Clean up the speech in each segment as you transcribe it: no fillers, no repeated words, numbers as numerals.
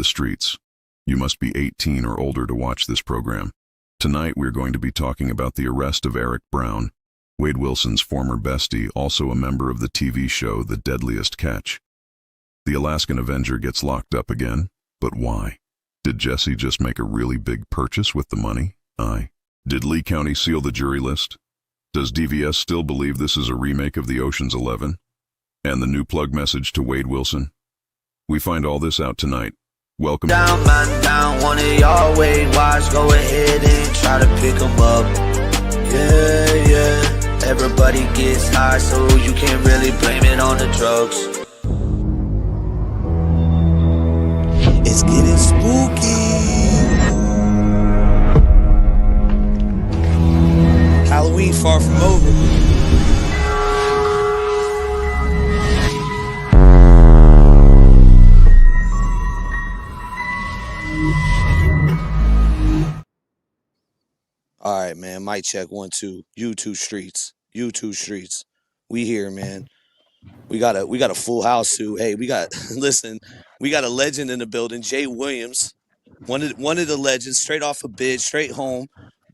the streets. You must be 18 or older to watch this program. Tonight we're going to be talking about the arrest of Eric Brown, Wade Wilson's former bestie, also a member of the TV show The Deadliest Catch. The Alaskan Avenger gets locked up again, but why? Did Jesse just make a really big purchase with the money? Did Lee County seal the jury list? Does DVS still believe this is a remake of the Ocean's 11? And the new plug message to Wade Wilson? We find all this out tonight. Welcome. Down, man, down, one of y'all Wade watch, go ahead and try to pick 'em up. Yeah. Everybody gets high, so you can't really blame it on the drugs. It's getting spooky. Halloween far from over. All right, man. Mic check 1 2. YouTube streets. We here, man. We got a full house too. Hey, we got we got a legend in the building, Jay Williams. One of the legends, straight off a bid, straight home,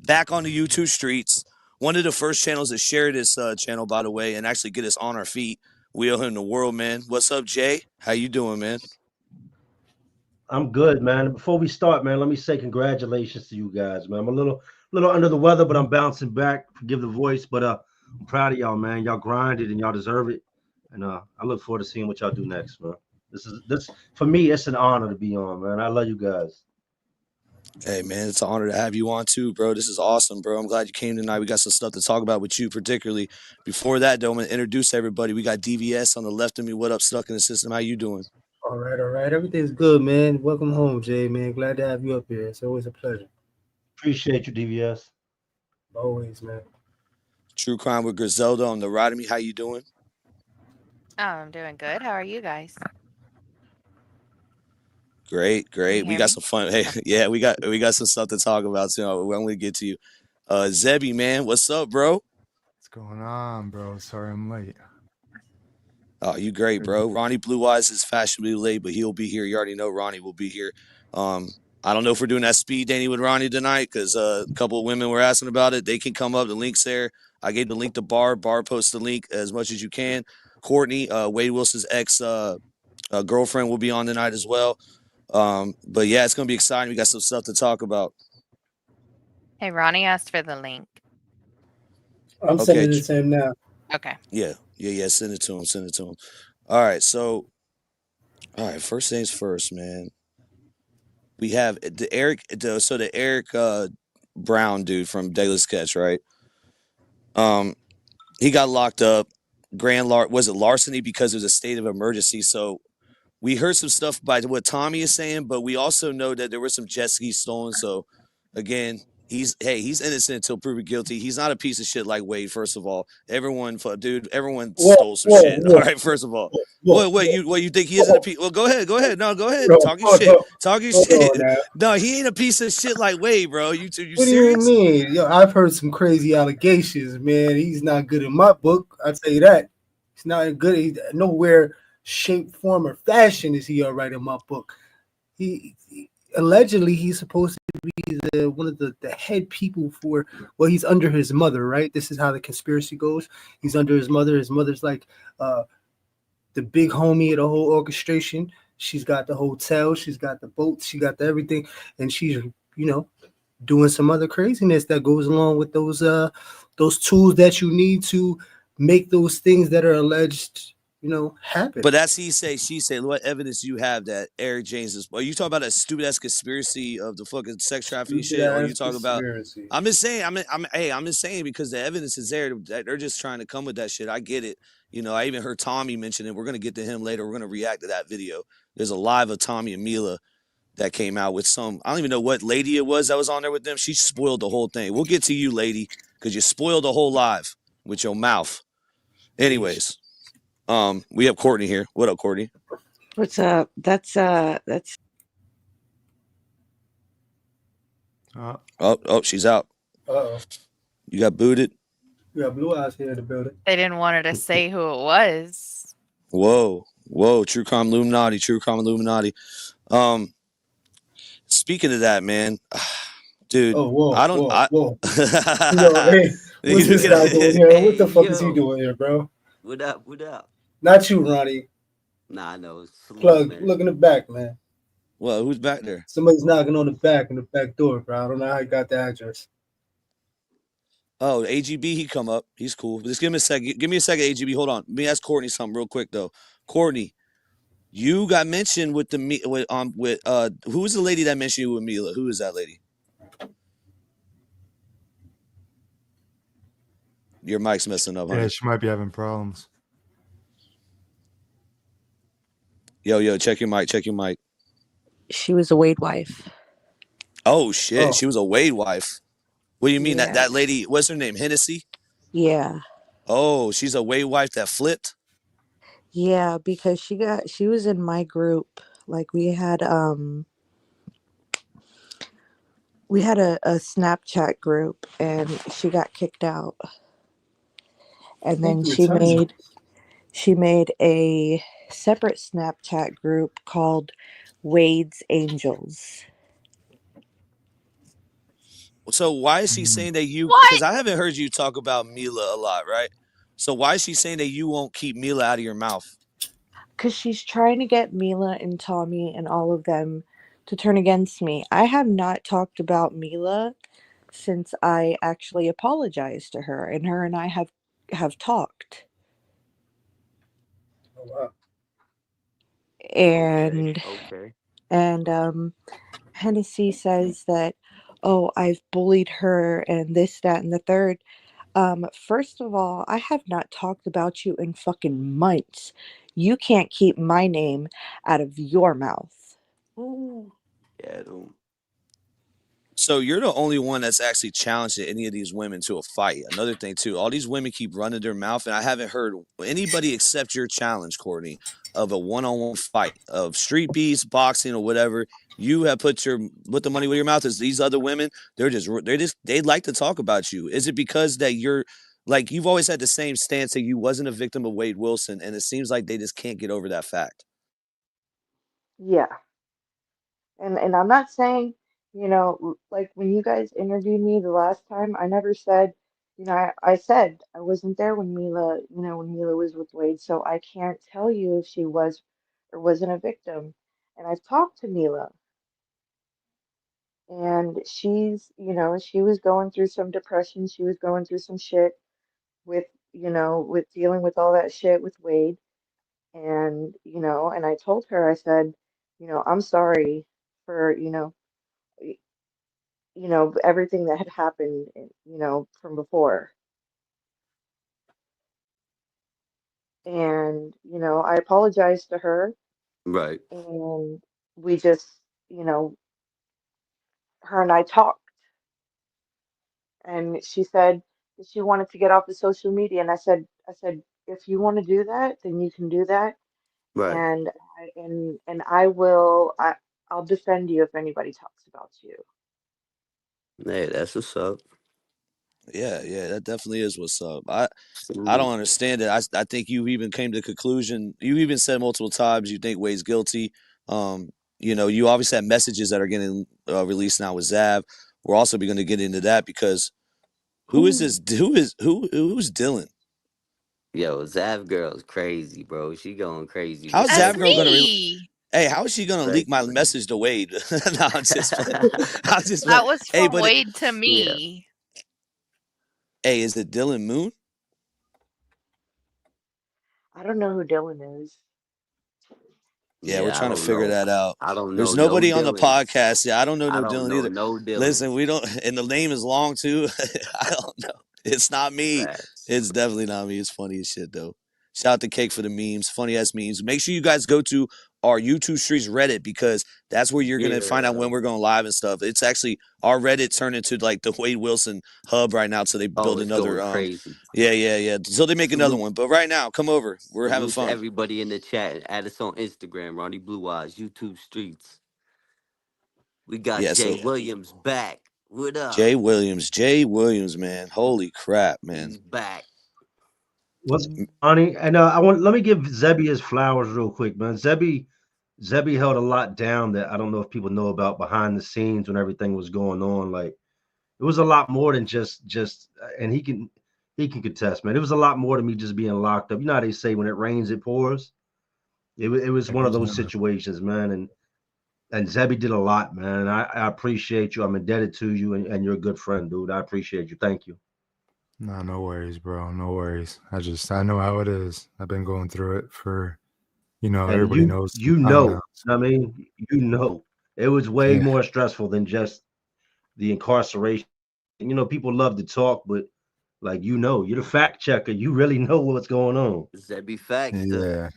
back on the YouTube streets. One of the first channels that share this channel, by the way, and actually get us on our feet. We owe him the world, man. What's up, Jay? How you doing, man? I'm good, man. Before we start, man, let me say congratulations to you guys, man. I'm a little under the weather, but I'm bouncing back. Forgive the voice, but I'm proud of y'all, man. Y'all grinded and y'all deserve it. And I look forward to seeing what y'all do next, man. This for me, it's an honor to be on, man. I love you guys. Hey, man, it's an honor to have you on too, bro. This is awesome, bro. I'm glad you came tonight. We got some stuff to talk about with you, particularly. Before that, though, I'm gonna introduce everybody. We got DVS on the left of me. What up, Stuck in the System? How you doing? All right. Everything's good, man. Welcome home, Jay, man. Glad to have you up here. It's always a pleasure. Appreciate you, DVS. Always, man. True Crime with Griselda on the right of me. How you doing? Oh, I'm doing good. How are you guys? Great. Can you We hear got me? some fun. Hey, yeah, we got some stuff to talk about too. I'm gonna get to you. Zebby, man, what's up, bro? What's going on, bro? Sorry I'm late. Oh, you great, bro. Ronnie Blue Eyes is fashionably late, but he'll be here. You already know Ronnie will be here. I don't know if we're doing that speed dating with Ronnie tonight because a couple of women were asking about it. They can come up. The link's there. I gave the link to Bar. Bar posts the link as much as you can. Courtney, Wade Wilson's ex girlfriend, will be on tonight as well. But yeah, it's gonna be exciting. We got some stuff to talk about. Hey, Ronnie asked for the link. I'm Okay. sending it to him now. Okay. Yeah. Send it to him. All right. So, first things first, man. We have the Eric Brown dude from Deadliest Catch, right? He got locked up. Was it larceny because it was a state of emergency? So we heard some stuff by what Tommy is saying, but we also know that there were some jet skis stolen. So again, he's innocent until proven guilty. He's not a piece of shit like Wade. First of all, everyone stole some shit. All right, first of all, what you think he isn't a piece? Well, go ahead. No, go ahead. Talk your shit. No, he ain't a piece of shit like Wade, bro. You What serious? do you mean? Yo, I've heard some crazy allegations, man. He's not good in my book. I'll tell you that. He's not good. He's nowhere, shape, form, or fashion is he all right in my book. He allegedly he's supposed to be one of the head people for, well, he's under his mother, right? This is how the conspiracy goes. He's under his mother. His mother's like the big homie of the whole orchestration. She's got the hotel, she's got the boats, she got the everything, and she's doing some other craziness that goes along with those tools that you need to make those things that are alleged happen. But that's he say, she say. What evidence do you have that Eric James is? Are you talking about a stupid ass conspiracy of the fucking sex trafficking shit? Or are you talking about? I'm just saying. I'm just saying because the evidence is there. They're just trying to come with that shit. I get it. I even heard Tommy mention it. We're gonna get to him later. We're gonna react to that video. There's a live of Tommy and Mila that came out with some. I don't even know what lady it was that was on there with them. She spoiled the whole thing. We'll get to you, lady, because you spoiled the whole live with your mouth. Anyways. We have Courtney here. What up, Courtney? What's up? That's Oh, she's out. Uh-oh. You got booted. We got Blue Eyes here in the building. They didn't want her to say who it was. Whoa. True Crime Illuminati. Speaking of that, man, dude, Oh, whoa, I don't. whoa, whoa. I, Yo, hey, what's this guy doing here? What the fuck is he yo. doing here, bro? What up? What up? Not you, Ronnie. Nah, I know. Salute, Plug, man. look in the back, man. Well, who's back there? Somebody's knocking on the back door, bro. I don't know how he got the address. Oh, AGB, he come up. He's cool. Just give me a second. Give me a second, AGB. Hold on. Let me ask Courtney something real quick though. Courtney, you got mentioned with the who was the lady that mentioned you with Mila? Who is that lady? Your mic's messing up, honey. Yeah, she might be having problems. Yo, check your mic. Check your mic. She was a Wade wife. Oh shit, Oh. she was a Wade wife. What do you mean Yeah. that lady? What's her name? Hennessy. Yeah. Oh, she's a Wade wife that flipped. Yeah, because she was in my group. Like we had a Snapchat group and she got kicked out. And then she made a separate Snapchat group called Wade's Angels. So why is she saying that you? What? Because I haven't heard you talk about Mila a lot, right? So why is she saying that you won't keep Mila out of your mouth? Because she's trying to get Mila and Tommy and all of them to turn against me. I have not talked about Mila since I actually apologized to her, and her and I have talked. Oh, wow. And Okay. and Hennessy says that, oh, I've bullied her and this, that, and the third. First of all, I have not talked about you in fucking months. You can't keep my name out of your mouth. Ooh. Yeah, dude. So you're the only one that's actually challenged any of these women to a fight. Another thing too, all these women keep running their mouth, and I haven't heard anybody accept your challenge, Courtney, of a one-on-one fight of street beats, boxing, or whatever. You have put the money where your mouth is. These other women, they like to talk about you. Is it because that you're like you've always had the same stance that you wasn't a victim of Wade Wilson, and it seems like they just can't get over that fact? Yeah. And I'm not saying, like when you guys interviewed me the last time, I never said, I said I wasn't there when Mila was with Wade, so I can't tell you if she was or wasn't a victim. And I've talked to Mila, and she was going through some depression, she was going through some shit with, with dealing with all that shit with Wade. And I told her, I said, I'm sorry for, everything that had happened, from before. And, I apologized to her, Right. and we just, her and I talked, and she said that she wanted to get off of social media. And I said, if you want to do that, then you can do that. Right. And I'll defend you if anybody talks about you. Hey, that's what's up. Yeah, that definitely is what's up. I don't understand it. I think you even came to the conclusion. You even said multiple times you think Wade's guilty. You obviously have messages that are getting released now with Zav. We're also going to get into that because who's Dylan? Yo, Zav girl's crazy, bro. She going crazy. How's with That's Zav girl going to? me. Hey, how is she going to leak my message to Wade? No, I'm just playing. I'm just playing. That was Hey, from Wade to me. Hey, is it Dylan Moon? I don't know who Dylan is. Yeah, we're trying to figure that out. I don't know. There's nobody no on the podcast. Yeah, I don't know I no don't Dylan know either. no Dylan. Listen, we don't, and the name is long too. I don't know. It's not me. Facts. It's definitely not me. It's funny as shit though. Shout out to Cake for the memes, funny ass memes. Make sure you guys go to our YouTube Streets Reddit because that's where you're gonna find out when we're going live and stuff. It's actually our Reddit turned into like the Wade Wilson hub right now, so they build another. Crazy. Yeah. So they make another one. But right now, come over. We're having fun. Everybody in the chat, add us on Instagram, Ronnie Blue Eyes, YouTube Streets. We got Jay Williams back. What up? Jay Williams, man. Holy crap, man. He's back. What's funny? And let me give Zebby his flowers real quick, man. Zebby Zebby held a lot down that I don't know if people know about behind the scenes when everything was going on. Like it was a lot more than just, and he can contest, man. It was a lot more than me just being locked up. You know how they say when it rains, it pours. It was one of those situations, man. And Zebby did a lot, man. I appreciate you. I'm indebted to you, and you're a good friend, dude. I appreciate you. Thank you. No worries, bro. No worries. I know how it is. I've been going through it for, everybody knows. You know, I mean, it was way more stressful than just the incarceration. People love to talk, but like, you're the fact checker. You really know what's going on. Zebby facts. Yeah.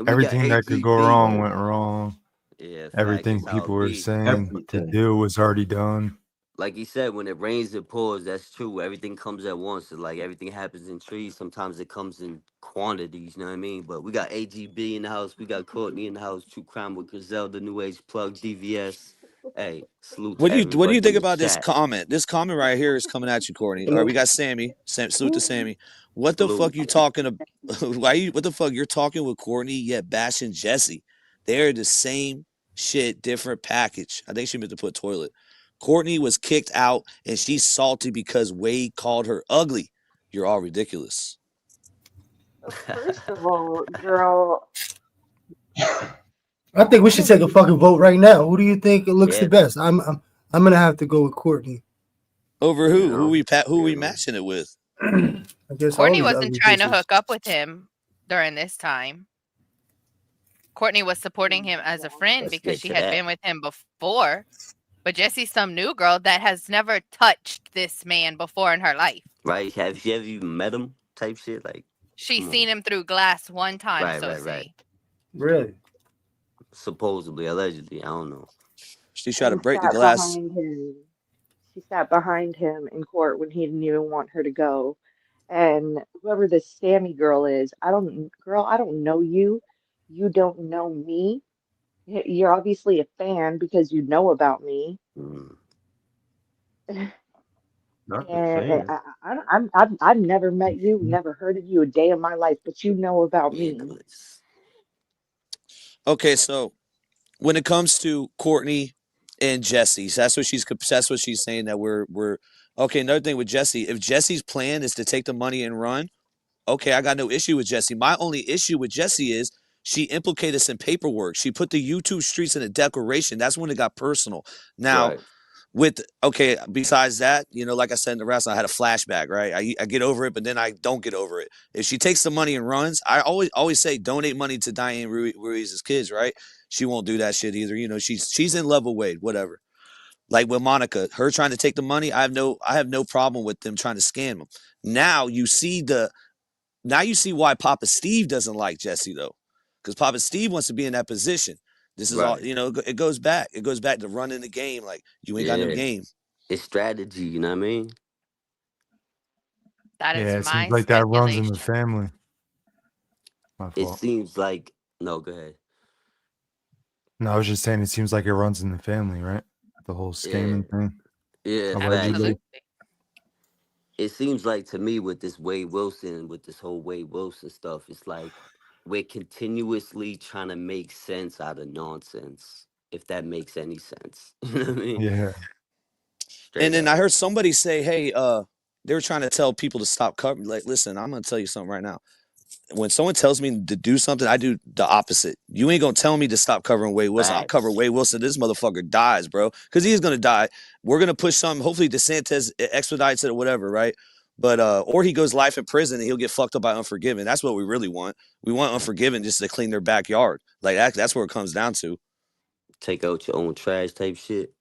Everything that could go wrong went wrong. Yeah. Everything people were saying to do was already done. Like he said, when it rains, it pours. That's true. Everything comes at once. Like everything happens in trees. Sometimes it comes in quantities. You know what I mean? But we got AGB in the house. We got Courtney in the house. True Crime with Griselda, New Age Plug, DVS. Hey, salute. What do you think about this comment? This comment right here is coming at you, Courtney. All right, we got Sammy. Salute to Sammy. What the fuck you talking about? What the fuck you're talking with Courtney yet bashing Jesse? They're the same shit, different package. I think she meant to put toilet. Courtney was kicked out and she's salty because Wade called her ugly. You're all ridiculous. First of all, girl, I think we should take a fucking vote right now. Who do you think looks the best? I'm gonna have to go with Courtney. Over who? Who we matching it with? I guess Courtney wasn't trying to hook up with him during this time. Courtney was supporting him as a friend because she had been with him before. But Jesse's some new girl that has never touched this man before in her life. Right? Have you ever even met him? Type shit. Like she's seen him through glass one time. Right. Really? Supposedly, allegedly, I don't know. She tried to break the glass. She sat behind him in court when he didn't even want her to go. And whoever this Sammy girl is, I don't know you. You don't know me. You're obviously a fan because you know about me. Not and I've never met you, never heard of you a day in my life, but you know about me. Okay, so when it comes to Courtney and Jesse, that's what she's saying that we're okay. Another thing with Jesse, if Jesse's plan is to take the money and run, okay, I got no issue with Jesse. My only issue with Jesse is she implicated us in paperwork. She put the YouTube streets in a declaration. That's when it got personal. Now, besides that, like I said in the rest, I had a flashback, right? I get over it, but then I don't get over it. If she takes the money and runs, I always say donate money to Diane Ruiz's kids, right? She won't do that shit either. She's in love with Wade, whatever. Like with Monica, her trying to take the money, I have no problem with them trying to scam them. Now you see why Papa Steve doesn't like Jesse though. Because Papa Steve wants to be in that position. This is all, it goes back. It goes back to running the game. Like, you ain't got no game. It's strategy, you know what I mean? That is it seems like that runs in the family. It seems like, no, go ahead. No, I was just saying it seems like it runs in the family, right? The whole scamming thing. Yeah, absolutely. It seems like to me with this Wade Wilson stuff, it's like we're continuously trying to make sense out of nonsense, if that makes any sense. You know what I mean? Yeah. And then I heard somebody say, hey, they were trying to tell people to stop covering. Like, listen, I'm going to tell you something right now. When someone tells me to do something, I do the opposite. You ain't going to tell me to stop covering Wade Wilson. I'll cover Wade Wilson. This motherfucker dies, bro. Because he is going to die. We're going to push something. Hopefully DeSantis expedites it or whatever, right? But or he goes life in prison and he'll get fucked up by Unforgiven. That's what we really want. We want Unforgiven just to clean their backyard. Like that's where it comes down to. Take out your own trash type shit.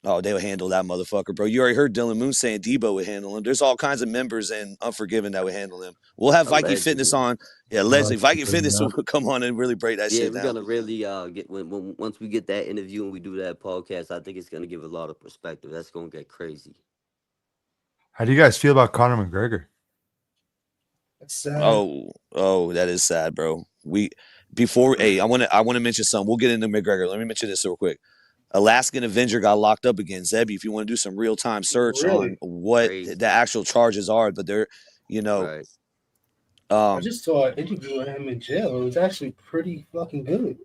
Oh, they would handle that motherfucker, bro. You already heard Dylan Moon saying Debo would handle him. There's all kinds of members in Unforgiven that would handle him. We'll have Viking Fitness on. Yeah, allegedly. Viking Fitness will come on and really break that shit down. Yeah, we're gonna really get once we get that interview and we do that podcast, I think it's gonna give a lot of perspective. That's gonna get crazy. How do you guys feel about Conor McGregor? That's sad. Oh, that is sad, bro. I want to mention something. We'll get into McGregor. Let me mention this real quick. Alaskan Avenger got locked up again. Zebby, if you want to do some real time search on what the actual charges are, but they're, I just saw an interview with him in jail. It was actually pretty fucking good.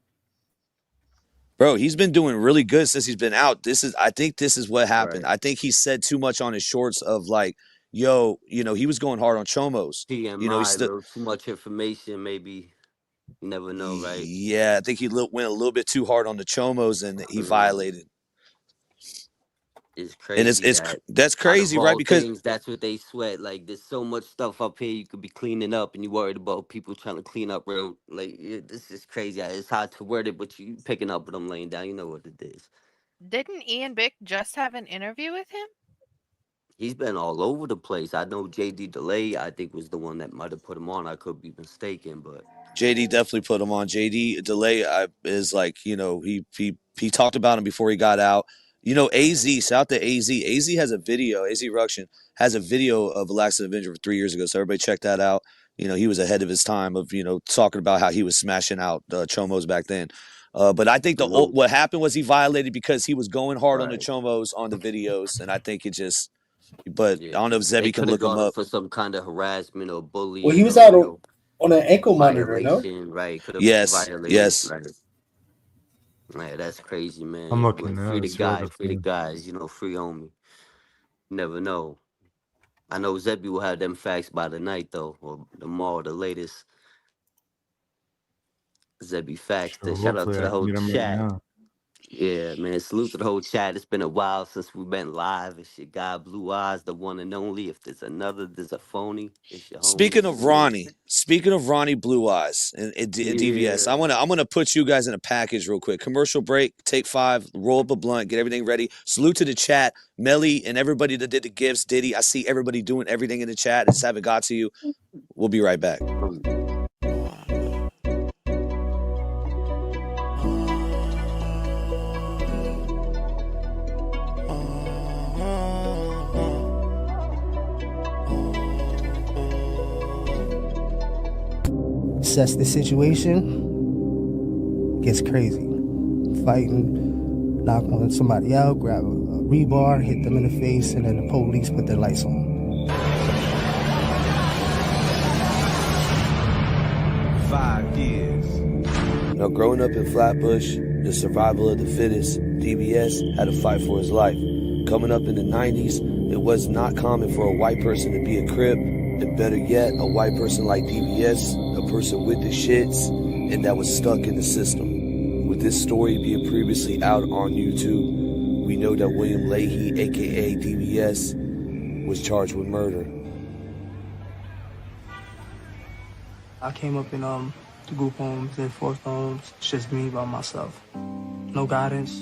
Bro, he's been doing really good since he's been out. I think this is what happened. Right. I think he said too much on his shorts of like, yo, he was going hard on Chomos. TMI, too much information, maybe. You never know, right? Yeah, I think he went a little bit too hard on the Chomos and he violated. It's crazy. And that's crazy, right? Because that's what they sweat. Like, there's so much stuff up here you could be cleaning up, and you worried about people trying to clean up real. Like, this is crazy. It's hard to word it, but you picking up what I'm laying down. You know what it is. Didn't Ian Bick just have an interview with him? He's been all over the place. I know JD Delay, I think, was the one that might have put him on. I could be mistaken, but JD definitely put him on. JD Delay is like, he talked about him before he got out. AZ, shout out to AZ. AZ has a video. AZ Ruction has a video of Alexa Avenger for 3 years ago. So everybody check that out. He was ahead of his time of, talking about how he was smashing out Chomos back then. But I think what happened was he violated because he was going hard on the Chomos on the videos. And I think it just, but I don't know if Zebby can look him up. For some kind of harassment or bullying. Well, he was out on an ankle monitor, no? Right. Yes. Right. Man, that's crazy, man. I'm looking now. Free the guys, free on me. Never know. I know Zebby will have them facts by the night, though, or tomorrow, the latest. Zebby facts. Sure, shout out to the whole chat. Right, yeah, man. Salute to the whole chat. It's been a while since we've been live. It's your guy, Blue Eyes, the one and only. If there's a phony. It's your Speaking of Ronnie Blue Eyes and DVS, I'm gonna put you guys in a package real quick. Commercial break, take 5, roll up a blunt, get everything ready. Salute to the chat, Melly and everybody that did the gifts. Diddy, I see everybody doing everything in the chat. I just haven't got to you. We'll be right back. Assess the situation, gets crazy. Fighting, knock on somebody out, grab a rebar, hit them in the face, and then the police put their lights on. 5 years. Growing up in Flatbush, the survival of the fittest, DBS had to fight for his life. Coming up in the 90s, it was not common for a white person to be a Crip, and better yet, a white person like DBS, a person with the shits, and that was stuck in the system. With this story being previously out on YouTube, we know that William Leahy, aka DBS, was charged with murder. I came up in the group homes and foster homes. It's just me by myself. No guidance,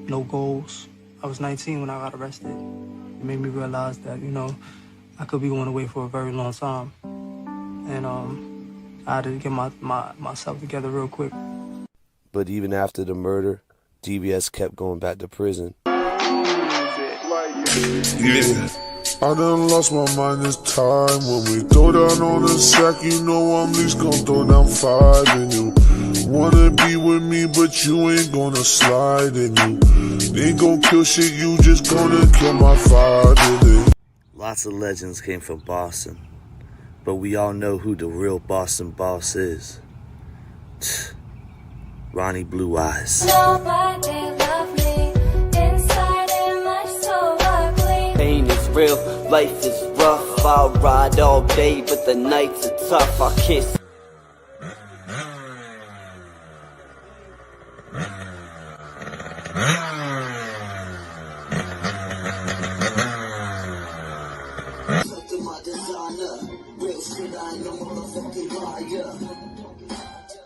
no goals. I was 19 when I got arrested. It made me realize that, I could be going away for a very long time. And I had to get myself together real quick. But even after the murder, DBS kept going back to prison. Yeah, I done lost my mind this time. When we throw down on the sack, I'm at least gonna throw down 5. And you wanna be with me, but you ain't gonna slide. And you ain't gonna kill shit, you just gonna kill my fire. Lots of legends came from Boston, but we all know who the real Boston boss is. Ronnie Blue Eyes. Nobody love me. Inside and my soul ugly. Pain is real, life is rough. I'll ride all day, but the nights are tough. I can't.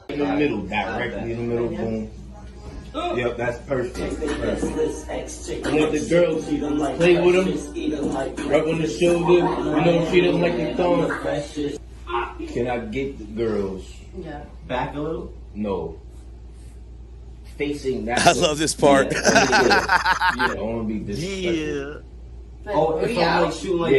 In the middle, directly in the middle, boom. Yep, that's perfect. I want the girls to play with him, rub on the shoulder, treat them like they thumb. Can I get the girls? Yeah. Back a little? No. Facing that. I love this part. Yeah, I want to be disrespectful. Yeah. Oh, if I'm like shooting like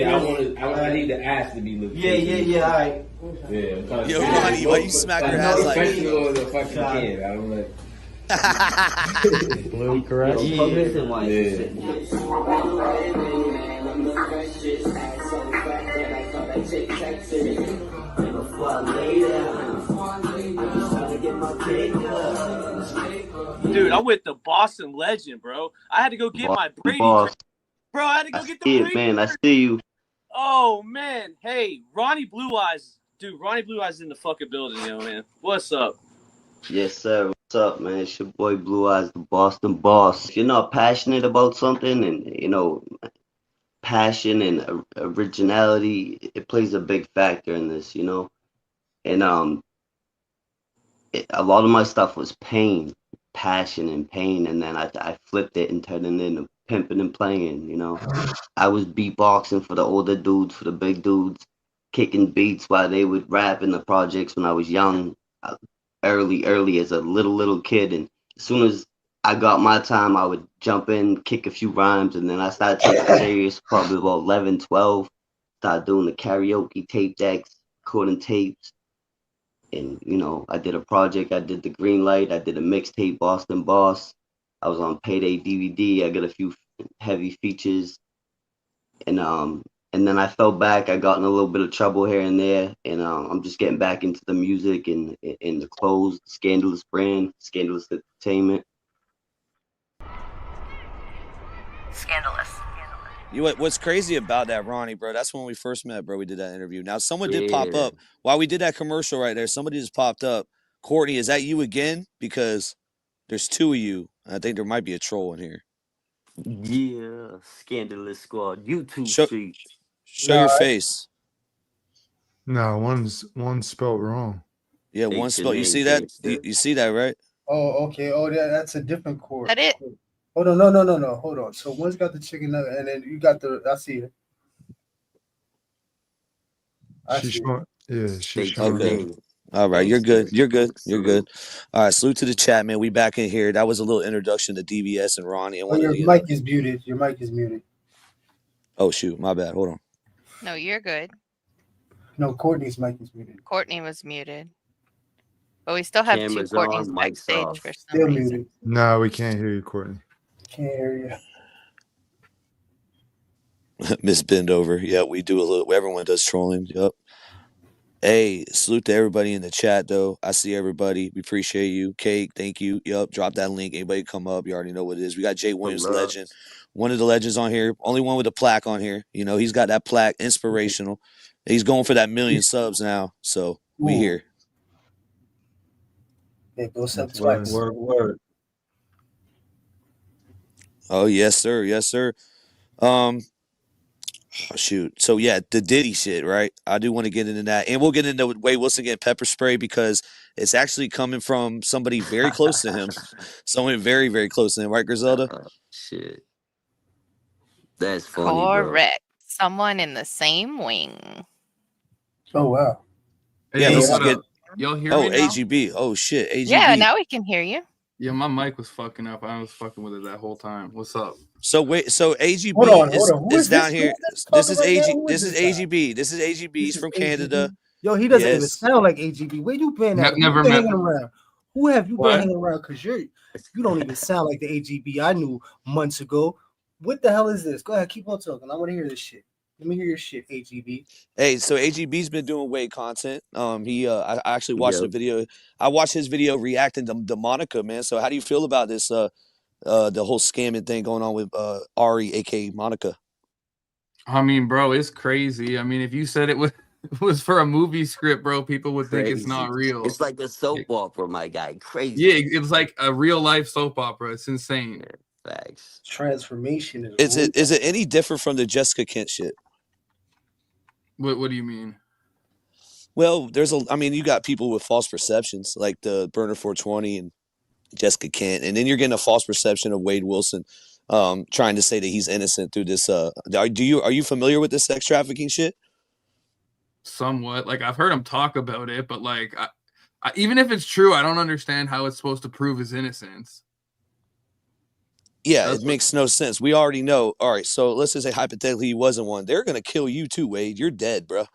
I need the ass to be looking. Yeah, alright. Yeah. Yo, Ronnie, why you smack your ass like that? If I can, I don't like. Blue, correct? Yeah. Dude, I'm with the Boston legend, bro. I had to go get my Brady. Boss. Bro, I had to go get the Yeah, Brady. man, I see you. Oh, man. Hey, Ronnie Blue Eyes. Dude, Ronnie Blue Eyes is in the fucking building, yo, man. What's up? Yes, sir. What's up, man? It's your boy Blue Eyes, the Boston boss. If you're not passionate about something and, you know, passion and originality, it plays a big factor in this, you know? And a lot of my stuff was pain, passion and pain, and then I flipped it and turned it into pimping and playing, you know? I was beatboxing for the older dudes, for the big dudes, kicking beats while they would rap in the projects when I was young, early as a little kid. And as soon as I got my time, I would jump in, kick a few rhymes, and then I started taking it serious probably about 11, 12. Started doing the karaoke tape decks, recording tapes. And, you know, I did a project. I did the Green Light. I did a mixtape, Boston Boss. I was on Payday DVD. I got a few heavy features. And then I fell back. I got in a little bit of trouble here and there. And I'm just getting back into the music and the clothes, Scandalous brand, Scandalous Entertainment. Scandalous. What's crazy about that, Ronnie, bro? That's when we first met, bro. We did that interview. Now, someone did pop up while we did that commercial right there. Somebody just popped up. Courtney, is that you again? Because there's two of you. I think there might be a troll in here. Yeah, Scandalous Squad, YouTube streets. Show your face. No, one's spelled wrong. Yeah, one spelled. You see that? You see that, right? Oh, okay. Oh, that's a different chord. That it? Hold on, no. Hold on. So one's got the chicken nugget, and then you got the. I see it. She's showing. Yeah, she's okay. All right, you're good. You're good. You're good. All right, salute to the chat, man. We back in here. That was a little introduction to DBS and Ronnie. And your mic is muted. Your mic is muted. Oh shoot, my bad. Hold on. No, you're good. No, Courtney's mic is muted. Courtney was muted. But we still have Cameras two Courtneys on, backstage off. for some Still reason. muted. No, we can't hear you, Courtney. Can't hear you. Miss Bendover. Yeah, we do a little. Everyone does trolling. Yep. Hey, salute to everybody in the chat, though. I see everybody. We appreciate you. Cake, thank you. Yep, drop that link. Anybody come up, you already know what it is. We got Jay Williams, legend. One of the legends on here. Only one with a plaque on here. You know, he's got that plaque, inspirational. He's going for that 1 million subs now. So we here. Yeah, go sub twice. Word. Oh, yes, sir. Yes, sir. Oh, shoot. So yeah, the Diddy shit, right? I do want to get into that, and we'll get into Wade Wilson getting pepper spray because it's actually coming from somebody very close to him, someone very, very close to him, right, Griselda? Shit, that's funny. Correct. Bro. Someone in the same wing. Oh wow. Hey, yeah, this is good. Y'all hear me now? AGB. Oh shit, AGB. Yeah, now we can hear you. Yeah, my mic was fucking up. I was fucking with it that whole time. What's up? So wait, so AGB hold on. is down here. This is AGB. This is AGB. This is AGB. He's from Canada. Yo, he doesn't even sound like AGB. Where you been at? Never met him. Around? Who have you been hanging around? Because you don't even sound like the AGB I knew months ago. What the hell is this? Go ahead, keep on talking. I want to hear this shit. Let me hear your shit, AGB. Hey, so AGB's been doing Wade content. I actually watched the video. I watched his video reacting to Monica, man. So how do you feel about this? The whole scamming thing going on with Ari, aka Monica. I mean, bro, it's crazy. I mean, if you said it was for a movie script, bro, people would think it's not real. It's like a soap opera, my guy. Crazy. Yeah, it was like a real life soap opera. It's insane. Facts. Transformation is it any different from the Jessica Kent shit? What do you mean? Well, you got people with false perceptions like the Burner 420 and Jessica Kent, and then you're getting a false perception of Wade Wilson trying to say that he's innocent through this. Are you familiar with this sex trafficking shit? Somewhat. Like I've heard him talk about it, but like I, even if it's true, I don't understand how it's supposed to prove his innocence. Yeah, it makes no sense. We already know. All right, so let's just say hypothetically he wasn't one. They're gonna kill you too, Wade. You're dead, bro.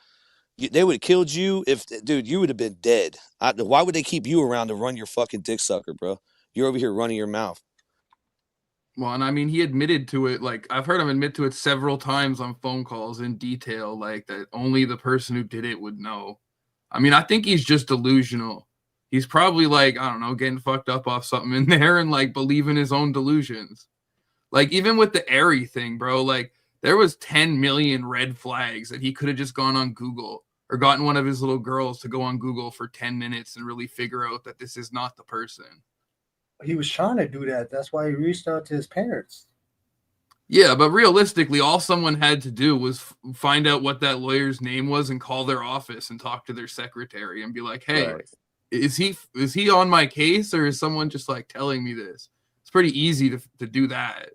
They would have killed you if, dude, you would have been dead. Why would they keep you around to run your fucking dick sucker, bro? You're over here running your mouth. Well, and I mean, he admitted to it. Like I've heard him admit to it several times on phone calls in detail, like that only the person who did it would know. I mean, I think he's just delusional. he's probably like, I don't know, getting fucked up off something in there and like believing his own delusions. Like even with the Ari thing, bro, like there was 10 million red flags that he could have just gone on Google or gotten one of his little girls to go on Google for 10 minutes and really figure out that this is not the person. He was trying to do that. That's why he reached out to his parents. Yeah, but realistically, all someone had to do was find out what that lawyer's name was and call their office and talk to their secretary and be like, "Hey, is he on my case, or is someone just like telling me this?" It's pretty easy to do that.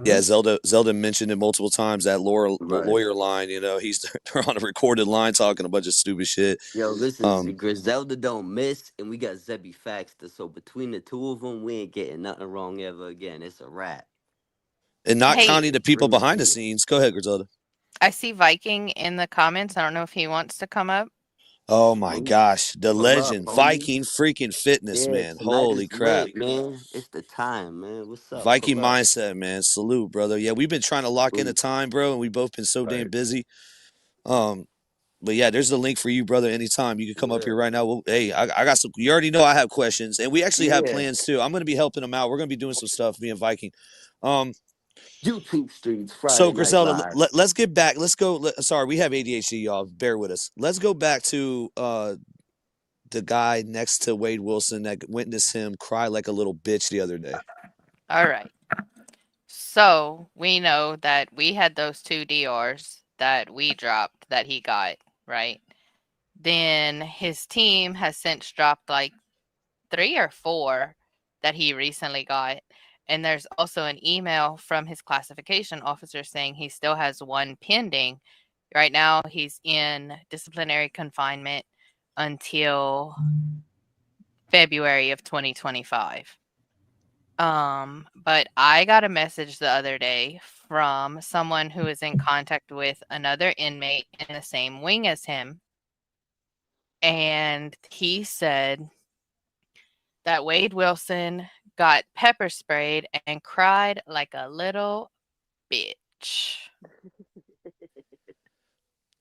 Yeah, Zelda mentioned it multiple times, that lawyer line. You know, they're on a recorded line talking a bunch of stupid shit. Yo, listen, Griselda don't miss, and we got Zebby Faxter. So between the two of them, we ain't getting nothing wrong ever again. It's a wrap. And not counting the people behind the scenes. Go ahead, Griselda. I see Viking in the comments. I don't know if he wants to come up. Oh my gosh, the legend, Viking freaking fitness, man. Holy crap. Lit, man. It's the time, man. What's up? Viking mindset, man. Salute, brother. Yeah, we've been trying to lock in a time, bro, and we've both been so damn busy. But yeah, there's the link for you, brother. Anytime you can come up here right now. Well, hey, I got some. You already know I have questions, and we actually have plans too. I'm going to be helping them out. We're going to be doing some stuff, me and Viking. YouTube streams Friday. So Griselda, let's get back. Let's go. Sorry, we have ADHD, y'all. Bear with us. Let's go back to the guy next to Wade Wilson that witnessed him cry like a little bitch the other day. All right. So we know that we had those 2 DRs that we dropped that he got, right? Then his team has since dropped like 3 or 4 that he recently got. And there's also an email from his classification officer saying he still has 1 pending. Right now, he's in disciplinary confinement until February of 2025. But I got a message the other day from someone who is in contact with another inmate in the same wing as him. And he said that Wade Wilson got pepper sprayed and cried like a little bitch.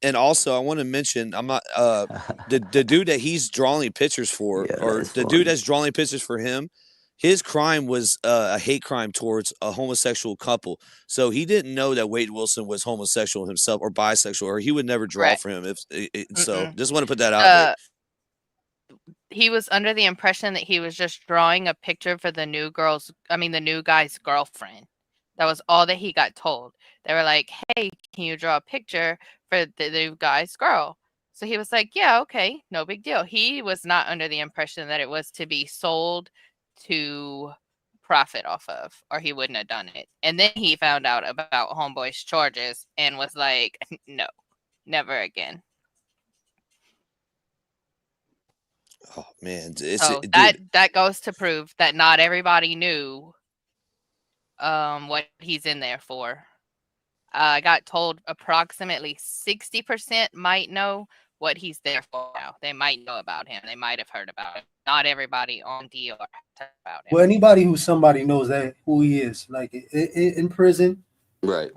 And also, I want to mention, I'm not the dude that he's drawing pictures for, or the dude that's drawing pictures for him. His crime was a hate crime towards a homosexual couple. So he didn't know that Wade Wilson was homosexual himself or bisexual, or he would never draw for him. So just want to put that out there. He was under the impression that he was just drawing a picture for the new guy's girlfriend. That was all that he got told. They were like, "Hey, can you draw a picture for the new guy's girl?" So he was like, "Yeah, okay, no big deal." He was not under the impression that it was to be sold to profit off of, or he wouldn't have done it. And then he found out about Homeboy's charges and was like, "No, never again." Oh man, so that goes to prove that not everybody knew what he's in there for. I got told approximately 60% might know what he's there for now. They might know about him. They might have heard about it. Not everybody on DR heard about him. Well, anybody who somebody knows that who he is, like in prison, right?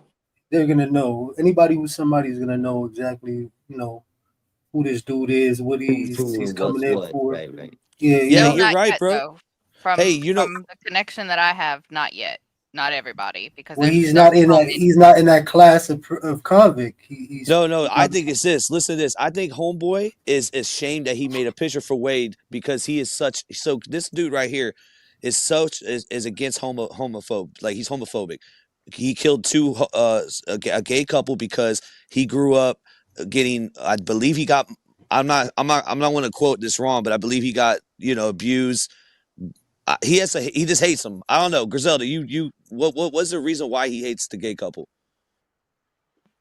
They're gonna know. Anybody who somebody's gonna know exactly, who this dude is, what he's coming in for. Right. Yeah, you're right, bro. From the connection that I have, not yet. Not everybody, because he's not in that. He's not in that class of convict. No. I think it's this. Listen to this. I think Homeboy is ashamed that he made a picture for Wade because he is such. So this dude right here is against homophobe. Like he's homophobic. He killed a gay couple because he grew up getting. I believe he got. I'm not want to quote this wrong, but I believe he got abused. He just hates them. I don't know, Griselda. What was the reason why he hates the gay couple?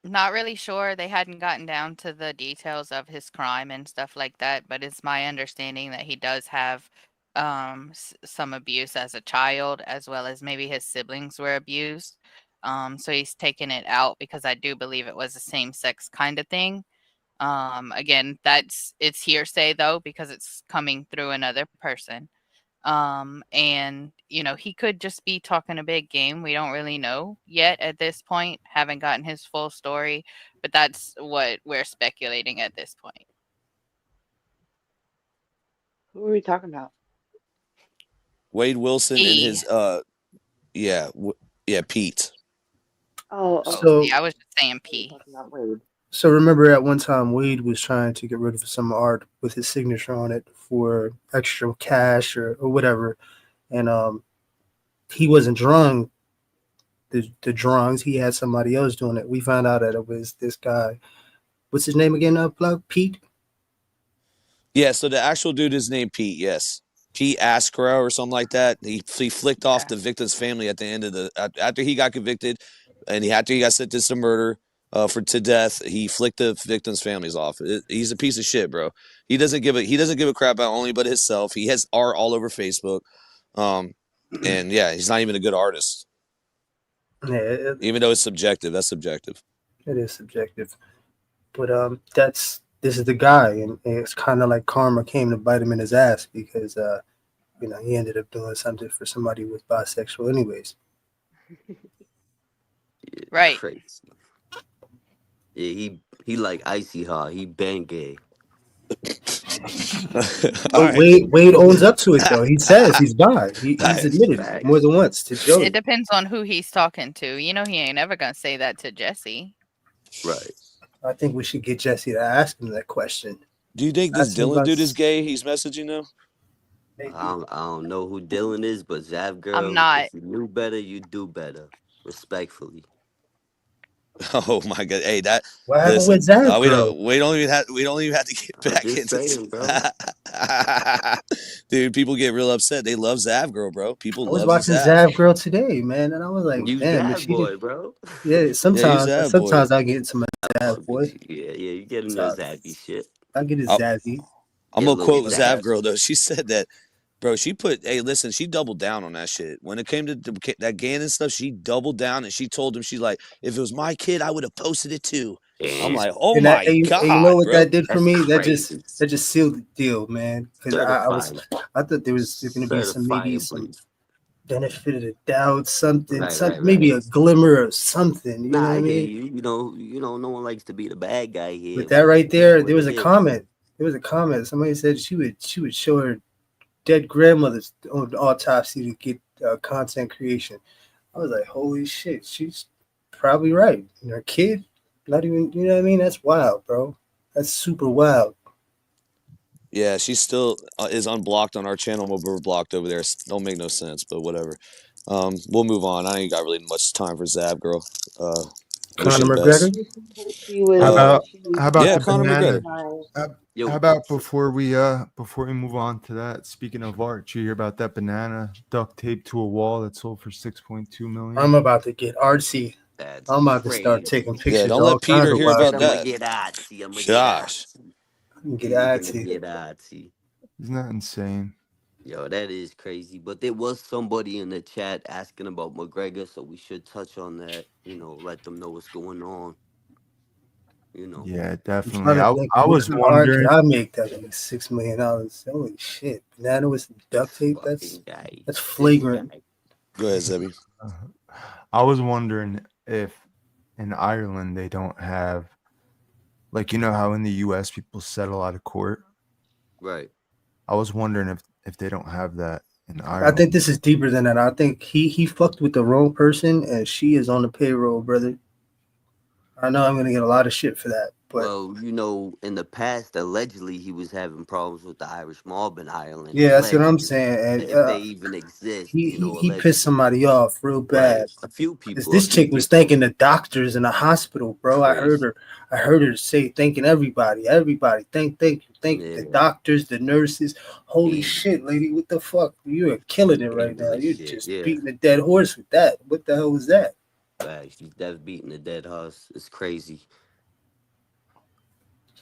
Not really sure. They hadn't gotten down to the details of his crime and stuff like that, but it's my understanding that he does have some abuse as a child, as well as maybe his siblings were abused. So he's taken it out because I do believe it was a same-sex kind of thing. Again, it's hearsay though, because it's coming through another person. And he could just be talking a big game. We don't really know yet at this point. Haven't gotten his full story, but that's what we're speculating at this point. Who are we talking about? Wade Wilson and his Pete. So yeah, I was just saying P. So remember at one time Wade was trying to get rid of some art with his signature on it for extra cash or whatever. And he wasn't drawing the drawings. He had somebody else doing it. We found out that it was this guy. What's his name again? Plug Pete? Yeah, so the actual dude is named Pete, yes. Pete Askrow or something like that. He flicked off the victim's family at the end of after he got convicted and after he got sentenced to murder to death, he flicked the victims' families off. He's a piece of shit, bro. He doesn't give a crap about only but himself. He has art all over Facebook. And yeah, he's not even a good artist. Yeah, even though it's subjective, that's subjective. It is subjective. But this is the guy, and it's kind of like karma came to bite him in his ass because he ended up doing something for somebody who was bisexual anyways. Right. Crazy. Yeah, he like Icy Hot. He bang gay. But Wade owns up to it though. He says he's bi. He's admitted it more than once to Joey. It depends on who he's talking to. He ain't ever gonna say that to Jesse. Right. I think we should get Jesse to ask him that question. Do you think this Dylan dude is gay? He's messaging now. I don't know who Dylan is, but Zav girl, I'm not. If you knew better, you do better. Respectfully. Oh my god! Hey, what happened with Zav? We don't even have to get back into this. Dude, people get real upset. They love Zav girl, bro. People I was love watching Zav girl today, man, and I was like, you damn, Zav boy, bro. Yeah, sometimes I get some Zav boy. Yeah, you get into Zavy shit. I get his Zavy. I'm gonna quote Zav girl though. She said that, bro. She doubled down on that shit. When it came to that Gannon stuff, she doubled down and she told him, she's like, if it was my kid, I would have posted it too. I'm like, oh and my god! And you know what bro? that did for That's me? crazy. That just sealed the deal, man. Because I thought there was going to be some benefit of the doubt, something, maybe a glimmer of something. You know what I mean? You know, no one likes to be the bad guy here. But that right there was a comment. There was a comment. Somebody said she would show her dead grandmother's autopsy to get content creation. I was like, holy shit, she's probably right. Her kid, not even, you know what I mean? That's wild, bro. That's super wild. Yeah, she still is unblocked on our channel, but we're blocked over there. Don't make no sense, but whatever. We'll move on. I ain't got really much time for Zav girl. Conor McGregor. How about yeah, the Conor banana? McGregor? How about before we move on to that? Speaking of art, did you hear about that banana duct taped to a wall that sold for $6.2 million? I'm about to get artsy. I'm about to start taking pictures. Yeah, don't let Peter hear about that. I'm gonna get artsy. Gosh. Get artsy. Isn't that insane? Yo, that is crazy. But there was somebody in the chat asking about McGregor, so we should touch on that. Let them know what's going on. Yeah, definitely. I was wondering. I make that like $6 million. Holy shit! Banana with some duct tape. That's flagrant. Go ahead, Zebby. I was wondering if in Ireland they don't have, like, how in the U.S. people settle out of court. Right. I was wondering if they don't have that in Ireland. I think this is deeper than that. I think he fucked with the wrong person, and she is on the payroll, brother. I know I'm gonna get a lot of shit for that. But well, in the past, allegedly he was having problems with the Irish mob in Ireland. Yeah, that's what I'm saying. And if they even exist, he pissed somebody off real bad. Right. A few people. This chick was thanking the doctors in the hospital, bro. I heard her say thanking everybody. Thank the doctors, the nurses. Holy shit, lady, what the fuck? You are killing it right now. You're just beating a dead horse with that. What the hell was that? She's dead beating a dead horse. It's crazy.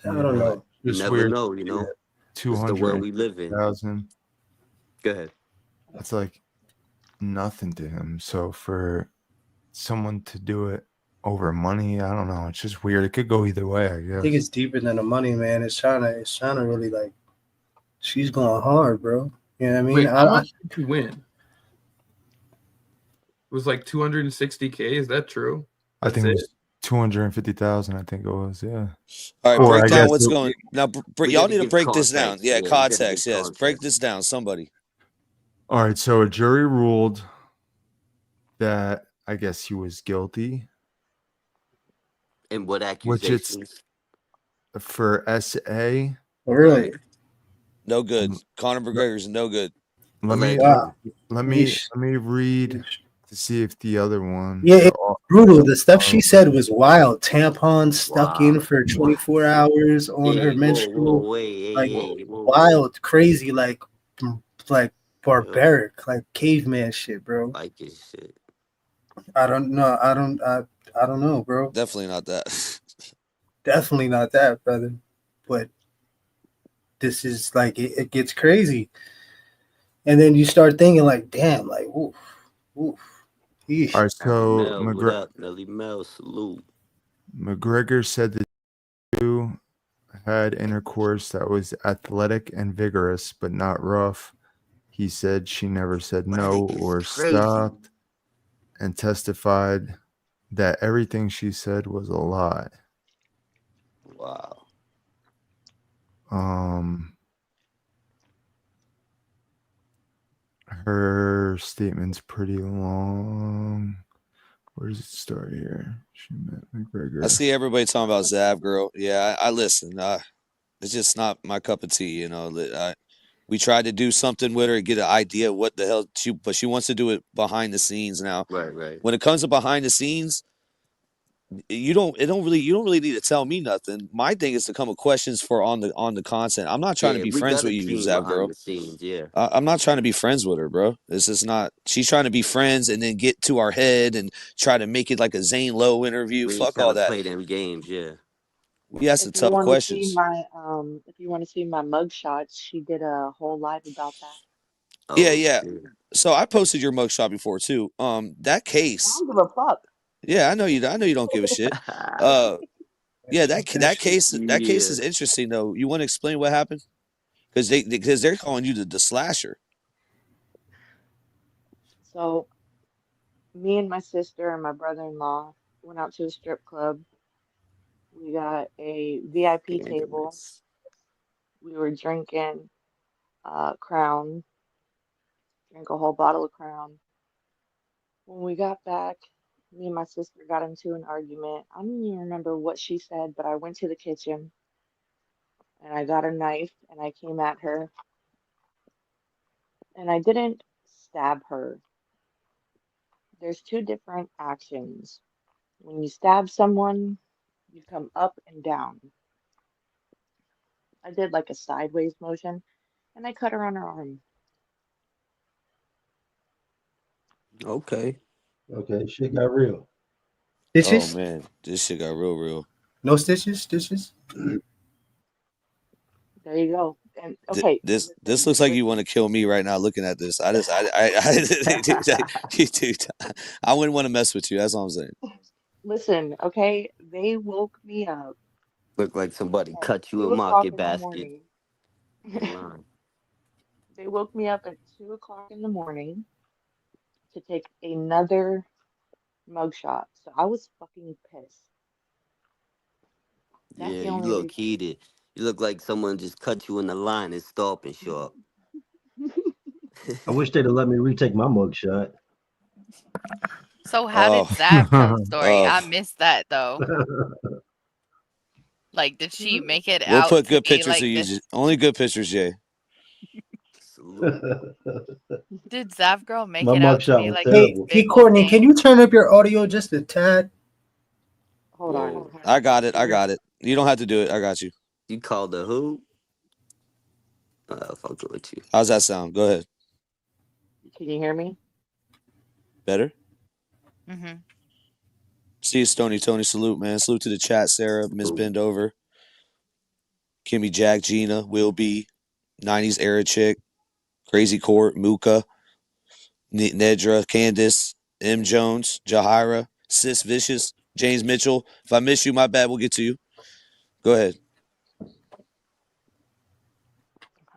I don't know. You never know, It's the world we live in. 200,000. Go ahead. That's like nothing to him. So for someone to do it over money, I don't know. It's just weird. It could go either way, I guess. I think it's deeper than the money, man. It's trying to really like. She's going hard, bro. You know what I mean? Wait, how much did you win? It was like 260K. Is that true? I think it was 250,000, I think it was. Yeah. All right, Or break I down guess what's it- going now. We Y'all gotta need to give break this down. context. Yeah, Yeah, we gotta context. give Yes, break context. this down. Somebody. All right, so a jury ruled that I guess he was guilty, And what which it's accusations? for SA. Really? No good. Conor McGregor's no good. Let me Allegedly. let me read to see if the other one. Yeah, the it's au- brutal. The stuff she said was wild. Tampons stuck in Wow. for 24 hours on her Hey, whoa, menstrual, wait, like hey, whoa. wild, crazy, like Yo, barbaric, like caveman shit, bro. like this shit. I don't know. I don't know, bro. Definitely not that. Definitely not that, brother. But this is like it gets crazy. And then you start thinking like, damn, like oof, oof. Yeesh. All right, so Mel, what up? Melly Mel, salute. McGregor said the two had intercourse that was athletic and vigorous, but not rough. He said she never said no or crazy. stopped, and testified that everything she said was a lie. Wow. Her statement's pretty long. Where does it start here? She met McGregor. I see everybody talking about Zav girl. Yeah, I listen. It's just not my cup of tea. You know, we tried to do something with her, get an idea of what the hell but she wants to do it behind the scenes now. Right. When it comes to behind the scenes, you don't really need to tell me nothing. My thing is to come with questions for on the content. I'm not trying to be we friends got a with you, team Zav behind girl. the scenes, yeah. I'm not trying to be friends with her, bro. This is not. She's trying to be friends and then get to our head and try to make it like a Zane Lowe interview. We ain't Fuck all trying to that. play them games, yeah. We asked the If you tough want to see questions. my if you want to see my mug shots, she did a whole live about that. Yeah, Oh, yeah. shit. So I posted your mugshot before too. That I case. don't give a fuck. Yeah, I know you. I know you don't give a shit. Yeah, that case Yeah. is interesting though. You want to explain what happened? Because they're calling you the slasher. So me and my sister and my brother-in-law went out to a strip club. We got a VIP table. We were drinking Crown, drank a whole bottle of Crown. When we got back, me and my sister got into an argument. I don't even remember what she said, but I went to the kitchen and I got a knife and I came at her. And I didn't stab her. There's two different actions. When you stab someone, you come up and down. I did like a sideways motion and I cut her on her arm. Okay. Okay, shit got real. Stitches? Oh man, this shit got real. No stitches? Stitches? There you go. And okay, This looks like you want to kill me right now. Looking at this, I dude, I wouldn't want to mess with you. That's all I'm saying. listen, okay, they woke me up. Look like somebody At cut you a 2 o'clock market in the basket. morning. Line. They woke me up at 2 o'clock in the morning to take another mugshot. So I was fucking pissed. That's Yeah, the you only look reason. heated. You look like someone just cut you in the line and stop and show up. I wish they'd have let me retake my mugshot. So how did Oh, Zav tell the story? oh, I missed that though. Like, did she make it we'll out put to good be pictures of like you. this? Only good pictures, Jay. Did Zav girl make My it out to mugshot be was like this terrible. Hey, big old Courtney, can thing? you turn up your audio just a tad? Hold on. I got it. You don't have to do it. I got you. You called the who? Fuck with you. How's that sound? Go ahead. Can you hear me? Better? Mm-hmm. See you, Stony Tony. Salute, man. Salute to the chat, Sarah, Miss Bendover, Kimmy, Jack, Gina, Will B, 90s era chick, Crazy Court, Mooka, Nedra, Candace, M. Jones, Jahira, Sis Vicious, James Mitchell. If I miss you, my bad. We'll get to you. Go ahead.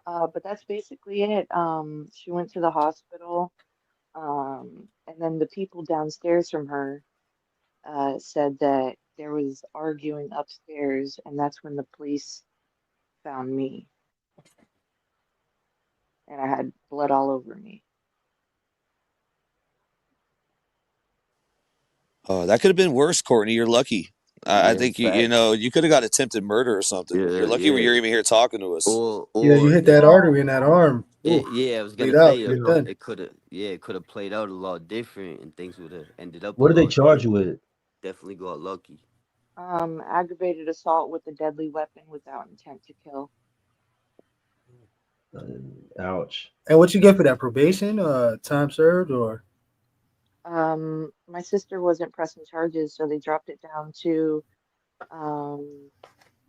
But that's basically it. She went to the hospital. And then the people downstairs from her said that there was arguing upstairs, and that's when the police found me. And I had blood all over me. Oh, that could have been worse, Courtney. You're lucky. I Yeah, think you facts. know you could have got attempted murder or something. You're Yeah, lucky yeah. you're even here talking to us. Yeah, you hit that artery in that arm. Oof. Yeah, I was Bleed gonna out, say you're done. it could have played out a lot different, and things would have ended up. What did they lot charge you different. with? Definitely got lucky. Aggravated assault with a deadly weapon without intent to kill. Ouch. And what you get for that? Probation? Time served or? My sister wasn't pressing charges, so they dropped it down to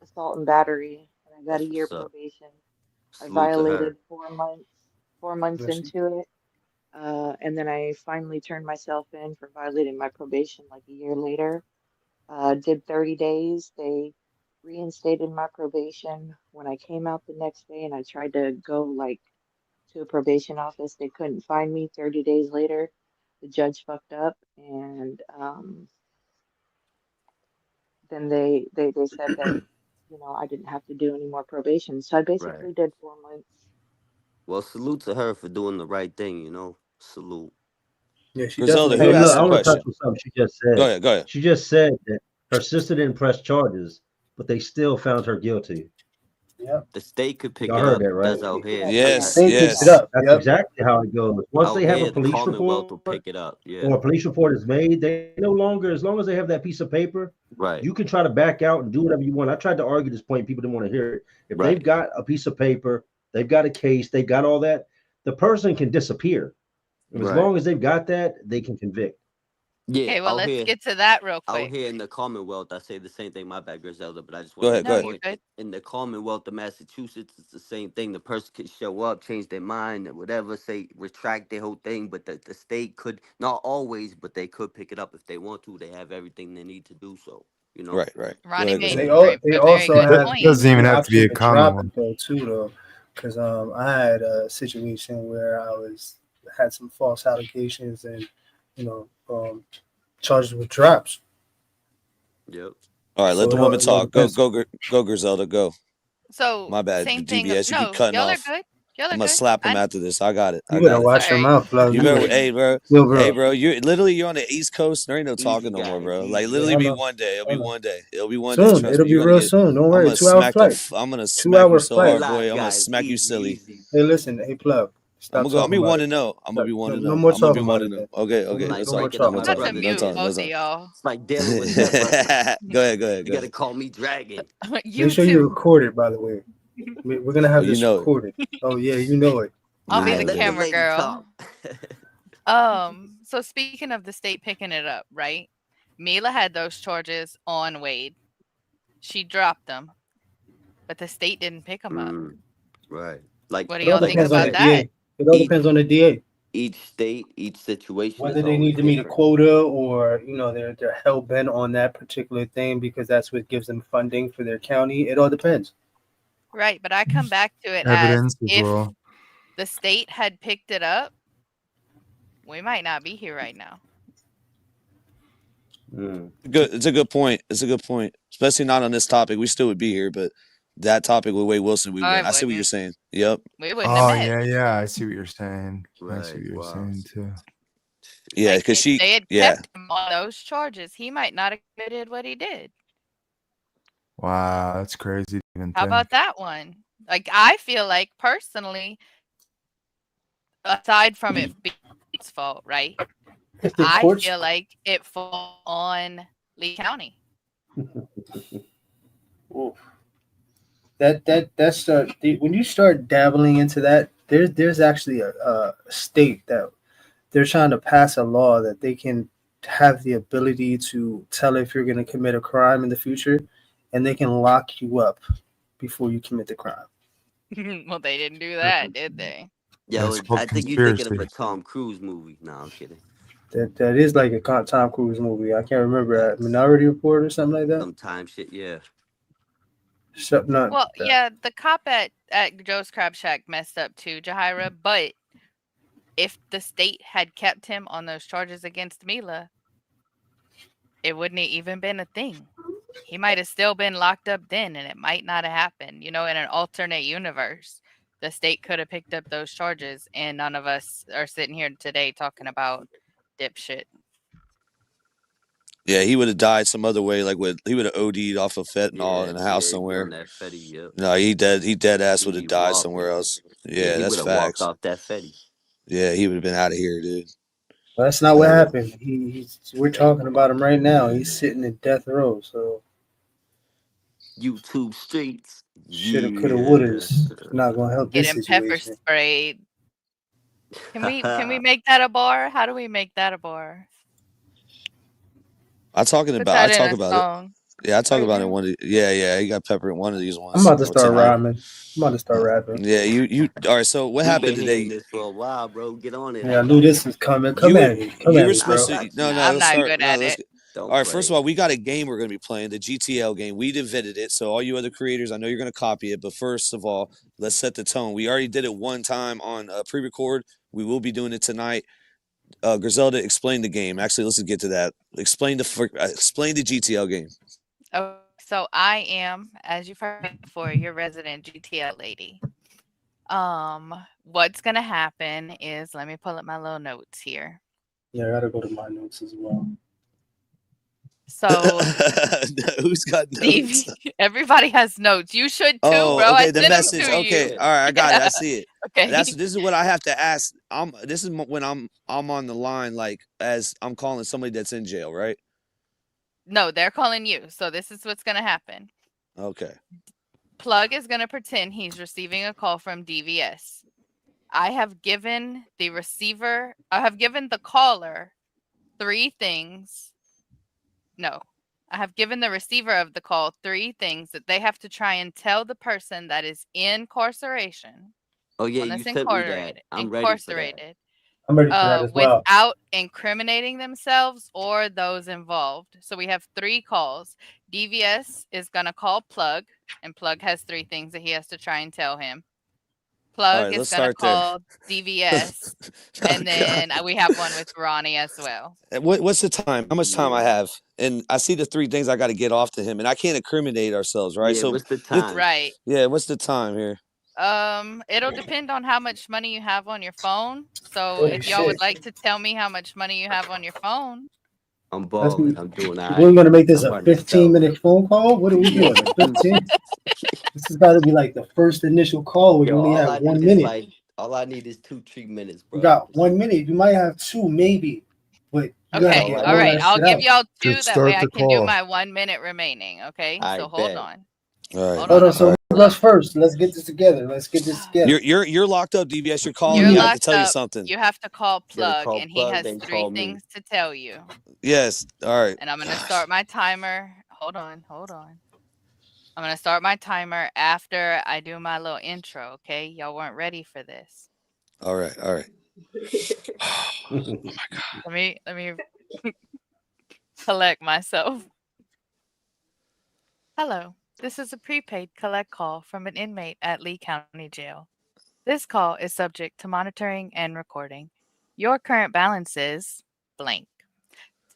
assault and battery, and I got a year What's up? probation. I Salute to her. violated 4 months Bless you. into it, and then I finally turned myself in for violating my probation like a year later. Did 30 days. They reinstated my probation. When I came out the next day and I tried to go like to a probation office, they couldn't find me. 30 days later, the judge fucked up, and then they said that I didn't have to do any more probation. So I basically Right. did 4 months. Well, salute to her for doing the right thing. Salute. Yeah, she Griselda, definitely. who Hey, look, asked I the want to touch question? on something she just said. Go ahead. Go ahead. She just said that her sister didn't press charges, but they still found her guilty. Yep. The state could pick Y'all it heard up. that, It right? does out here. Yes. They picked it Yes. up. That's Yep. exactly how it goes. Once Out they have here, a the police Commonwealth report will pick it up. Yeah. or a police report is made, they no longer, as long as they have that piece of paper, Right. you can try to back out and do whatever you want. I tried to argue this point, people didn't want to hear it. If Right. they've got a piece of paper, they've got a case, they've got all that, the person can disappear. And as Right. long as they've got that, they can convict. Yeah. Okay, well, out let's here, get to that real out quick. here in the Commonwealth, I say the same thing. My bad, Griselda, but I just Go want to ahead. make Go a ahead. No, you're point. good. In the Commonwealth of Massachusetts, it's the same thing. The person could show up, change their mind, or whatever, say retract their whole thing, but the state could not always, but they could pick it up if they want to. They have everything they need to do so. Right. Right. Go Ronnie ahead, made They Griselda. they a very also good have point. Doesn't even the have to be option a to common drop one. it though too though, because I had a situation where had some false allegations and charges with drops. Yep. All right. Let So the woman it all talk. Go. depends. Go. Griselda. Go. So My bad. same thing. DBS. You keep No, cutting y'all are off. good. Y'all are I'm gonna good. slap him after this. I got it. You I better got it. watch your Sorry. mouth, love. You better, hey, bro. Yo, Hey, bro. bro. You're literally you're on the East Coast. There ain't no talking Easy no more, guys. bro. Like Easy. literally, Yeah, I be know. one day. It'll be one day. It'll be one day. Soon. Trust It'll me. be You're gonna real get. soon. Don't I'm worry. gonna 2 hour smack flight. I'm gonna 2 smack you hour so flight. hard, boy. I'm gonna Relax, guys. smack you silly. Easy. Hey, listen. Hey, plug. I'm Stop gonna be talking about 1 it. to 0. I'm gonna be 1 to No 0. more I'm gonna be talking 1 about to it. 0. Then. Okay. No Okay. more, Like It's no all more right. breaking up talking my Don't I'm talk. about to it. Don't brothers, mute talk. man. Don't both of talk. y'all. It's like dealing with stepbrothers. Go ahead. Go ahead. You Go gotta ahead. call me Dragon. Make sure you YouTube. record it, by the way. We're gonna Oh, have you this know it. recorded. Oh yeah, you know it. I'll You be know the it, Let the baby. camera lady girl. talk. So speaking of the state picking it up, right? Mila had those charges on Wade. She dropped them, but the state didn't pick them up. Right. Like What do It all y'all think depends on the about that? DA. It all each depends on the DA. each state, each situation Whether is they always need to meet a different. quota or they're hell bent on that particular thing because that's what gives them funding for their county. It all depends. Right, but I come back to it Evidence as as if well. the state had picked it up, we might not be here right now. Good. It's a good point. It's a good point. Especially not on this topic. We still would be here, but that topic with Wade Wilson, we wouldn't. I see what you're wouldn't. saying. Yep. We wouldn't have Oh met. yeah. I see what you're saying. I see Right. what you're Wow. saying too. Yeah, Like because if they had yeah. kept him on those charges, he might not have committed what he did. Wow, that's crazy to even How think. about that one? Like I feel like personally, aside from it being its fault, right? If the I courts, feel like it falls on Lee County. that's when you start dabbling into that, there's actually a state that they're trying to pass a law that they can have the ability to tell if you're going to commit a crime in the future, and they can lock you up before you commit the crime. Well, they didn't do that, did they? Yeah, It's called I think you're thinking of a conspiracy. Tom Cruise movie. No, I'm kidding. That is like a Tom Cruise movie. I can't remember, Minority Report or something like that. Sometime shit, yeah. Something not Well, that. yeah, the cop at Joe's Crab Shack messed up too, Jahira. But if the state had kept him on those charges against Mila, it wouldn't have even been a thing. he might have still been locked up then, and it might not have happened. You know, in an alternate universe, the state could have picked up those charges, and none of us are sitting here today talking about dipshit. Yeah, he would have died some other way, like he would have OD'd off of fentanyl in a house somewhere. That Fetty, yep. No, he dead ass would have died somewhere else. Yeah, he that's would have facts. walked off that Fetty. Yeah, he would have been out of here, dude. Well, that's not what happened. We're talking about him right now. He's sitting in death row. So YouTube streets. Shoulda, coulda, woulda's not gonna help Get this him situation. pepper sprayed. Can we make that a bar? How do we make that a bar? I talk Put about that it. in a song. Yeah, I talk about it one. Yeah, he got pepper in one of these ones. I'm about to start tonight. rhyming. I'm about to start rapping. Yeah, you. All right. So what happened been today? hearing this for a while, bro. Get on it. Yeah, I knew this was coming. Come at me. Come You at were me, supposed bro. to. No, I'm let's not start. good No, at let's it. all right. First of all, we got a game we're going to be playing, the GTL game. We invented it, so all you other creators, I know you're going to copy it. But first of all, let's set the tone. We already did it one time on pre-record. We will be doing it tonight. Griselda, explain the game. Actually, let's just get to that. Explain the GTL game. Oh, so I am, as you've heard before, your resident GTL lady. What's gonna happen is, let me pull up my little notes here. Yeah, I gotta go to my notes as well. So who's got notes? Everybody has notes. You should too, Oh, bro. okay, I the sent them message. to Okay, you. all right, I got it. I see it. Okay. This is what I have to ask. This is when I'm on the line, like as I'm calling somebody that's in jail, right? No, they're calling you. So this is what's gonna happen. Okay. Plug is gonna pretend he's receiving a call from DVS. I have given the caller three things. No, I have given the receiver of the call three things that they have to try and tell the person that is incarceration. Oh yeah, one you that's sent me that. I'm ready for that. incarcerated. I'm ready for that as well. Without incriminating themselves or those involved. So we have three calls. DVS is going to call Plug, and Plug has three things that he has to try and tell him. Plug right, is going to call DVS, and then we have one with Ronnie as well. What's the time? How much time I have? And I see the three things I got to get off to him, and I can't incriminate ourselves, right? Yeah, so what's the time? Right. Yeah, what's the time here? It'll depend on how much money you have on your phone. So Holy if y'all would shit. like to tell me how much money you have on your phone. I'm balling. I'm doing all right. We're gonna make this I'm a running 15-minute phone call. What are we doing? 15? This has got to be like the first initial call where you only have 1 minute. All I need is 2-3 minutes, bro. You got 1 minute. You might have two, maybe. But you gotta Okay, get all right. I'll give y'all two. Good That way I start can the do call. my 1 minute remaining. Okay, I so hold bet. on. All right. Hold on. So let's first. Let's get this together. You're locked up, DVS. You're calling You're me. I have to locked tell you up. something. You have to call Plug, call and he Plug, has then three call me. things to tell you. Yes. All right. And I'm gonna start my timer. Hold on. I'm gonna start my timer after I do my little intro. Okay, y'all weren't ready for this. All right. All right. Let me collect myself. Hello. This is a prepaid collect call from an inmate at Lee County Jail. This call is subject to monitoring and recording. Your current balance is blank.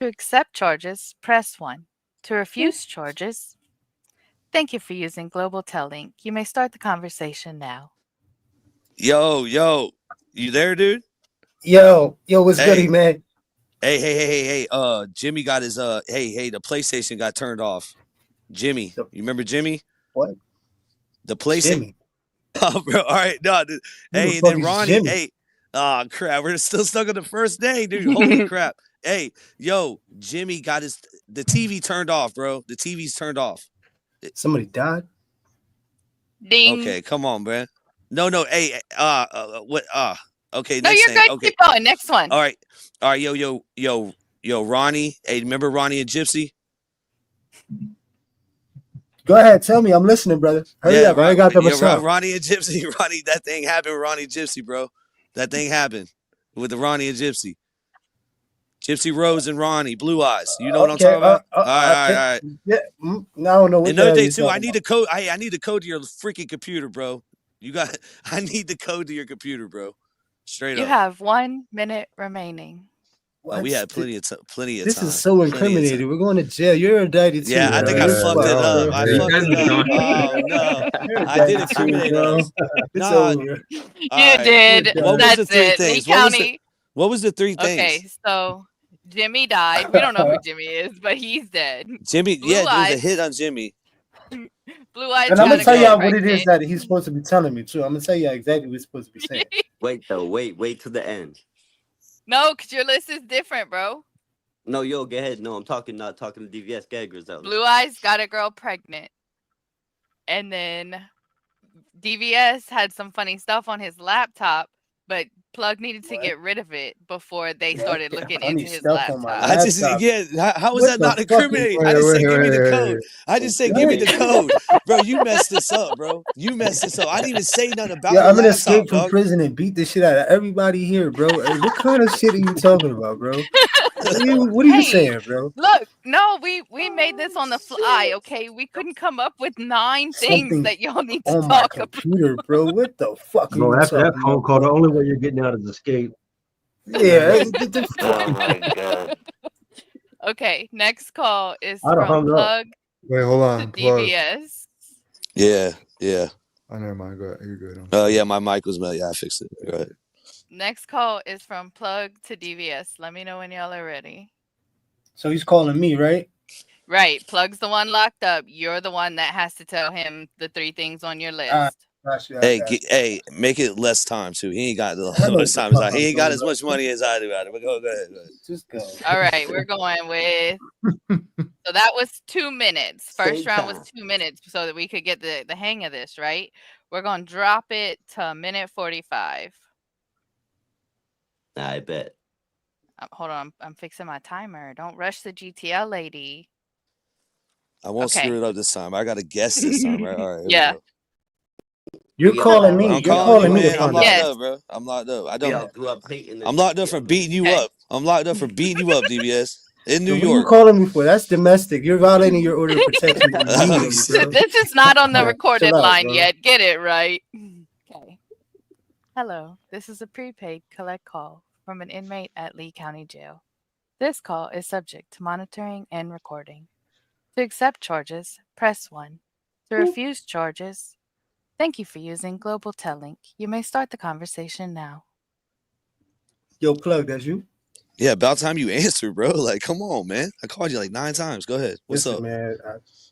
To accept charges, press 1. To refuse charges, thank you for using Global Tellink. You may start the conversation now. Yo, you there, dude? Yo, what's goody, man? Hey. Jimmy got his the PlayStation got turned off. Jimmy, you remember Jimmy? What? The PlayStation. Jimmy. Oh, bro. All right, no. Dude. Who the Hey, and fuck then is Ronnie. Jimmy? Hey, crap. We're still stuck on the first day, dude. Holy crap. Hey, yo, Jimmy got the TV turned off, bro. The TV's turned off. Somebody died? Ding. Okay, come on, man. No. Hey, what? Okay. No, next you're thing. good. Okay. Keep going. Next one. All right. Yo, Ronnie. Hey, remember Ronnie and Gypsy? Go ahead, tell me. I'm listening, brother. Hurry up. I got the myself. Ronnie and Gypsy. Ronnie, that thing happened with Ronnie and Gypsy, bro. That thing happened with the Ronnie and Gypsy. Gypsy Rose and Ronnie, Blue Eyes. You know what I'm talking about? All right. Yeah, I don't know what Another the hell day you're too. I talking need the code. I need the code to your freaking computer, bro. I need the code to your computer, bro. Straight You up. have 1 minute remaining. we had plenty of time. This is so incriminating. We're going to jail. You're indicted too. Yeah, I think I fucked it up. I fucked it up. Oh no, I did incriminate us. No, you did. What was the three things? County. What was the three things? Okay, so Jimmy died. We don't know who Jimmy is, but he's dead. Jimmy, Blue yeah, there was a Eyes. hit on Jimmy. Blue Eyes. And I'm gonna tell y'all what it is that he's supposed to be telling me too. I'm gonna tell you exactly what he's supposed to be saying. Wait till the end. No, because your list is different, bro. No, yo, go ahead. No, I'm not talking to DVS. Go ahead, Griselda. Blue Eyes got a girl pregnant. And then DVS had some funny stuff on his laptop, but Plug needed to get rid of it before they started looking into his laptop. I just, how was that not incriminating? I just said, give me the code. I just said, give me the code. Bro, you messed this up, bro. You messed this up. I didn't even say nothing about it. Yeah, I'm gonna escape from prison and beat the shit out of everybody here, bro. What kind of shit are you talking about, bro? What are you saying, bro? Look, no, we made this on the fly, okay? We couldn't come up with 9 things that y'all need to on my talk about. computer, bro. What the fuck? No, after that phone call, the only way you're getting out is escape. Yeah. Oh my god. Okay, next call is I'd have from hung up. Plug Wait, hold on. to Plug. DVS. Yeah. Oh, never mind. Go ahead. You're good. Oh, yeah, my mic was mad. Yeah, I fixed it. Go ahead. Next call is from Plug to DVS. Let me know when y'all are ready. So he's calling me, right? Right, Plug's the one locked up. You're the one that has to tell him the 3 things on your list. Hey, make it less time too. He ain't got as much time as I. He ain't got as much money as I do out of it. But go ahead. Just go. All right, we're going with. So that was 2 minutes. First round was 2 minutes, so that we could get the hang of this. Right? We're gonna drop it to 1:45. I bet. Hold on, I'm fixing my timer. Don't rush the GTL lady. I won't screw it up this time. I got to guess this time, right? All right. Yeah. You're calling me. I'm You're calling me. you, man. I'm locked Yes. up, bro. I'm locked up. I don't. Grew up hating I'm locked up for beating you up. I'm locked up for beating you up, DBS. In New What are you York. calling me for? That's domestic. You're violating your order of protection. immediately, bro. This is not on the Yeah, recorded chill out, line bro. yet. Get it right. Okay. Hello. This is a prepaid collect call from an inmate at Lee County Jail. This call is subject to monitoring and recording. To accept charges, press 1. To refuse charges, thank you for using Global Telink. You may start the conversation now. Yo, Plug, that's you? Yeah, about time you answer, bro. Like, come on, man. I called you like 9 times. Go ahead. What's Listen, up? man?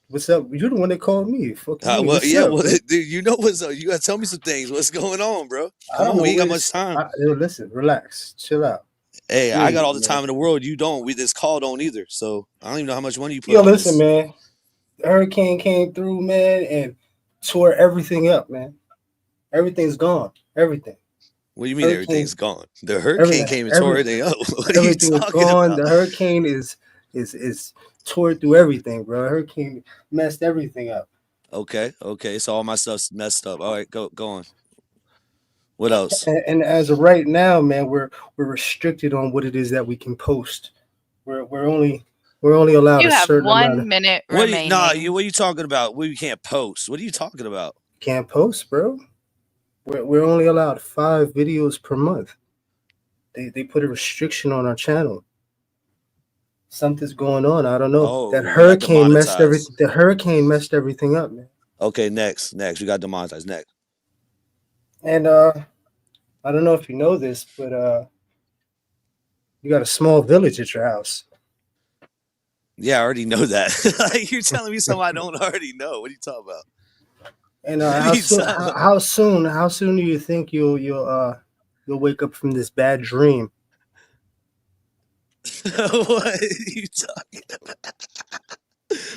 What's up? You're the one that called me. Fuck you. Well, What's yeah, up, well, bro? dude, you know what's up. You gotta tell me some things. What's going on, bro? I Come don't on, know we ain't got where much time. Yo, listen, relax, chill out. Hey, I got all the man. time in the world. You don't. We this call don't either. So I don't even know how much money you put. Yo, on listen, this. man. The hurricane came through, man, and tore everything up, man. Everything's gone. Everything. What do you mean Hurricane- everything's gone? The hurricane came and tore everything up. What are you Everything is talking gone. about? The hurricane is tore through everything, bro. The hurricane messed everything up. Okay. So all my stuff's messed up. All right, go on. What else? And as of right now, man, we're restricted on what it is that we can post. We're only allowed You a have certain 1 amount. minute What remaining. what are you talking about? What you can't post? What are you talking about? Can't post, bro. We're only allowed 5 videos per month. They put a restriction on our channel. Something's going on. I don't know. Oh, That we got hurricane messed demonetized. The hurricane messed everything up, man. Okay, next. We got demonetized. Next. And I don't know if you know this, but you got a small village at your house. Yeah, I already know that. Like, you're telling me something I don't already know. What are you talking about? And What are how you soon? talking about? How soon do you think you'll wake up from this bad dream? What are you talking about?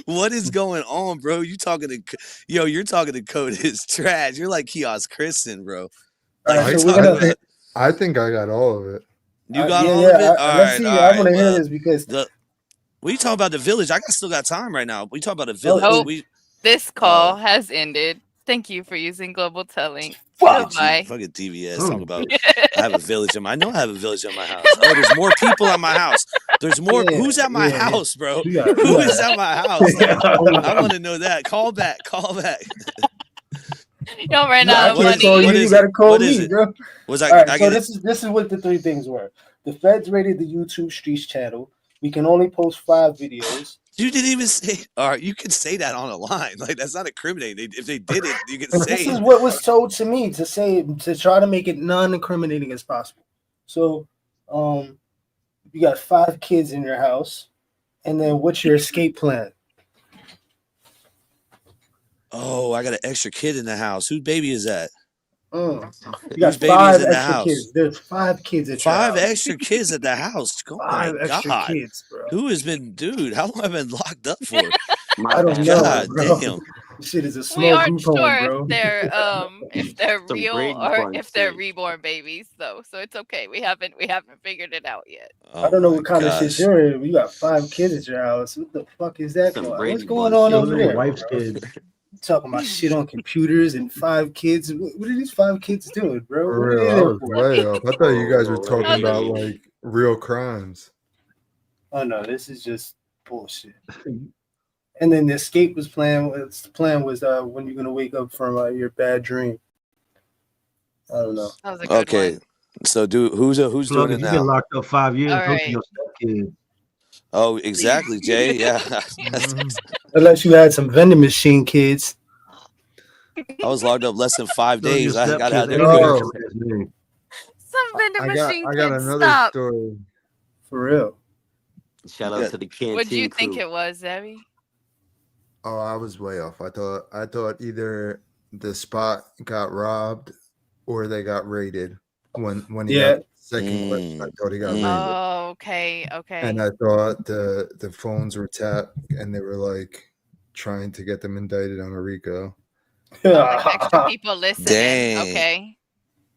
What is going on, bro? You're talking to Code is trash. You're like Kiosk Kristen, bro. Like, All right, you're so we're talking gonna- about, I think I got all of it. you got yeah, all yeah, of it? let's see. I want to hear this because We talking about the village. still got time right now. We talking about the village. Nope. This call has ended. Thank you for using Global Telling. Goodbye. Fucking DVS talking about I have a village in my. I know I have a village in my house. Oh, there's more people at my house. There's more. Yeah, Who's at my yeah, yeah. house, bro? You got- Who you is got- at my house? Like, I want to know that. Call back. Y'all ran I out of can't money. call you. What You is gotta it? call What is me, it? bro. Was All I right, get so it? this is what the 3 things were. The feds raided the YouTube Streets channel. We can only post 5 videos. You didn't even say. All right, you can say that on a line. Like that's not incriminating. If they did it, you can say. This is what was told to me to try to make it non-incriminating as possible. So, you got 5 kids in your house, and then what's your escape plan? Oh, I got an extra kid in the house. Whose baby is that? You Whose got baby 5 is in the extra house? kids. There's 5 kids at your 5 house. extra kids at the house. Oh 5 my extra God. kids, bro. Who has been, dude? How long have I been locked up for? I don't know, God bro. damn. This shit is a We small aren't group home, sure bro. if they're Some real Brady or Bunch if they're shit. reborn babies, though. So it's okay. We haven't figured it out yet. Oh I don't know my what kind of shit gosh. you're in. You got 5 kids at your house. What the fuck is that Some going on? Brady What's going Bunch on shit. over Your there? wife's bro? kids. Talking about shit on computers and 5 kids. What are these 5 kids doing, bro? For What are they real, I there was for? way off. I thought you guys were Oh, talking about hey. like real crimes. Oh no, this is just bullshit. And then the escape was plan. The plan was when you're gonna wake up from your bad dream. I don't know. That was a good Okay. one. So, dude, who's doing Look, it if you've been now? locked up 5 years, All those are right. your stepkids. Oh, exactly, Jay. Yeah. Unless you had some vending machine kids. I was locked up less than 5 Those are your days. I got out stepkids. there Everybody quick. got your last name. Some vending machine I got kids. another Stop. story. For real. Shout out Yeah. to the canteen What do you crew. think it was, Debbie? Oh, I was way off. I thought either the spot got robbed or they got raided. When he Yeah. got the second question, I thought he got raided. Oh, okay. And I thought the phones were tapped and they were like trying to get them indicted on a RICO. Like extra people listening. Dang. Okay.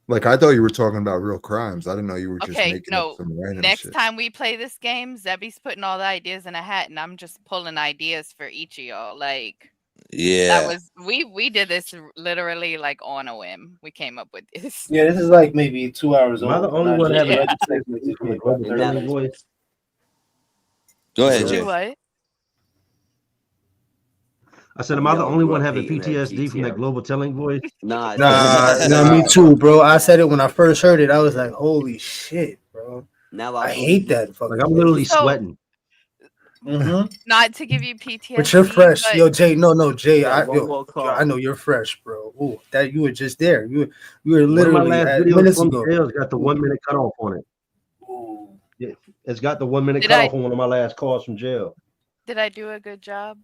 Like I thought you were talking about real crimes. I didn't know you were just Okay. making No. up some random Next shit. time we play this game, Zebby's putting all the ideas in a hat, and I'm just pulling ideas for each of y'all. Like that Yeah. was we did this literally like on a whim. We came up with this. Yeah, this is like maybe 2 hours Am I old. the only Not one just having legislative PTSD from the made global about telling 30 voice? Go ahead, Do Jay. what? I said, am I the Yo, only grew one up having hating that PTSD from that GTA. global telling voice? Nah, Nah, me too, bro. I said it when I first heard it. I was like, holy shit, bro. Now I I hate that fucking Like I'm literally So- sweating. Not to give you PTSD, But you're fresh. but Yo, Jay, no, Jay. Yo, one more call. I know you're fresh, bro. Ooh, that you were just there. You were One of my literally last at videos minutes from ago. jail's got the 1 minute cutoff on it. Yeah, it's got the 1 minute Did cutoff I- on one of my last calls from jail. did I do a good job?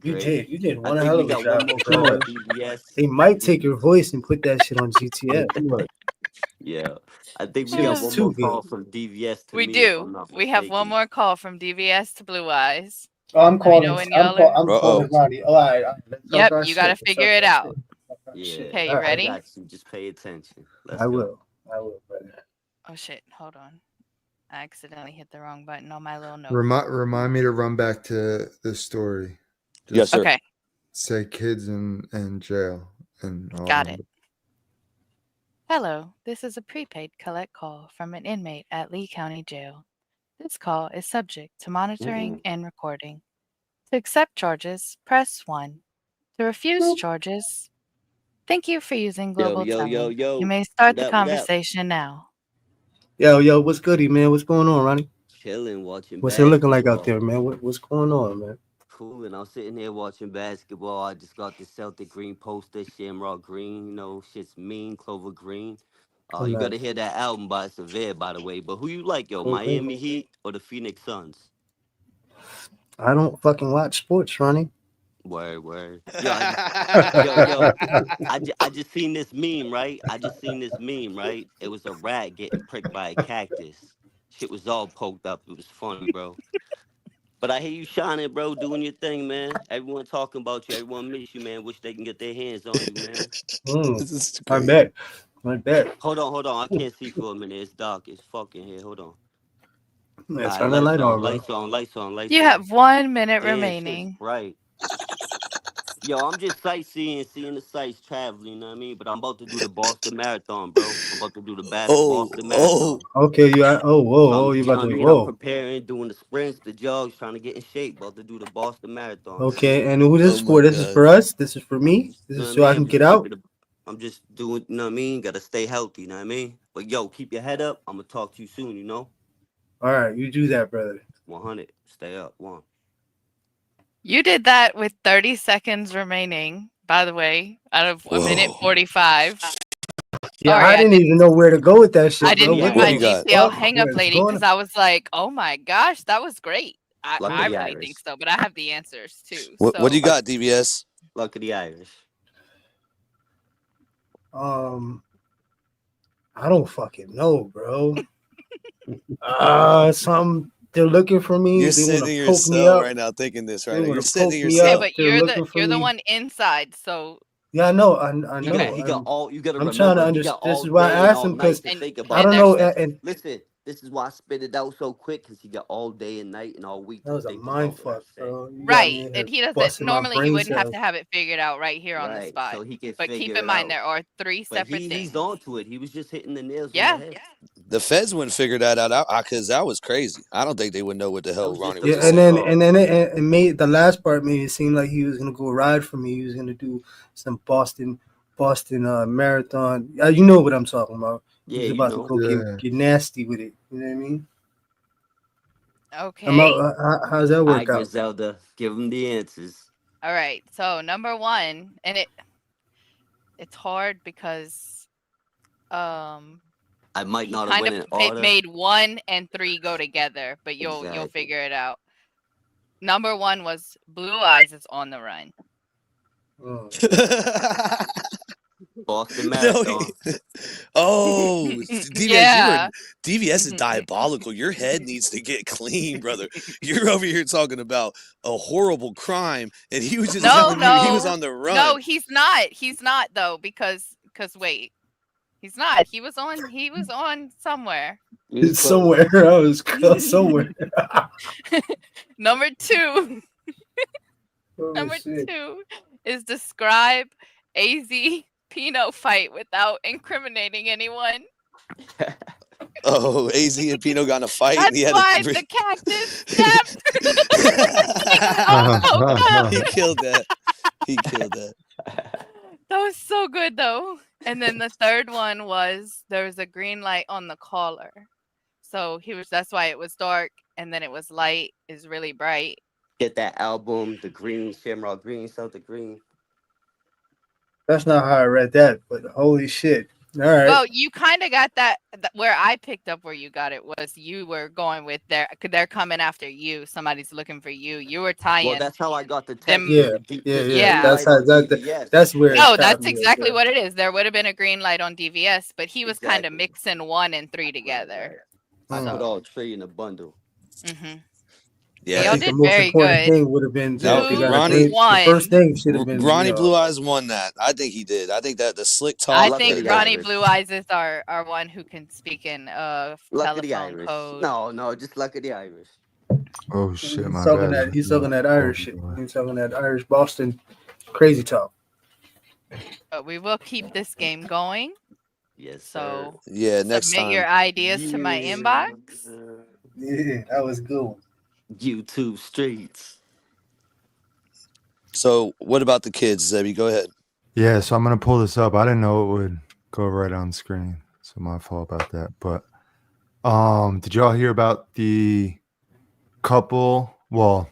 You Great. did I one think hell we of a got job. one more bro. call on DVS. They might take your voice and put that shit on GTF. Yeah, I think we Shit got is one too more good. call from DVS to We me. if I'm do. not We have one mistaken. more call from DVS to Blue Eyes. Oh, I'm Let me calling. know when I'm, y'all are. I'm calling Ronnie. All right. Let's talk Yep, our you shit. gotta Let's figure talk it our out. shit. Let's talk our Yeah, shit. Okay, you All right. ready? I got you. Just pay attention. Let's I go. will, brother. Oh shit, hold on. I accidentally hit the wrong button on my little note. Remind me to run back to the story. Yes, sir. Okay, Say kids in jail and all got them. it. Hello, this is a prepaid collect call from an inmate at Lee County Jail. This call is subject to monitoring and recording. To accept charges, press 1. To refuse charges, thank you for using Global Telling. yo. You may start What the up, what up? conversation now. Yo, what's goody, man? What's going on, Ronnie? Chilling, watching What's it looking like out basketball. there, man? What's going on, man? Cool, and I'm sitting here watching basketball. I just got the Celtic green poster, Shamrock Green. You know, shit's mean, Clover Green. Oh, You nice. gotta hear that album by Severe, by the way. But who you like, yo? Okay. Miami Heat or the Phoenix Suns? I don't fucking watch sports, Ronnie. Word. Yo, I just seen this meme, right? It was a rat getting pricked by a cactus. Shit was all poked up. It was funny, bro. But I hear you shining, bro, doing your thing, man. Everyone talking about you. Everyone miss you, man. Wish they can get their hands on you, man. This is I crazy. bet. Hold on. I can't see for a minute. It's dark. It's fucking here. Hold on. Let's All turn that light on, bro. Lights on. You have 1 minute Damn, remaining. shit's right. Yo, I'm just sightseeing, seeing the sights, traveling, you know what I mean? But I'm about to do the Boston Marathon, bro. I'm about to do the Boston Marathon. Okay, you are. Whoa, you about to I'm whoa. preparing, doing the sprints, the jogs, trying to get in shape. About to do the Boston Marathon. Okay, and who this is Oh for? my This is God. for us. This is for me. This You know is what so I mean? can Just get out. I'm just doing, you know what I mean? Gotta stay healthy, you know what I mean? But yo, keep your head up. I'm gonna talk to you soon, you know? All right, you do that, brother. 100. Stay up. One. You did that with 30 seconds remaining, by the way, out of a minute 45. Yeah, Sorry, I didn't even know where to go with that shit. I didn't bro. do my you got? DCL hang up Where's lady going? because I was like, oh my gosh, that was great. Luck of I the really Irish. think so, but I have the answers too. What do you got, DBS? Luck of the Irish. I don't fucking know, bro. Some they're looking for me. You're They want sitting in to your poke me cell up. right now thinking this They right now. wanna You're sitting in poke your me Yeah, cell. but They're you're looking for the me. one inside, so Yeah, I know. I know. He got all. You gotta I'm trying to remember. He got understand. This all is why I day and asked all him night because to think I about don't it. know. Listen, listen. This is why I spit it out so quick because he got all day and night and all week that to was a think mind about what I fuck, say. bro. You got me right. in And here he doesn't busting my normally you brain wouldn't have cells. to have it figured out right here on the Right, spot. so he can But keep figure in it mind out. there are 3 But separate he's things. on to it. He was just hitting the nails on Yeah. the head. The feds wouldn't figure that out because that was crazy. I don't think they would know what the hell was Ronnie just was a just Yeah, saying. and then it made the last part made it seem like he was gonna go ride for me. He was gonna do some Boston marathon. You know what I'm talking about. Yeah, He's you about know. to go get nasty with it. You know what I mean? Okay. How's that All work right, out? Griselda, give him the answers. All right. So number one, and it's hard because I might he not have kind went of in order. made 1 and 3 go together, but you'll Exactly. figure it out. Number one was Blue Eyes is on the run. Boston No, Marathon. DVS, Yeah. DVS is diabolical. Your head needs to get clean, brother. You're over here talking about a horrible crime, and he was just telling you he was on the run. No, he's not. He's not though, because wait. He's not. He was on somewhere. It's somewhere. I was somewhere. Number two. Number shit. 2 is describe AZ Pino fight without incriminating anyone. Oh, AZ and Pino got in a fight. That's And he had why the cactus snapped. He killed that. He killed that. That was so good though. And then the third one was there was a green light on the collar. So that's why it was dark, and then it was light, is really bright. Get that album, the green, Shamrock Green, Celtic Green. That's not how I read that, but holy shit. All right. Well, you kind of got that where I picked up where you got it was you were going with they're coming after you. Somebody's looking for you. You were tying. Well, that's how I got the them. text. Yeah. That's how that's where. No, that's exactly what it is. There would have been a green light on DVS, but he was kind of Exactly. mixing 1 and 3 together. I put all 3 in a bundle. Mm-hmm. Yeah, y'all I think did the most very important good. thing would have been that they got a Ronnie green- the first thing should have been Ronnie Blue Eyes won that. I think he did. I think that the slick talk. I think Ronnie Blue Eyes is our one who can speak in Luck of the telephone Irish. code. No, just Luck of the Irish. Oh shit, He's my talking bad. that. He's talking that Irish shit. He's talking that Irish Boston crazy talk. But we will keep this game going. Yes. So Yeah, next submit time. your ideas to my inbox. Yeah, that was good. YouTube streets. So, what about the kids, Zebby? Go ahead. Yeah, so I'm gonna pull this up. I didn't know it would go right on screen, so my fault about that. But did y'all hear about the couple? Well,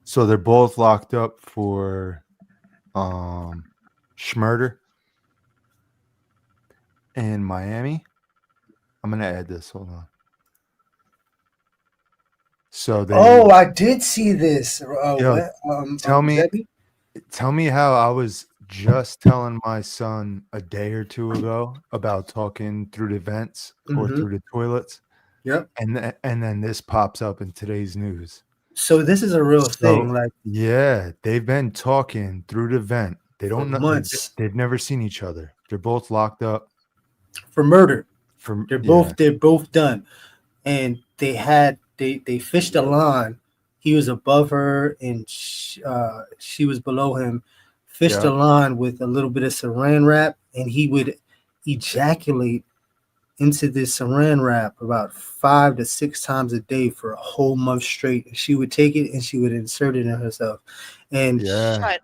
so they're both locked up for schmurder in Miami. I'm gonna add this. Hold on. So they. Oh, I did see this. Yo, tell me how I was just telling my son a day or two ago about talking through the vents or Mhm. through the toilets. Yep. And then this pops up in today's news. So this is a real thing. Like, yeah, they've been talking through the vent. They don't know. months. They've never seen each other. They're both locked up for murder. They're both done, and they fished a line. He was above her, and she was below him. Fished a Yeah. line with a little bit of Saran wrap, and he would ejaculate into this Saran wrap about 5 to 6 times a day for a whole month straight. And she would take it and she would insert it in herself. And Yeah.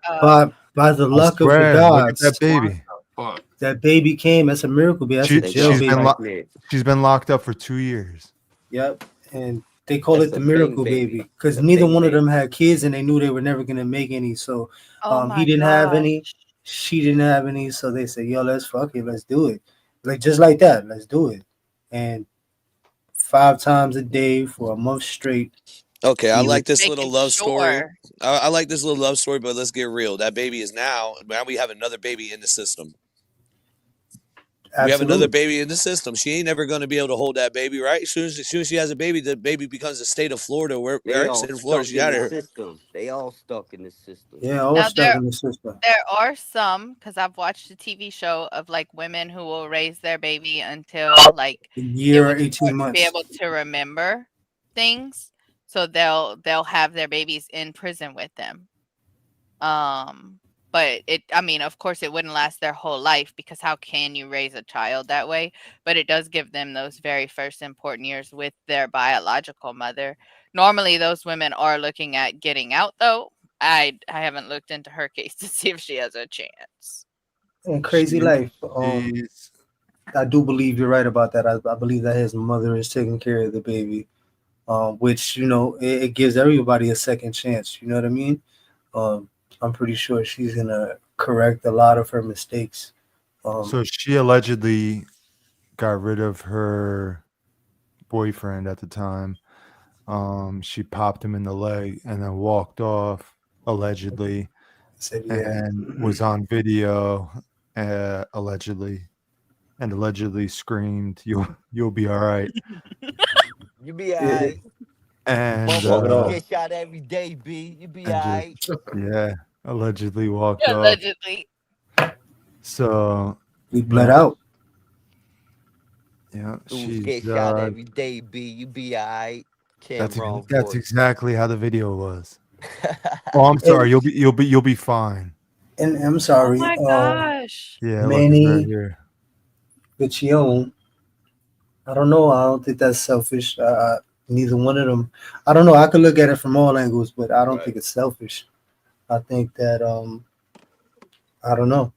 by the luck of the swear, look at gods, that baby. Fuck. That baby came. That's a miracle baby. That's a jail baby. She's been locked up for 2 years. Yep, and they call it the miracle baby because neither one of them had kids, and they knew they were never gonna make any. So he didn't have any, she didn't have any. So they said, "Yo, let's do it." Like just like that, let's do it. And 5 times a day for a month straight. Okay, I like this little love story. I like this little love story, but let's get real. That baby is now we have another baby in the system. Absolutely. We have another baby in the system. She ain't never going to be able to hold that baby, right? As soon as she has a baby, the baby becomes the state of Florida. Where state of Florida, she got her. They all stuck in the system. Yeah, all stuck in the system. There are some, because I've watched a TV show of like women who will raise their baby until like a year or 18 months, be able to remember things. So they'll have their babies in prison with them. But of course it wouldn't last their whole life, because how can you raise a child that way? But it does give them those very first important years with their biological mother. Normally those women are looking at getting out though. I haven't looked into her case to see if she has a chance. And crazy life. I do believe you're right about that. I believe that his mother is taking care of the baby, which, it gives everybody a second chance. You know what I mean? I'm pretty sure she's going to correct a lot of her mistakes. So she allegedly got rid of her boyfriend at the time. She popped him in the leg and then walked off, allegedly, and was on video, allegedly screamed, "You'll be all right." You be all right. And you get shot every day, B. You be all right. Yeah. Allegedly walked off. Allegedly. So we bled out. Yeah, she get shot every day, B. You be all right. That's exactly how the video was. Oh, I'm sorry. You'll be fine. And I'm sorry. Oh my gosh. Yeah, Manny, right here. Vicione. I don't know. I don't think that's selfish. Neither one of them. I don't know. I could look at it from all angles, but I don't think it's selfish. I think that I don't know.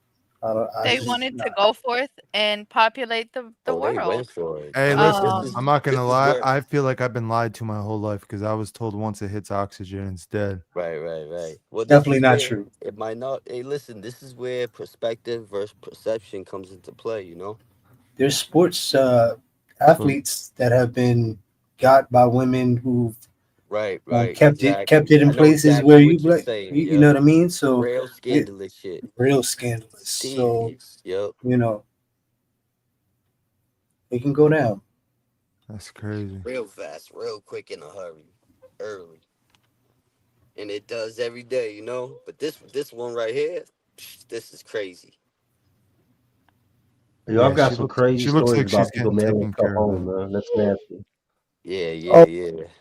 They wanted to go forth and populate the world. They went for it. Hey, listen, I'm not gonna lie. I feel like I've been lied to my whole life, because I was told once it hits oxygen, it's dead. Right. Well, definitely not true. It might not. Hey, listen, this is where perspective versus perception comes into play. There's sports athletes that have been got by women who kept it in places where you know what I mean. So real scandalous shit. Real scandalous. So yep. It can go down. That's crazy. Real fast, real quick, in a hurry, early, and it does every day, But this one right here, this is crazy. Yo, I've got some crazy stories about people mailing stuff home, man. That's nasty. Yeah.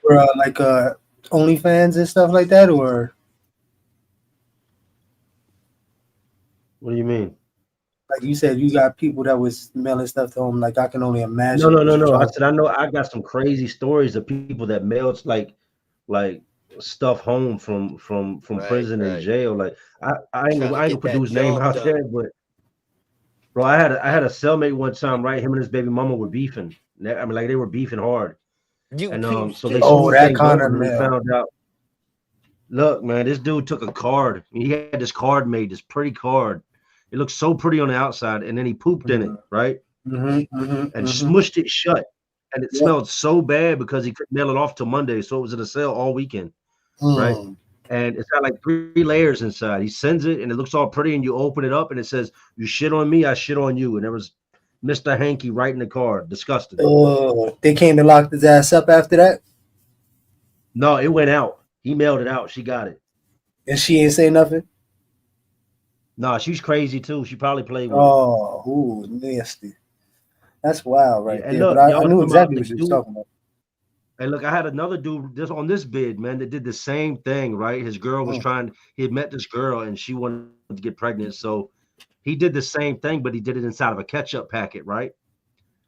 For like OnlyFans and stuff like that, or what do you mean? Like you said, you got people that was mailing stuff to home. Like I can only imagine. No. I said I know. I got some crazy stories of people that mailed like stuff home from prison and jail. Like I ain't gonna put his name out there, but bro, I had a cellmate one time, right? Him and his baby mama were beefing. I mean, like they were beefing hard. So they that kind of man. Found out. Look, man, this dude took a card. He had this card made, this pretty card. It looked so pretty on the outside, and then he pooped in it, right? And smushed it shut. And it smelled so bad because he couldn't mail it off till Monday, so it was in a sale all weekend, right? And it's got like 3 layers inside. He sends it, and it looks all pretty, and you open it up, and it says, "You shit on me, I shit on you." And there was Mr. Hanky writing the card. Disgusting. Oh, they came to lock his ass up after that? No, it went out. He mailed it out. She got it. And she ain't say nothing? No, she's crazy too. She probably played with it. Nasty. That's wild, right? And there. look, but I knew exactly what you was talking about. And look, I had another dude just on this bid, man, that did the same thing, right? His girl was he had met this girl and she wanted to get pregnant. So he did the same thing, but he did it inside of a ketchup packet, right?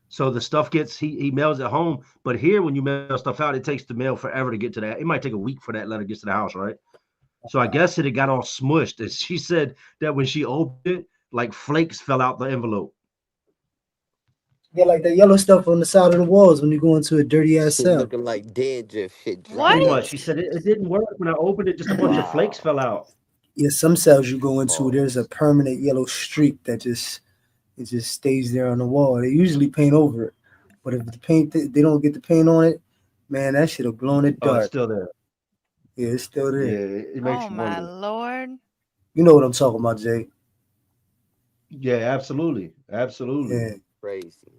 So the stuff he mails it home. But here, when you mail stuff out, it takes the mail forever to get to that. It might take a week for that letter to get to the house, right? So I guess it got all smushed. And she said that when she opened it, like flakes fell out the envelope. Yeah, like that yellow stuff on the side of the walls when you go into a dirty ass Shit cell. looking like dandruff. Shit Pretty drying much. up. She said it didn't work when I opened it. Just a bunch of flakes fell out. Yeah, some cells you go into, there's a permanent yellow streak that just stays there on the wall. They usually paint over it, but if the paint they don't get the paint on it, man, that shit'll glow in the dark. It's still there. Yeah, it's still there. Yeah, it makes Oh you my wonder. lord. You know what I'm talking about, Jay? Yeah, absolutely, absolutely. Yeah, Crazy.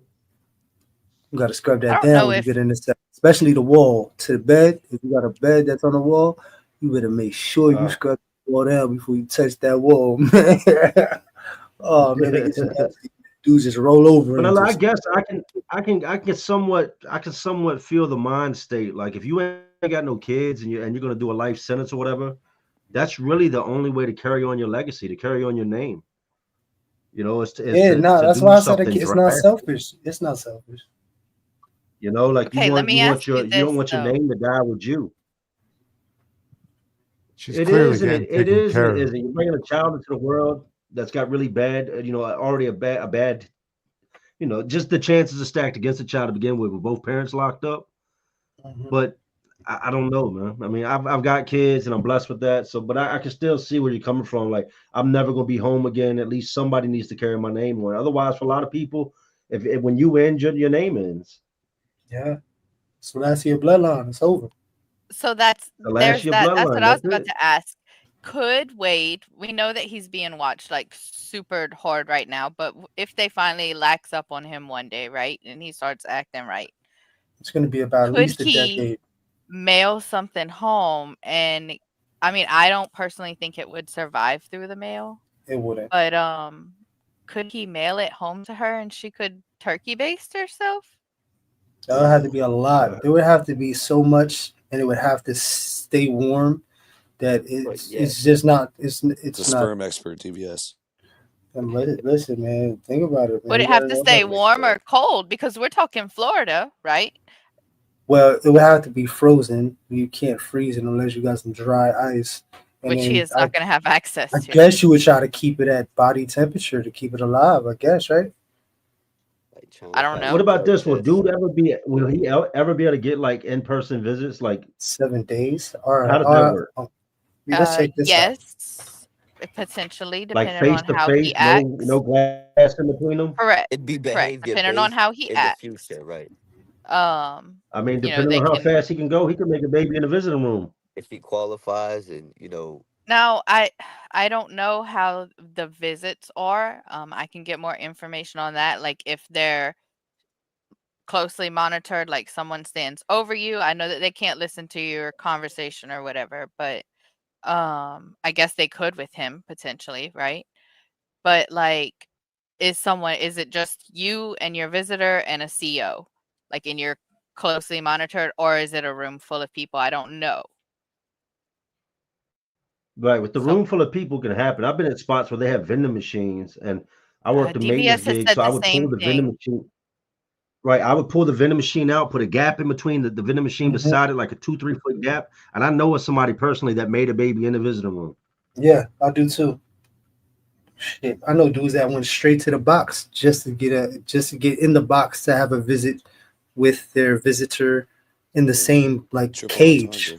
you got to scrub I that don't down know when you if get in the cell, especially the wall to the bed. If you got a bed that's on the wall, you better make sure you scrub the wall down before you touch that wall, man. Oh man, they get some nasty dudes just roll over. But And I just, guess I can somewhat feel the mind state. Like if you ain't got no kids and you're gonna do a life sentence or whatever, that's really the only way to carry on your legacy, to carry on your name. You know, it's to that's do why I said something it's not drastic. selfish. It's not selfish. You know, like Okay, let me you ask you don't this, want your though. name to die with you. She's It clearly is, and getting it taken is, and care it of. isn't. You're bringing a child into the world that's got really bad, already a bad, just the chances are stacked against the child to begin with both parents locked up. But I don't know, man. I mean, I've got kids and I'm blessed with that. So, but I can still see where you're coming from. Like, I'm never gonna be home again. At least somebody needs to carry my name on. Otherwise, for a lot of people, if when you end, your name ends. Yeah. So that's your bloodline. It's over. So that's The last there's your that. That's bloodline. what I was That's about it. to ask. Could Wade? We know that he's being watched like super hard right now, but if they finally lax up on him one day, right, and he starts acting right, It's going to be about at could least a he decade. mail something home? And I mean, I don't personally think it would survive through the mail, It wouldn't. but could he mail it home to her and she could turkey baste herself? There would have to be a lot. There would have to be so much, and it would have to stay warm that it's just not. It's The not. sperm expert, TBS. And listen, man. Think about it. Man. Would You it have gotta to know stay about it. warm or cold? Because we're talking Florida, right? Well, it would have to be frozen. You can't freeze it unless you got some dry ice. And Which he then is not going to have access I to. guess you would try to keep it at body temperature to keep it alive. I guess, right? I don't know. What about this? Will he ever be able to get like in-person visits? Like 7 days? Or how does that work? Let's check this out. Yes, potentially, Like depending face on to how face, he acts. no glass in between them. Correct. It'd be Correct. behavior Depending on based how he in acts. the future, right? I mean, You know, depending they on how can. fast he can go, he can make a baby in the visiting room. If he qualifies and Now, I don't know how the visits are. I can get more information on that. Like if they're closely monitored, like someone stands over you. I know that they can't listen to your conversation or whatever, but I guess they could with him potentially, right? But like, is it just you and your visitor and a CO, like and you're closely monitored, or is it a room full of people? I don't know. Right, with the room full of people can happen. I've been at spots where they have vending machines, and I worked a maintenance DBS has gig, said so I the would pull same the vending thing. machine. Right, I would pull the vending machine out, put a gap in between the vending machine beside it, like a 2-3 foot gap, and I know of somebody personally that made a baby in the visiting room. Yeah, I do too. Shit, I know dudes that went straight to the box just to get in the box to have a visit with their visitor in the same like cage.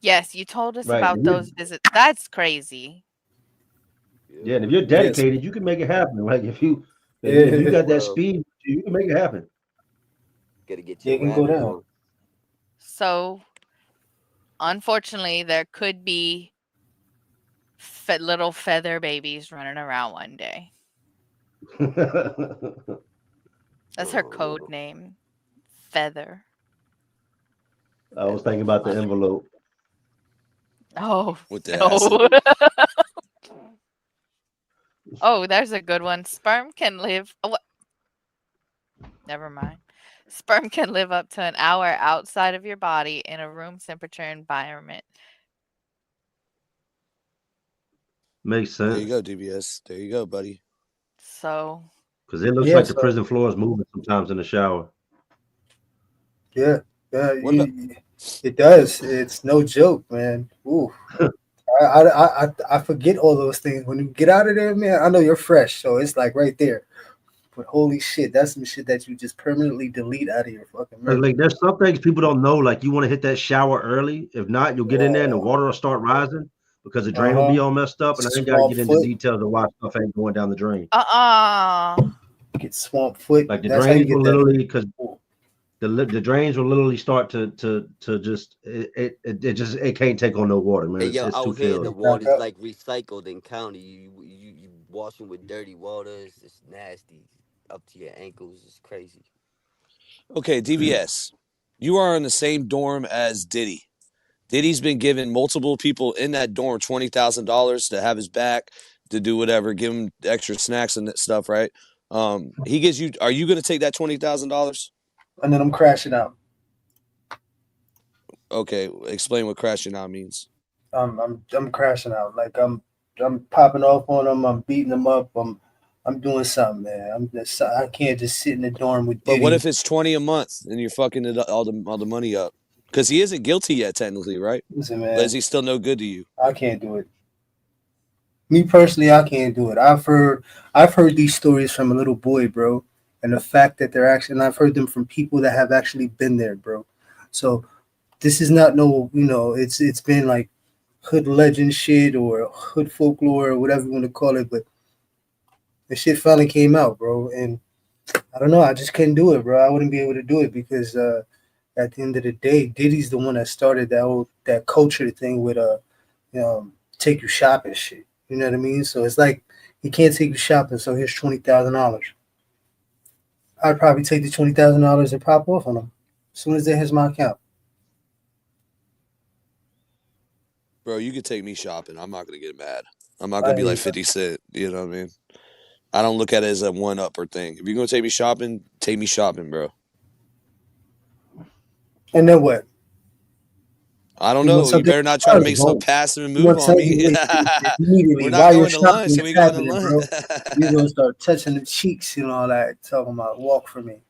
Yes, you told us Right, about you- those visits. That's crazy. Yeah, and if you're dedicated, you can make it happen. Like if you got that speed, you can make it happen. Gotta get Yeah, your it can go rabbit down. on. So, unfortunately, there could be little feather babies running around one day. That's her code name, Feather. I was thinking about the envelope. Oh, With the no. Oh, there's a good one. Sperm can live. Never mind. Sperm can live up to an hour outside of your body in a room temperature environment. Makes There sense. you go, DBS. There you go, buddy. So, Because it looks Yeah, like the so- prison floor is moving sometimes in the shower. Yeah, What about- it does. It's no joke, man. Ooh, I forget all those things. When you get out of there, man, I know you're fresh, so it's like right there. But holy shit, that's some shit that you just permanently delete out of your fucking memory. Like there's some things people don't know. Like you want to hit that shower early. If not, you'll get in there and the water will start rising because the drain will be all messed up. And I ain't got to get into details of why stuff ain't going down the drain. Get swamp foot. Like the drains will literally because the drains will literally start to just it can't take on no water, man. Hey, yo, it's out too here filled. the water's like recycled in county. You washing with dirty water. It's nasty. Up to your ankles. It's crazy. Okay, DVS, you are in the same dorm as Diddy. Diddy's been giving multiple people in that dorm $20,000 to have his back, to do whatever, give him extra snacks and stuff, right? He gives you. Are you going to take that $20,000? And then I'm crashing out. Okay, explain what crashing out means. I'm crashing out. Like I'm popping off on them. I'm beating them up. I'm doing something, man. I can't just sit in the dorm with Diddy. But what if it's $20 a month and you're fucking all the money up? Because he isn't guilty yet, technically, right? Listen, man. But is he still no good to you? I can't do it. Me personally, I can't do it. I've heard these stories from a little boy, bro, and the fact that they're actually, and I've heard them from people that have actually been there, bro. So this is not no, it's been like hood legend shit or hood folklore or whatever you want to call it, but the shit finally came out, bro, and I don't know. I just couldn't do it, bro. I wouldn't be able to do it because at the end of the day, Diddy's the one that started that culture thing with take you shopping shit. You know what I mean? So it's like he can't take you shopping. So here's $20,000. I'd probably take the $20,000 and pop off on him as soon as that hits my account. Bro, you could take me shopping. I'm not gonna get mad. I'm not gonna be like 50 Cent. You know what I mean? I don't look at it as a one-upper thing. If you're gonna take me shopping, bro. And then what? I don't know. You better not try to make some passive move on me. We're not going to lunch, so we going to lunch. You're gonna start touching the cheeks and all that, talking about walk for me.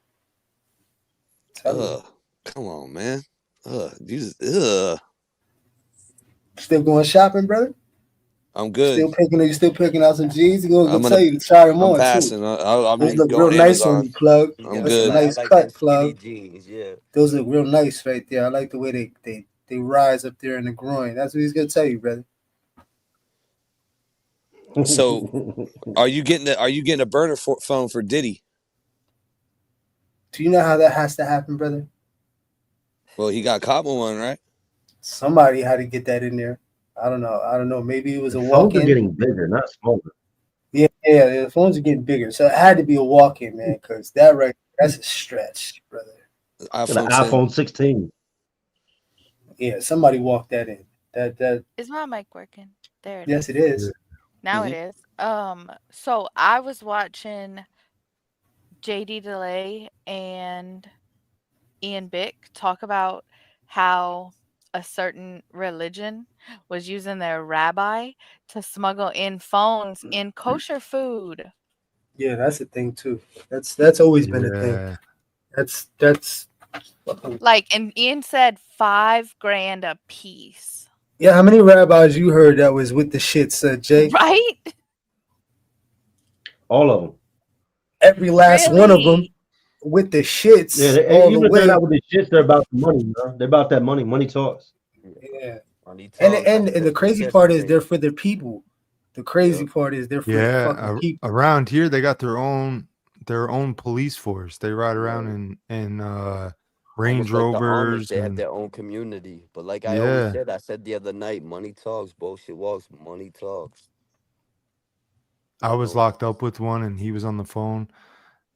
Come on, man. Still going shopping, brother? I'm good. You still picking out some jeans? I'm gonna tell you to try them on. I'm passing. Those look real nice on you, plug. I'm good. A nice cut, plug. Jeans, yeah. Those look real nice right there. I like the way they rise up there in the groin. That's what he's gonna tell you, brother. So, are you getting a burner phone for Diddy? Do you know how that has to happen, brother? Well, he got caught with one, right? Somebody had to get that in there. I don't know. Maybe it was a walk-in. Phones are getting bigger, not smaller. Yeah, the phones are getting bigger. So it had to be a walk-in, man, because that's a stretch, brother. iPhone 16. Yeah, somebody walked that in. That is my mic working? There it is. Yes, it is. Now it is. So I was watching JD DeLay and Ian Bick talk about how a certain religion was using their rabbi to smuggle in phones in kosher food. Yeah, that's a thing too. That's always been a thing. That's like, and Ian said $5,000 a piece. Yeah, how many rabbis you heard that was with the shits, Jay? Right? All of them. Every last one of them with the shits. Yeah, even if they're not with the shits, they're about the money, bro. They're about that money. Money talks. Yeah. And the crazy part is they're for their people. The crazy part is they're for the fucking people. Around here they got their own police force. They ride around in Range Rovers. They have their own community. But like I always said the other night, money talks, bullshit walks, money talks. I was locked up with one and he was on the phone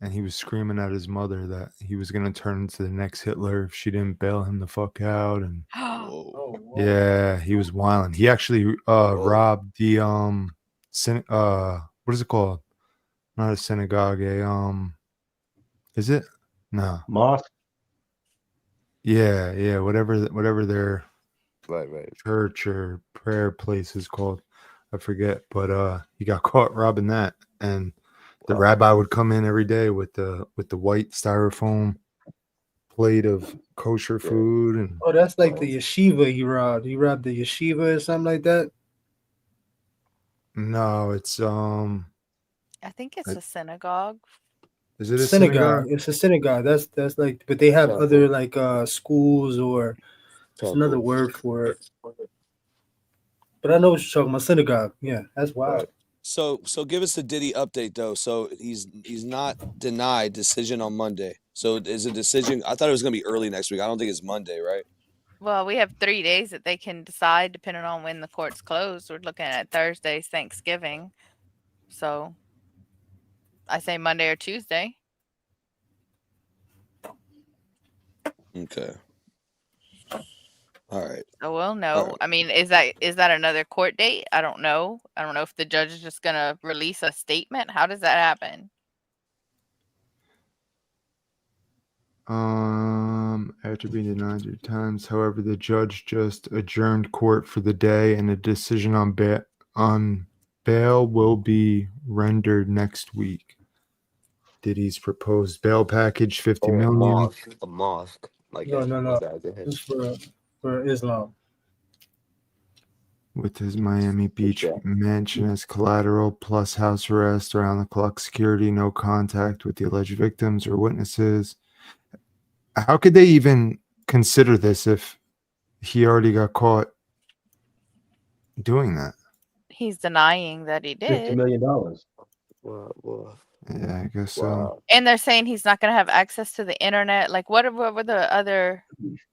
and he was screaming at his mother that he was gonna turn into the next Hitler if she didn't bail him the fuck out. And yeah, he was wilding. He actually robbed the what is it called? Not a synagogue, is it? No. Mosque. Yeah, whatever their right church or prayer place is called. I forget, but he got caught robbing that, and the rabbi would come in every day with the white styrofoam plate of kosher food. And that's like the yeshiva he robbed. He robbed the yeshiva or something like that. No, it's I think it's a synagogue. Is it a synagogue? It's a synagogue. That's like, but they have Temple. other like schools or there's another Temple. word for it. But I know what you're talking about. Synagogue. Yeah, that's wild. So give us a Diddy update though. So he's not denied decision on Monday. So is a decision? I thought it was gonna be early next week. I don't think it's Monday, right? Well, we have 3 days that they can decide depending on when the court's closed. We're looking at Thursday's Thanksgiving. So I say Monday or Tuesday. Okay. All right. So we'll know. All right. I mean, is that another court date? I don't know. I don't know if the judge is just gonna release a statement. How does that happen? After being denied 3 times, however, the judge just adjourned court for the day, and a decision on bail will be rendered next week. Diddy's proposed bail package, $50 million. A mosque. Like No. It's for Islam. With his Miami Beach mansion as collateral, plus house arrest, around the clock security, no contact with the alleged victims or witnesses. How could they even consider this if he already got caught doing that? He's denying that he did. $50 million. Wow. Yeah, I guess so. And they're saying he's not going to have access to the internet. Like, what were the other?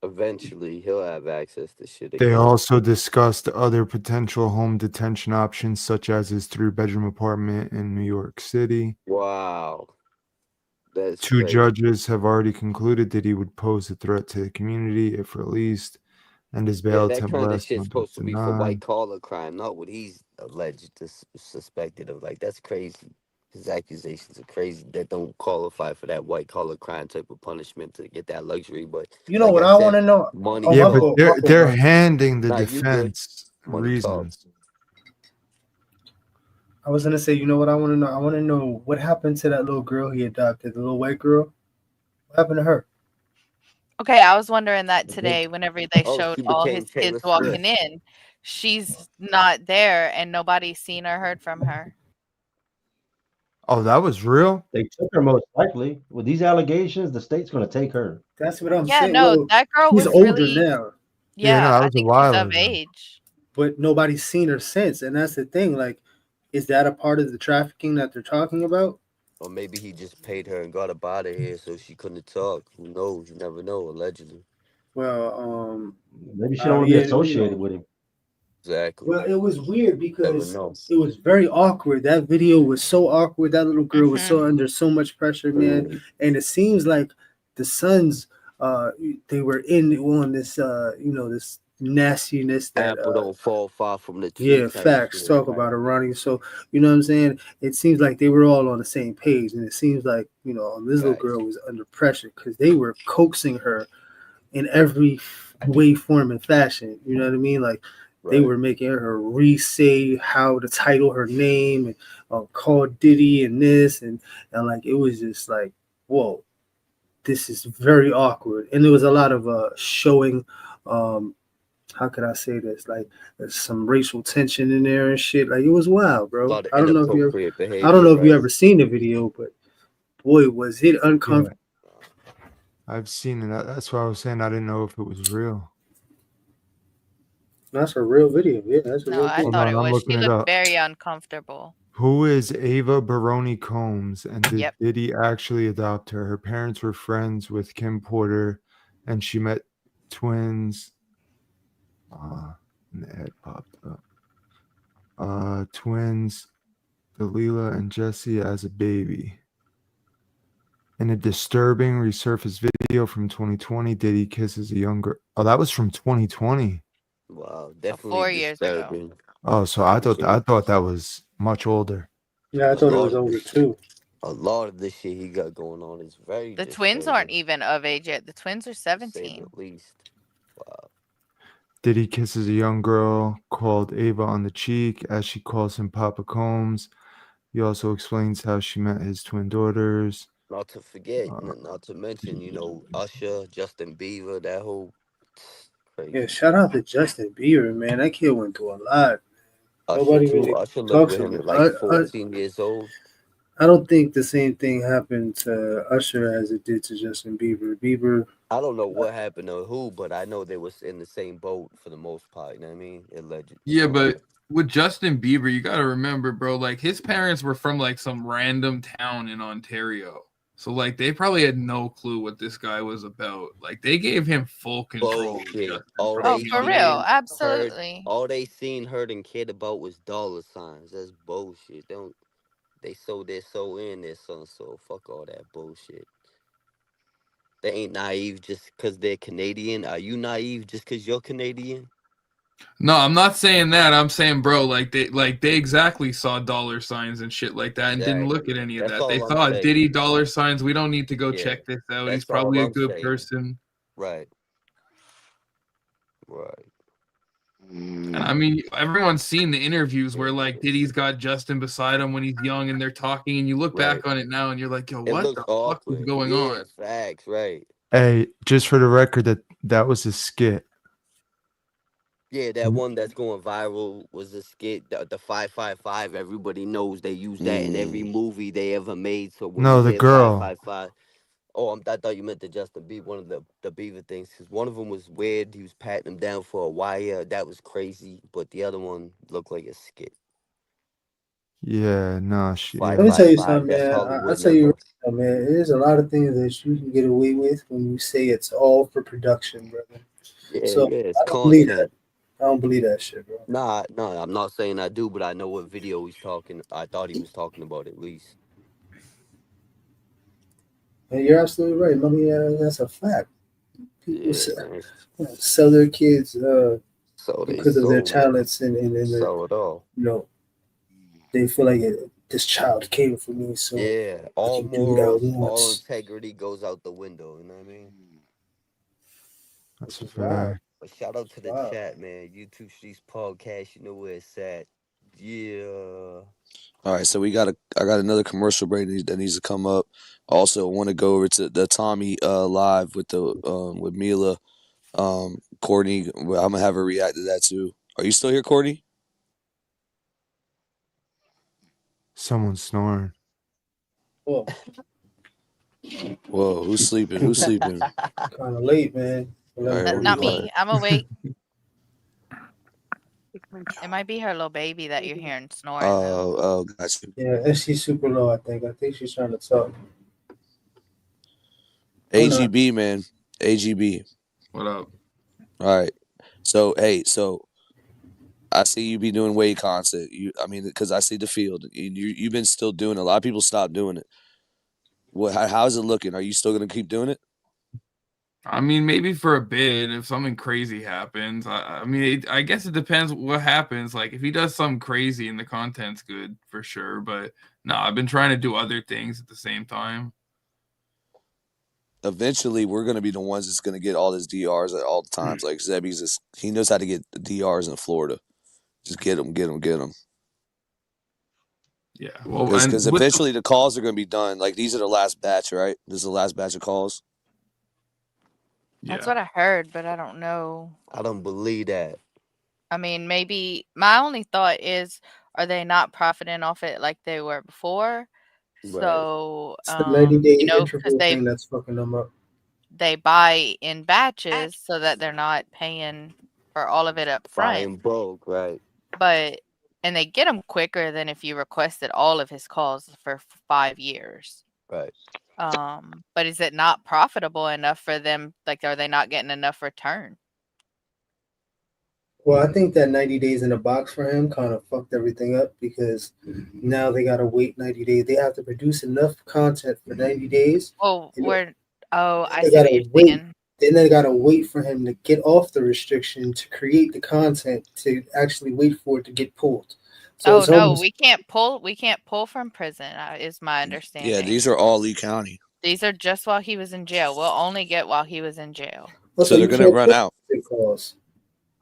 Eventually, he'll have access to shit They again. also discussed other potential home detention options, such as his 3-bedroom apartment in New York City. Wow. That's 2 crazy. judges have already concluded that he would pose a threat to the community if released, and his bail that attempt kind of last shit's month supposed was to be for denied. white collar crime, not what he's alleged to suspected of. Like, that's crazy. His accusations are crazy that don't qualify for that white collar crime type of punishment to get that luxury. But You know like what I want to know? money. Yeah, my but fault, they're bro. handing the Nah, you good. defense Money talks. reasons. I was gonna say, you know what I want to know? I want to know what happened to that little girl he adopted, the little white girl. What happened to her? Okay, I was wondering that today. Whenever they showed she all became his Taylor kids walking Swift. in, she's not there, and nobody's seen or heard from her. Oh, that was real? They took her most likely. With these allegations, the state's going to take her. That's what I'm Yeah, saying. no, Well, that girl she's was older really. now, Yeah, no, that I was a think while she's of ago. age. but nobody's seen her since, and that's the thing. Like, is that a part of the trafficking that they're talking about? Or maybe he just paid her and got up out of here so she couldn't talk. Who knows? You never know, allegedly. Well, Maybe she don't want to be associated with him. Exactly. Well, it was weird because Never know. it was very awkward. That video was so awkward. That little girl was so under so much pressure, man. And it seems like the Sons, they were on this, this nastiness that Apple don't fall far from the tree. yeah, type facts. shit. Talk about it, Ronnie. So you know what I'm saying? It seems like they were all on the same page, and it seems like this little girl was under pressure because they were coaxing her in every way, form, and fashion. You know what I mean? Like they were making her re-say how to title her name and call Diddy and this and like it was just like, whoa, this is very awkward. And there was a lot of showing. How could I say this? Like there's some racial tension in there and shit. Like it was wild, bro. lot of I don't know inappropriate if behavior, you ever seen the video, but boy, was it uncomfortable. I've seen it. That's why I was saying I didn't know if it was real. That's a real video. Yeah, that's a No, real I video. thought it I'm was. looking She it looked up. very uncomfortable. Who is Ava Baroni Combs, and Yep. did he actually adopt her? Her parents were friends with Kim Porter, and she met twins. And the ad popped up. Twins, Delilah and Jesse, as a baby. In a disturbing resurfaced video from 2020, Diddy kisses a young girl. Oh, that was from 2020. Wow, definitely 4 years ago. disturbing. Oh, so I thought that was much older. Yeah, I thought it was older too. A lot of this shit he got going on is very The twins aren't even of age yet. The twins are 17. at least. Wow. Diddy kisses a young girl called Ava on the cheek, as she calls him Papa Combs. He also explains how she met his twin daughters. Not to forget, not to mention, Usher, Justin Bieber, that whole crazy. Yeah, shout out to Justin Bieber, man. That kid went through a lot. Usher Nobody too. really Usher lived talks with him about at it. like 14 years old. I don't think the same thing happened to Usher as it did to Justin Bieber. Bieber, I don't know what happened to who, but I know they was in the same boat for the most part. You know what I mean? Allegedly. Yeah, but with Justin Bieber, you gotta remember, bro, like his parents were from like some random town in Ontario. So like they probably had no clue what this guy was about. Like they gave him full control. Bullshit. Oh, for real, absolutely. All they seen, heard, and cared about was dollar signs. That's bullshit. They sold their soul in their son, so fuck all that bullshit. They ain't naive just because they're Canadian. Are you naive just because you're Canadian? No, I'm not saying that. I'm saying, bro, like they exactly saw dollar signs and shit like that and didn't look at any of That's that. They all I'm thought saying. Diddy dollar signs. We don't need to go Yeah, check this out. He's that's probably all a I'm good saying. person. Right. Right. And I mean, everyone's seen the interviews where like Diddy's got Justin beside him when he's young and they're talking, and you look back on it now and you're like, yo, It what looks the fuck is awkward. going Yeah, on? facts, right. Hey, just for the record, that was a skit. Yeah, that one that's going viral was a skit, the 555. Everybody knows they use that in every movie they ever made. So when No, you the hear girl. 555, I thought you meant the Justin Bieber, one of the Bieber things. Because one of them was weird. He was patting him down for a wire. That was crazy. But the other one looked like a skit. Yeah, no, shit. let me tell you 555, something, that's man. Hollywood I'll tell you number. right now, man. There's a lot of things that you can get away with when you say it's all for production, brother. Yeah, So yeah, it's I don't believe that. content. I don't believe that shit, bro. Nah, I'm not saying I do, but I know what video he's talking. I thought he was talking about at least. And you're absolutely right. I mean, that's a fact. People Yeah, sell their kids so they because of their sold. talents and their, So it all. you know, they feel like this child came for me, so Yeah, I all can do what I morals, all want. integrity goes out the window. You know what I mean? That's a fact. But shout out to the Wow. chat, man. YouTube Streets Podcast. You know where it's at. Yeah. All right, so I got another commercial break that needs to come up. Also, want to go over to the Tommy live with with Mila, Courtney. I'm gonna have her react to that too. Are you still here, Courtney? Someone's snoring. Whoa, Whoa, who's sleeping? Who's sleeping? kind of late, man. All right, we'll Not be quiet. me. I'm awake. It might be her little baby that you're hearing snoring. Oh, got you. Yeah, and she's super low. I think she's trying to talk. AGB, man. AGB. What up? All right. So, hey, I see you be doing weight content. Because I see the field. You've been still doing it. A lot of people stopped doing it. How's it looking? Are you still gonna keep doing it? I mean, maybe for a bit if something crazy happens. I mean, I guess it depends what happens. Like if he does something crazy and the content's good for sure. But no, I've been trying to do other things at the same time. Eventually, we're gonna be the ones that's gonna get all his DRs at all times. Like Zebby's, he knows how to get the DRs in Florida. Just get them. Yeah, well, because eventually the calls are gonna be done. Like these are the last batch, right? This is the last batch of calls. That's what I heard, but I don't know. I don't believe that. I mean, maybe my only thought is, are they not profiting off it like they were before? Right. So, It's the 90-day because interval thing that's fucking them up. they buy in batches so that they're not paying for all of it up Buying front. bulk, right? And they get them quicker than if you requested all of his calls for 5 years. Right. But is it not profitable enough for them? Like, are they not getting enough return? Well, I think that 90 days in a box for him kind of fucked everything up because now they got to wait 90 days. They have to produce enough content for 90 days. Well, I They see what gotta you're wait. saying. Then they got to wait for him to get off the restriction to create the content to actually wait for it to get pulled. So Oh it's no, almost, we can't pull from prison. Is my understanding. Yeah, these are all Lee County. These are just while he was in jail. We'll only get while he was in jail. So they're gonna run out.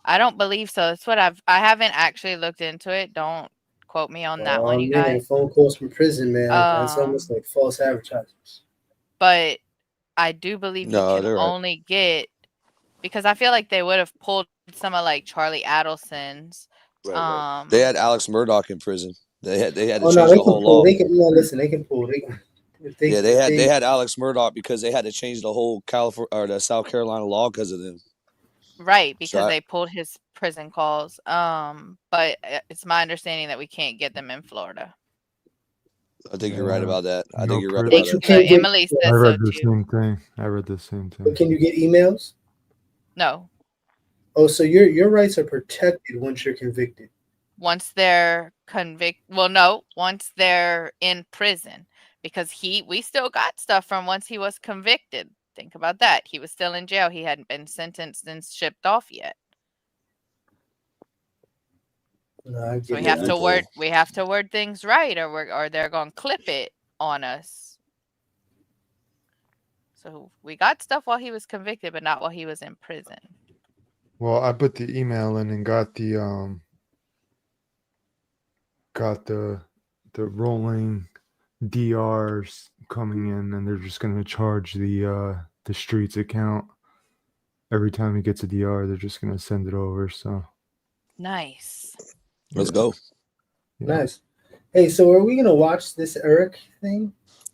I don't believe so. That's what I haven't actually looked into it. Don't quote me on that one, you guys. phone calls from prison, man. That's almost like false advertisements. But I do believe No, you can they're right. only get, because I feel like they would have pulled some of like Charlie Adelson's Right. They had Alex Murdoch in prison. They had to Oh change no, they the can whole pull. law. They can listen. They can pull. They can. If they, Yeah, if they had Alex Murdoch because they had to change the whole California or the South Carolina law because of them. Right, because So they pulled his prison calls. But it's my understanding that we can't get them in Florida. I think you're right about that. I No think you're right prison. about that. can't get. Emily I says so read the too. same thing. I read the same thing. But can you get emails? No, Oh, so your rights are protected once you're convicted. once they're once they're in prison, because we still got stuff from once he was convicted. Think about that. He was still in jail. He hadn't been sentenced and shipped off yet. No, I So get we have to word things right, or they're gonna clip it on us. So we got stuff while he was convicted, but not while he was in prison. Well, I put the email in and got the rolling DRs coming in, and they're just gonna charge the streets account every time he gets a DR. They're just gonna send it over. So Nice. Let's go. Nice. Hey, so are we gonna watch this Eric thing?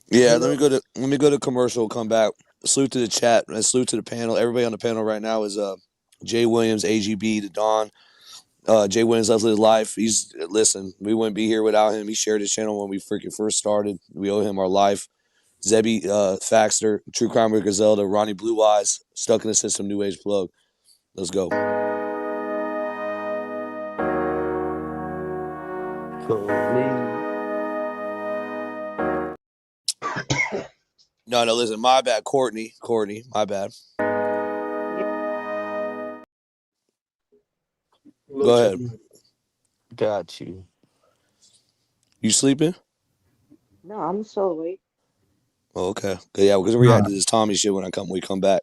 Yeah, let me go to commercial. Come back. Salute to the chat and salute to the panel. Everybody on the panel right now is Jay Williams, AGB, the Don. Jay Williams loves his life. Listen, we wouldn't be here without him. He shared his channel when we freaking first started. We owe him our life. Zebby Faxter, True Crime with Griselda, Ronnie Blue Eyes, Stuck in the System, New Age Plug. Let's go. No, listen, my bad. Courtney, my bad. Go ahead. Got you. You sleeping? No, I'm still awake. Oh, okay. Yeah, because we react to this Tommy shit when we come back.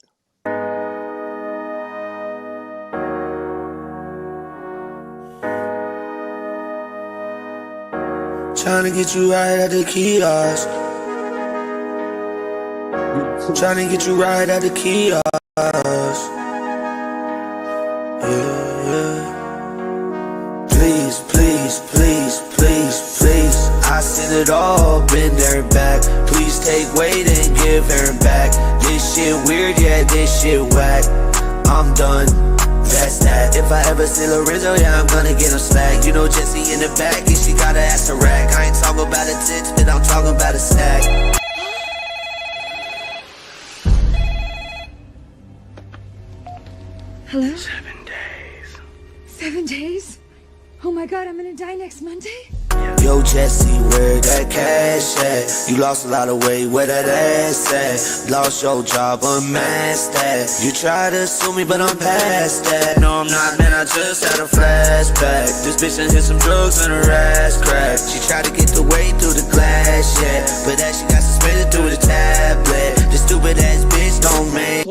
Trying to get you right at the kiosk. Trying to get you right at the kiosk. Yeah. Please, please, please, please, please. I seen it all, been there and back. Please take weight and give her back. This shit weird, yeah, this shit whack. I'm done. That's that. If I ever see Lorenzo, yeah, I'm gonna get him slack. You know Jessie in the back, and she gotta ask the rack. I ain't talking about a tits, but I'm talking about a stack. Hello? 7 days. 7 days? Oh my god, I'm gonna die next Monday? Yo, Jesse, where that cash at? You lost a lot of weight, where that ass at? Lost your job, unmasked that. You try to sue me, but I'm past that. No, I'm not, man, I just had a flashback. This bitch done hit some drugs and her ass cracked. She tried to get the weight through the glass, yeah, but that she got suspended through the tablet. This stupid ass bitch don't make.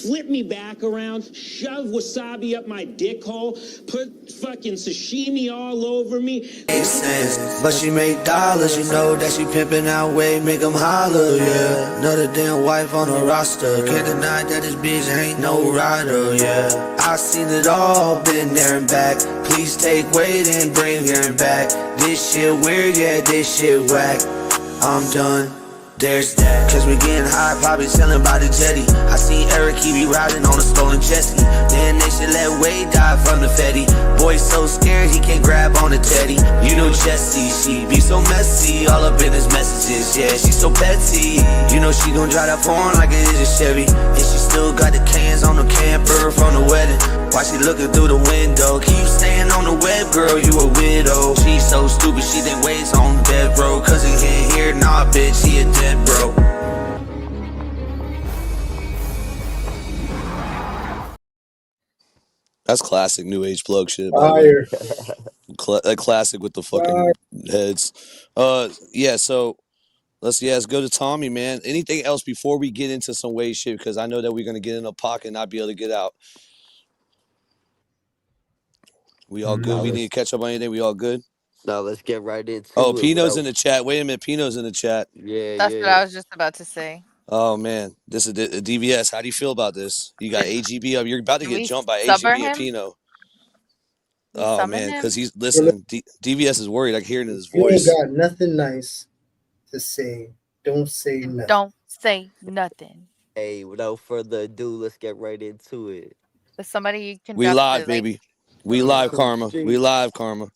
Flip me back around, shove wasabi up my dick hole, put fucking sashimi all over me. Makes sense, but she make dollars, you know that she pimping out way, make them holler, yeah. Another damn wife on her roster, can't deny that this bitch ain't no rider, yeah. I seen it all, been there and back. Please take weight and bring her back. This shit weird, yeah, this shit whack. I'm done. There's that, cause we getting high, probably selling by the jetty. I seen Eric, he be riding on a stolen jet ski. Then they should let Wade die from the Fetty. Boy so scared he can't grab on the teddy. You know Jessie, she be so messy, all up in his messages, yeah, she so petty. You know she gon' drive that porn like it is a Chevy. And she still got the cans on the camper from the wedding. Why she looking through the window? Keep staying on the web, girl, you a widow. She so stupid, she think Wade's on the bed, bro. Cause he can't hear, nah, bitch, he a dead bro. That's classic New Age Plug shit. Fire. A classic with the fucking heads. Yeah, so let's go to Tommy, man. Anything else before we get into some Wade shit? Because I know that we're gonna get in a pocket and not be able to get out. We all good? We need to catch up on anything? We all good? No, let's get right into it. Oh, Pino's in the chat. Wait a minute, Pino's in the chat. Yeah, That's what I was just about to say. Oh man, this is the DVS. How do you feel about this? You got AGB up. You're about to Do get we jumped by sub AGB him? and Pino. Oh man, because he's listening. DVS is worried. I can hear it in his You ain't voice. got nothing nice to say. Don't say nothing. Don't say nothing. Hey, without further ado, let's get right into it. But somebody you can We drop live, the, like, baby. We live, Karma. We live, Karma.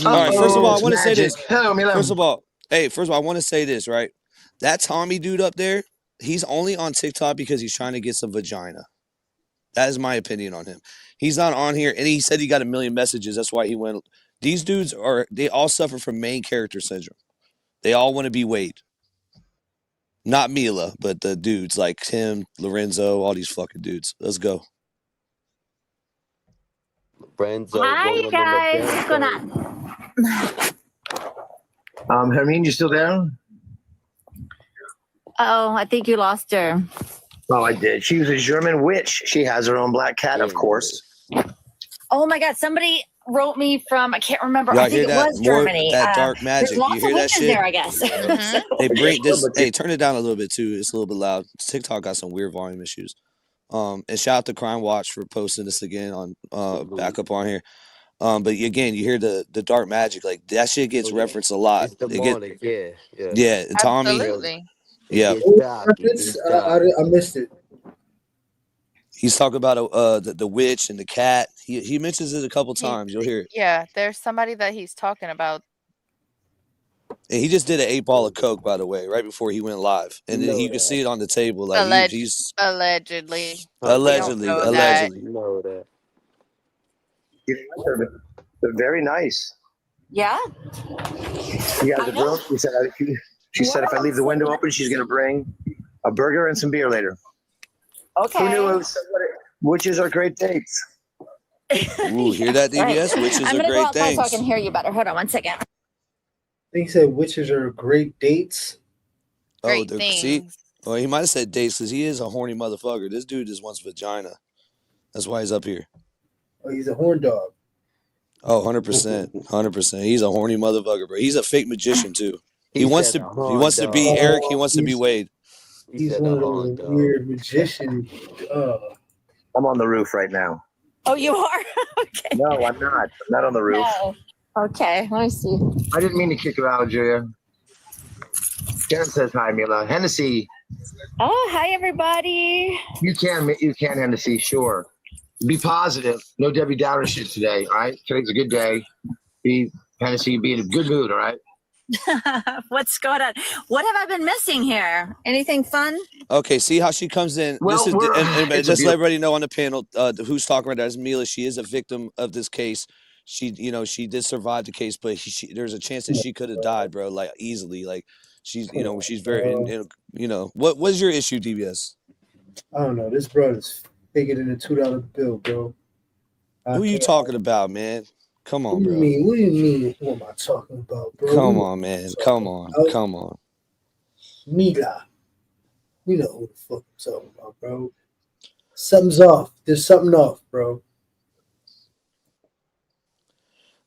All right. First of all, I want to say this. First of all, I want to say this, right? That Tommy dude up there, he's only on TikTok because he's trying to get some vagina. That is my opinion on him. He's not on here, and he said he got 1 million messages. That's why he went. These dudes they all suffer from main character syndrome. They all want to be Wade. Not Mila, but the dudes like Tim, Lorenzo, all these fucking dudes. Let's go. Lorenzo. Hi guys, what's going on? Hermine, you still there? Oh, I think you lost her. Oh, I did. She was a German witch. She has her own black cat, of course. Oh my God, somebody wrote me from, I can't remember, Y'all I think hear it that? was More Germany. that dark magic. There's lots You hear of that witches shit? there, I guess. They bring this. Hey, turn it down a little bit too. It's a little bit loud. TikTok got some weird volume issues. And shout out to Crime Watch for posting this again on back up on here. But again, you hear the dark magic, like that shit gets referenced a lot. It's demonic, yeah. Yeah, Tommy. Absolutely. Yeah, I missed it. he's talking about the witch and the cat. He mentions it a couple times. You'll hear it. Yeah, there's somebody that he's talking about. And he just did an 8-ball of coke, by the way, right before he went live, and then you can see it on the table. Like he's Allegedly. allegedly. Know that. know that. They're very nice. Yeah? You guys are girls. She said if I leave the window open, she's going to bring a burger and some beer later. Okay. Who knew witches are great dates? Ooh, hear that, DBS? Witches I'm are gonna go great outside so I things. can hear you better. Hold on 1 second. He said witches are great dates. Great See? things. Well, he might have said dates because he is a horny motherfucker. This dude just wants vagina. That's why he's up here. Oh, he's a horn dog. Oh, 100%. 100%. He's a horny motherfucker, bro. He's a fake magician, too. He wants to be Eric. He wants to be Wade. He's one of those weird magician. I'm on the roof right now. Oh, you are? Okay. No, I'm not. I'm not on the roof. No. Okay, let me see. I didn't mean to kick you out, Julia. Karen says hi, Mila. Hennessy, Oh, hi, everybody. you can, Hennessy, sure. Be positive. No Debbie Downer shit today, all right? Today's a good day. Hennessy, be in a good mood, all right? What's going on? What have I been missing here? Anything fun? Okay, see how she comes in. Well, This is we're- and it's just a let everybody know on the panel who's talking right now is Mila. She is a victim of this case. She did survive the case, but there's a chance that she could have died, bro, like easily. Like she's very what was your issue, DBS? I don't know. This brother's bigger than a $2 bill, bro. Who are you talking about, man? Come on, What do you bro. mean? What do you mean? What am I talking about, bro? Come on, man. Come on. Come on. Mila. We know who the fuck I'm talking about, bro. Something's off. There's something off, bro.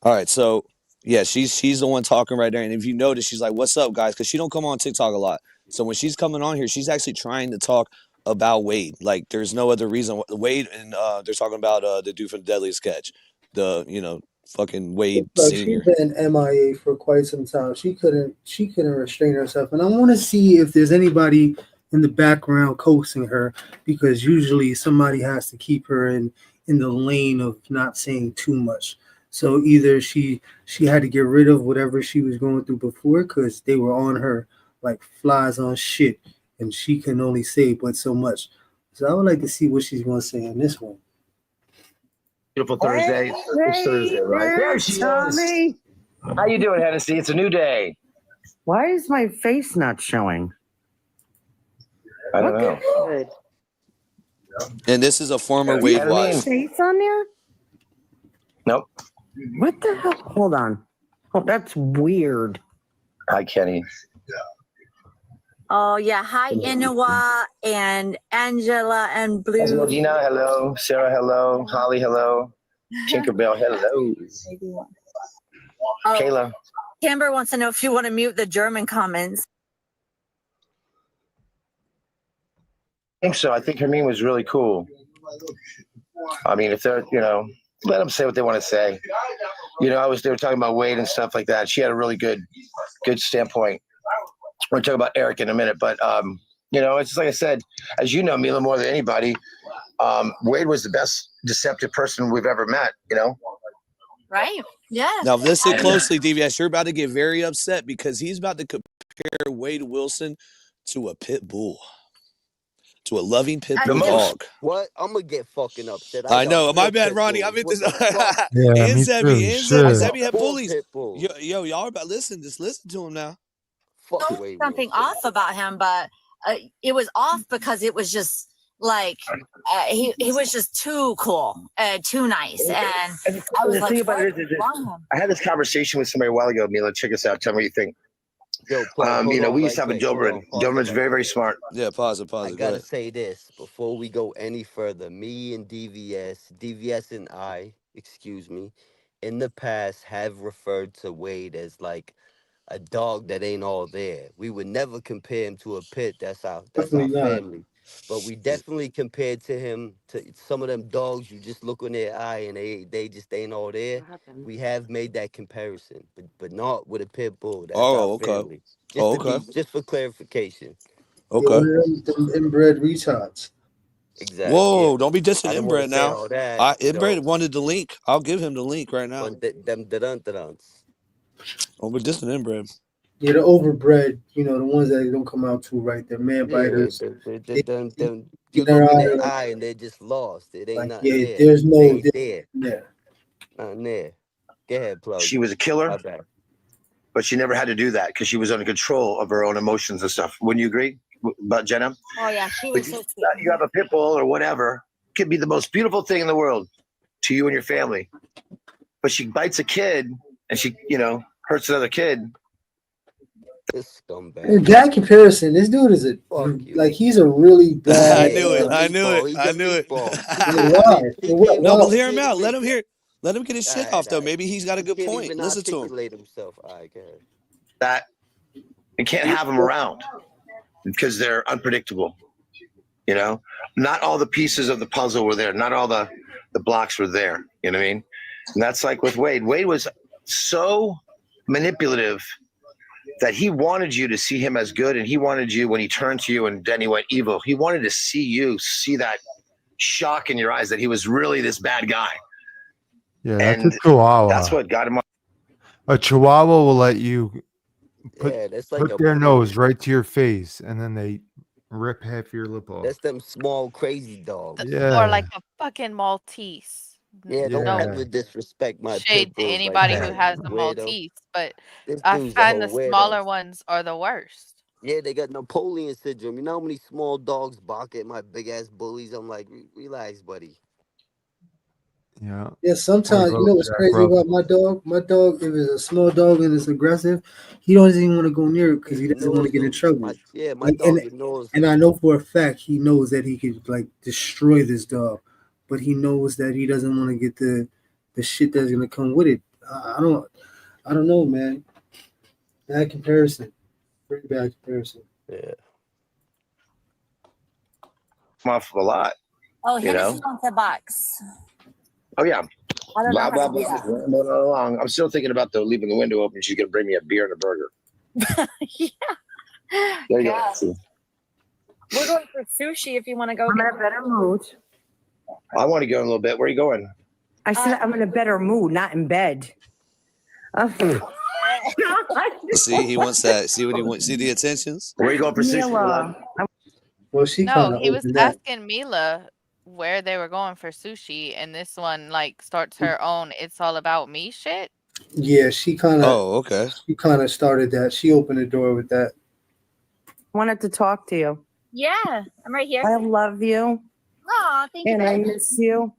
All right, so yeah, she's the one talking right there, and if you notice, she's like, "What's up, guys?" Because she don't come on TikTok a lot. So when she's coming on here, she's actually trying to talk about Wade. Like, there's no other reason. Wade and they're talking about the dude from Deadliest Sketch, the fucking Wade Look, Senior. she's been MIA for quite some time. She couldn't restrain herself, and I want to see if there's anybody in the background coaxing her, because usually somebody has to keep her in the lane of not saying too much. So either she had to get rid of whatever she was going through before, because they were on her like flies on shit, and she can only say but so much. So I would like to see what she's going to say in this one. Beautiful Thursday. It's Thursday, right? There she is. How you doing, Hennessy? It's a new day. Why is my face not showing? I don't know. Good. And this is a former Wade wife. Face on there? Nope. What the hell? Hold on. Oh, that's weird. Hi, Kenny. Oh, yeah. Hi, Inawa and Angela and Blue. Dina, hello. Sarah, hello. Holly, hello. Tinkerbell, hello. Oh, Kayla. Camber wants to know if you want to mute the German comments. think so. I think Hermine was really cool. I mean, if they're, let them say what they want to say. They were talking about Wade and stuff like that. She had a really good standpoint. We're talking about Eric in a minute, but it's just like I said, as you know, Mila, more than anybody, Wade was the best deceptive person we've ever met. Right? Yeah. Now listen closely, DVS. You're about to get very upset because he's about to compare Wade Wilson to a pit bull. To a loving pit bull dog. What? I'm gonna get fucking upset. I know. My bad, Ronnie. I meant this. Yeah, and me Zebby. too. And Shit. Zebby had bullies. Yo, y'all about listen. Just listen to him now. Fuck Wade something off about him, but it was off because it was just like he was just too cool, too nice, and I was like, I had this conversation with somebody a while ago. Mila, check us out. Tell me what you think. Yo, we used to have a Doberman. Doberman's very, very smart. Yeah, pause. I gotta say this before we go any further. Me and DVS and I, in the past have referred to Wade as like a dog that ain't all there. We would never compare him to a pit. That's our family. But we definitely compared to him to some of them dogs. You just look in their eye and they just ain't all there. We have made that comparison, but not with a pit bull. That's our family. Just for clarification. Okay. Them inbred retards. Exactly. Whoa! Don't be dissing inbred now. Inbred wanted the link. I'll give him the link right now. Them don't be dissing inbred. Yeah, the overbred, the ones that don't come out too right. They're man biters. You look in their eye and they're just lost. It ain't nothing there. There's no there. Yeah. Nothing there. Go ahead, plug. She was a killer, but she never had to do that because she was under control of her own emotions and stuff. Wouldn't you agree about Jenna? Oh yeah, she was so sweet. You have a pit bull or whatever. It could be the most beautiful thing in the world to you and your family, but she bites a kid and she, hurts another kid. This scumbag. In that comparison, this dude is he's a really bad. I knew it. No, but hear him out. Let him get his shit off though. Maybe he's got a good point. Listen to him. Himself. That you can't have them around because they're unpredictable. Not all the pieces of the puzzle were there. Not all the blocks were there. You know what I mean? And that's like with Wade. Wade was so manipulative that he wanted you to see him as good, and he wanted you when he turned to you and then he went evil. He wanted to see that shock in your eyes that he was really this bad guy. Yeah, that's a Chihuahua. That's what got him. A Chihuahua will let you put like their nose right to your face, and then they rip half your lip off. That's them small crazy dogs. Yeah. Or like a fucking Maltese. Yeah, don't ever disrespect my shade to anybody who has the Maltese, but I find the smaller ones are the worst. Yeah, they got Napoleon syndrome. You know how many small dogs bark at my big ass bullies? I'm like, relax, buddy. Yeah. Yeah, sometimes you know what's crazy about my dog? My dog, if it's a small dog and it's aggressive, he doesn't even want to go near it because he doesn't want to get in trouble. My dog knows. And I know for a fact he knows that he could destroy this dog. But he knows that he doesn't want to get the shit that's gonna come with it. I don't know, man. Bad comparison. Very bad comparison. Yeah. Off a lot. Oh, Hennessy wants a box. Oh yeah. I don't blah, know. Blah, blah, blah. I'm still thinking about leaving the window open. She's gonna bring me a beer and a burger. Yeah. There you go. We're going for sushi if you want to go. I'm in a better mood. I want to go in a little bit. Where are you going? I said I'm in a better mood, not in bed. See, he wants that. See what he wants. See the attentions. Where are you going for sushi? Well, he was asking Mila where they were going for sushi, and this one starts her own "It's All About Me" shit. Yeah, she kind of. Oh, okay. She kind of started that. She opened the door with that. Wanted to talk to you. Yeah, I'm right here. I love you. Oh, thank you. And I miss you.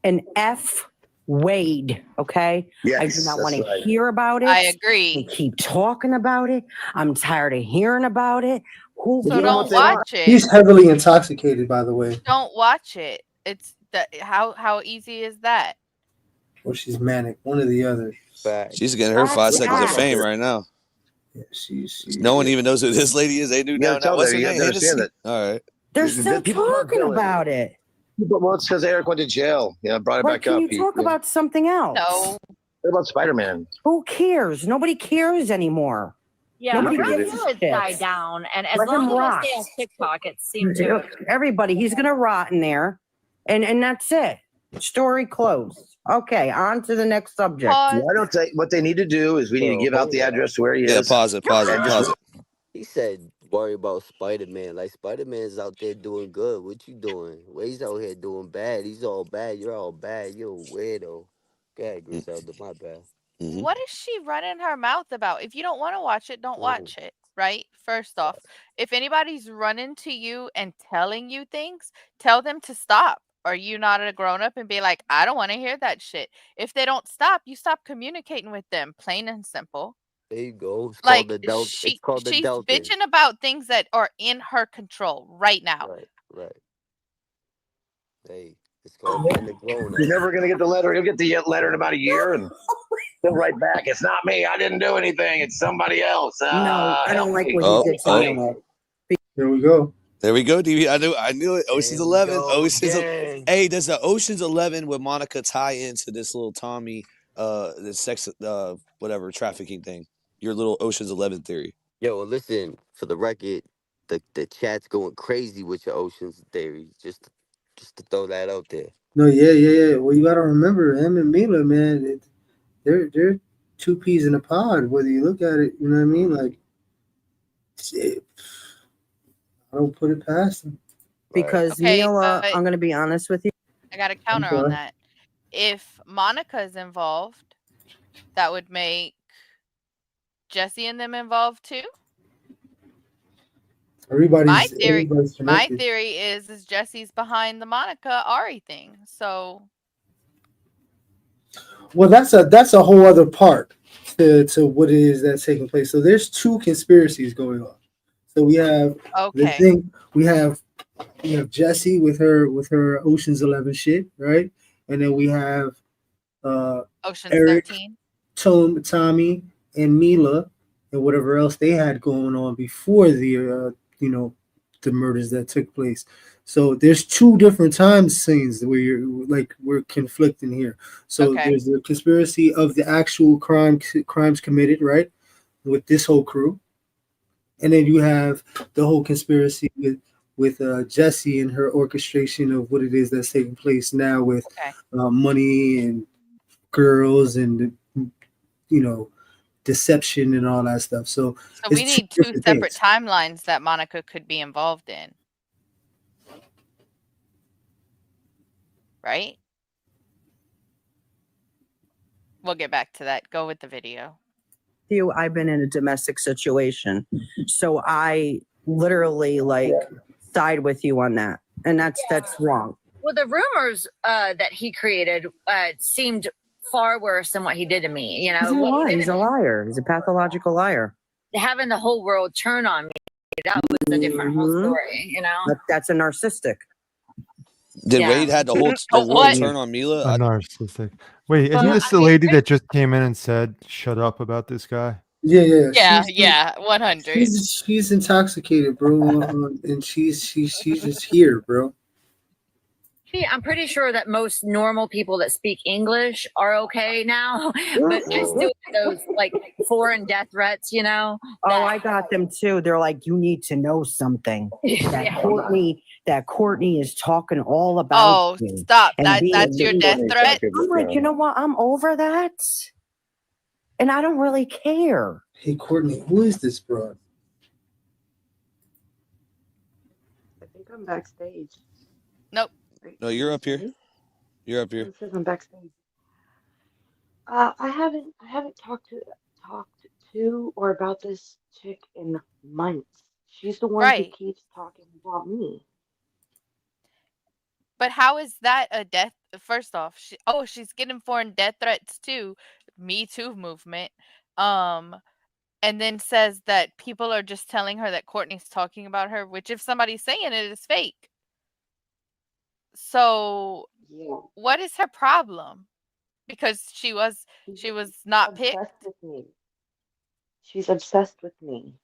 And F Wade, okay? Yes, I do not want to hear about it. I agree. And keep talking about it. I'm tired of hearing about it. So don't watch it. He's heavily intoxicated, by the way. Don't watch it. It's how easy is that? Or she's manic. One or the other. She's getting her 5 seconds of fame right now. Yeah, she's no one even knows who this lady is. They do now. What's her name? Understand that. All right. They're still talking about it. Well, it's because Eric went to jail. Yeah, brought it But back can up. you talk about something else? No. What about Spider-Man? Who cares? Nobody cares anymore. Yeah, Nobody Ryan gives a Wood shit. died down, and as Let long him as I rot. stay on TikTok, it seemed to. Everybody, he's gonna rot in there, and that's it. Story closed. Okay, on to the next subject. Why don't they? What they need to do is we need to give out the address to where he is. Yeah, pause it. He said, "Worry about Spider-Man. Like Spider-Man's out there doing good. What you doing? Wade's out here doing bad. He's all bad. You're all bad. You're a weirdo." Go ahead, Griselda. My bad. What is she running her mouth about? If you don't want to watch it, don't watch it, right? First off, if anybody's running to you and telling you things, tell them to stop. Are you not a grown up and be like, I don't want to hear that shit? If they don't stop, you stop communicating with them, plain and simple. There you go. It's Like called the Delta. It's called the she's Delta. bitching about things that are in her control right now. Right. Hey, it's called being a grown up. He's never gonna get the letter. He'll get the letter in about a year, and he'll write back. It's not me. I didn't do anything. It's somebody else. No, I don't like what he did. There we go. There we go, DV. I knew it. Ocean's 11. Hey, does the Ocean's 11 with Monica tie into this little Tommy, the sex, whatever trafficking thing? Your little Ocean's 11 theory. Yo, well, listen. For the record, the chat's going crazy with your Ocean's theory. Just to throw that out there. No, yeah. Well, you gotta remember him and Mila, man. They're two peas in a pod. Whether you look at it, you know what I mean. Like, I don't put it past them. Because Mila, I'm going to be honest with you. I got a counter on that. If Monica's involved, that would make Jesse and them involved too. My theory is Jesse's behind the Monica Ari thing. So, well, that's a whole other part to what it is that's taking place. So there's two conspiracies going on. So we have the thing. We have Jessie with her Ocean's 11 shit, right? And then we have Ocean's Eric, 13, Tommy, and Mila, and whatever else they had going on before the the murders that took place. So there's two different time scenes where we're conflicting here. So there's the conspiracy of the actual crimes committed, right, with this whole crew. And then you have the whole conspiracy with Jessie and her orchestration of what it is that's taking place now with money and girls and deception and all that stuff. So we need two separate timelines that Monica could be involved in, right? We'll get back to that. Go with the video. I've been in a domestic situation, so I literally side with you on that, and that's wrong. Well, the rumors that he created seemed far worse than what he did to me. He's a liar. He's a pathological liar. Having the whole world turn on me, that was a different whole story. That's a narcissistic. Did Wade had the whole turn on Mila? A narcissistic. Wait, isn't this the lady that just came in and said, "Shut up about this guy"? Yeah, 100. She's intoxicated, bro, and she's just here, bro. I'm pretty sure that most normal people that speak English are okay now, but I still get those foreign death threats, Oh, I got them too. They're like, you need to know something. That Courtney is talking all about. Oh, stop! That's your death threat. I'm like, you know what? I'm over that, and I don't really care. Hey, Courtney, who is this broad? I think I'm backstage. Nope. No, you're up here. You're up here. It says I'm backstage. I haven't talked to or about this chick in months. She's the one who keeps talking about me. But how is that a death? First off, she's getting foreign death threats too. Me Too movement. And then says that people are just telling her that Courtney's talking about her, which if somebody's saying it is fake. So what is her problem? Because she was not picked. With me. She's obsessed with me.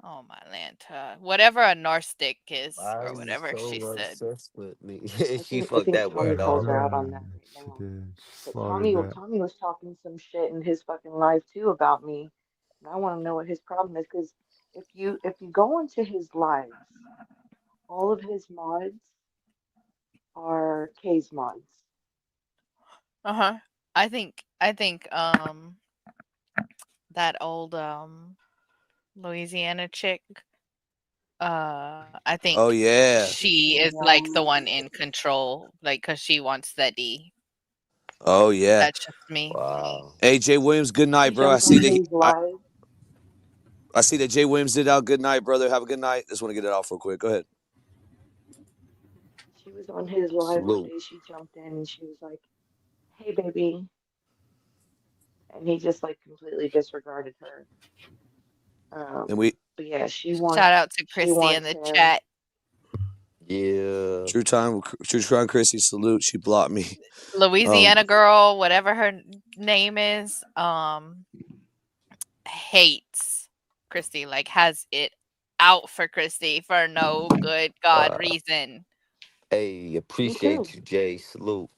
Oh my Lanta. Whatever a narcissistic is, Why or are you whatever she so said. obsessed with me? She I fucked think that Tommy word calls up. her out on that She right now. did. She But slaughtered that. Tommy was talking some shit in his fucking live too about me. And I want to know what his problem is, because if you go into his lives, all of his mods are K's mods. Uh-huh. I think that old Louisiana chick, I think Oh yeah. she is like the one in control, like, cause she wants that D. Oh yeah. That's just me. Wow. Hey, Jay Williams, good She night, bro. I jumped see on that his live. I see that Jay Williams did out. Good night, brother. Have a good night. Just want to get it off real quick. Go ahead. She was on his live one Salute. day. She jumped in and she was like, "Hey, baby," and he just like completely disregarded her. And we But yeah, Shout out to Christy in the chat. Yeah. True Time Chrissy, salute. She blocked me. Louisiana girl, whatever her name is, hates Christy, like has it out for Christy for no good God reason. Hey, appreciate you, Jay. Salute.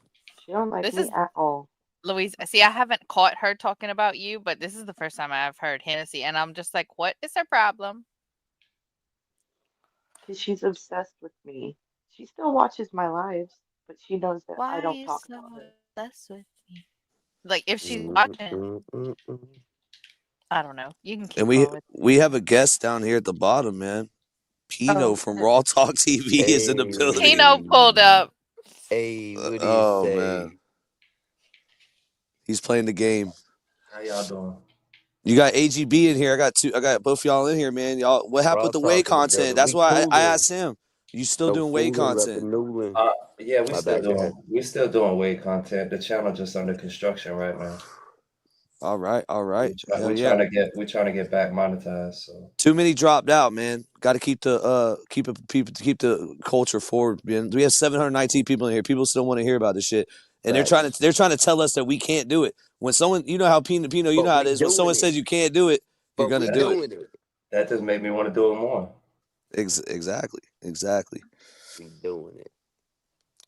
She don't like This me is at all. Louise. See, I haven't caught her talking about you, but this is the first time I've heard Hennessy, and I'm just like, what is her problem? Because she's obsessed with me. She still watches my lives, but she knows that Why I are don't you talk so about her. obsessed with me? Like, if she's watching, I don't know. You can keep And going with we have a guest down here at the bottom, man. Pino from Raw Talk TV is in the building. Pino pulled up. Hey, what do you Oh say? man, he's playing the game. How y'all doing? You got AGB in here. I got both y'all in here, man. Y'all, what happened Raw with the Wade Talk in the content? building. That's We why I coolin'. asked him. You still No doing Wade fooling, content? repping Newland. Yeah, My bad, go ahead. we're still doing Wade content. The channel just under construction right now. All right. Hell We're yeah. trying to get back monetized. So Too many dropped out, man. Got to keep the culture forward, man. We have 719 people in here. People still want to hear about this shit, and they're trying to tell us that we can't do it. When someone, you know how Pino, you know how it is. When someone says you can't do it, you're gonna do it. that just made me want to do it more. Exactly. We doing it.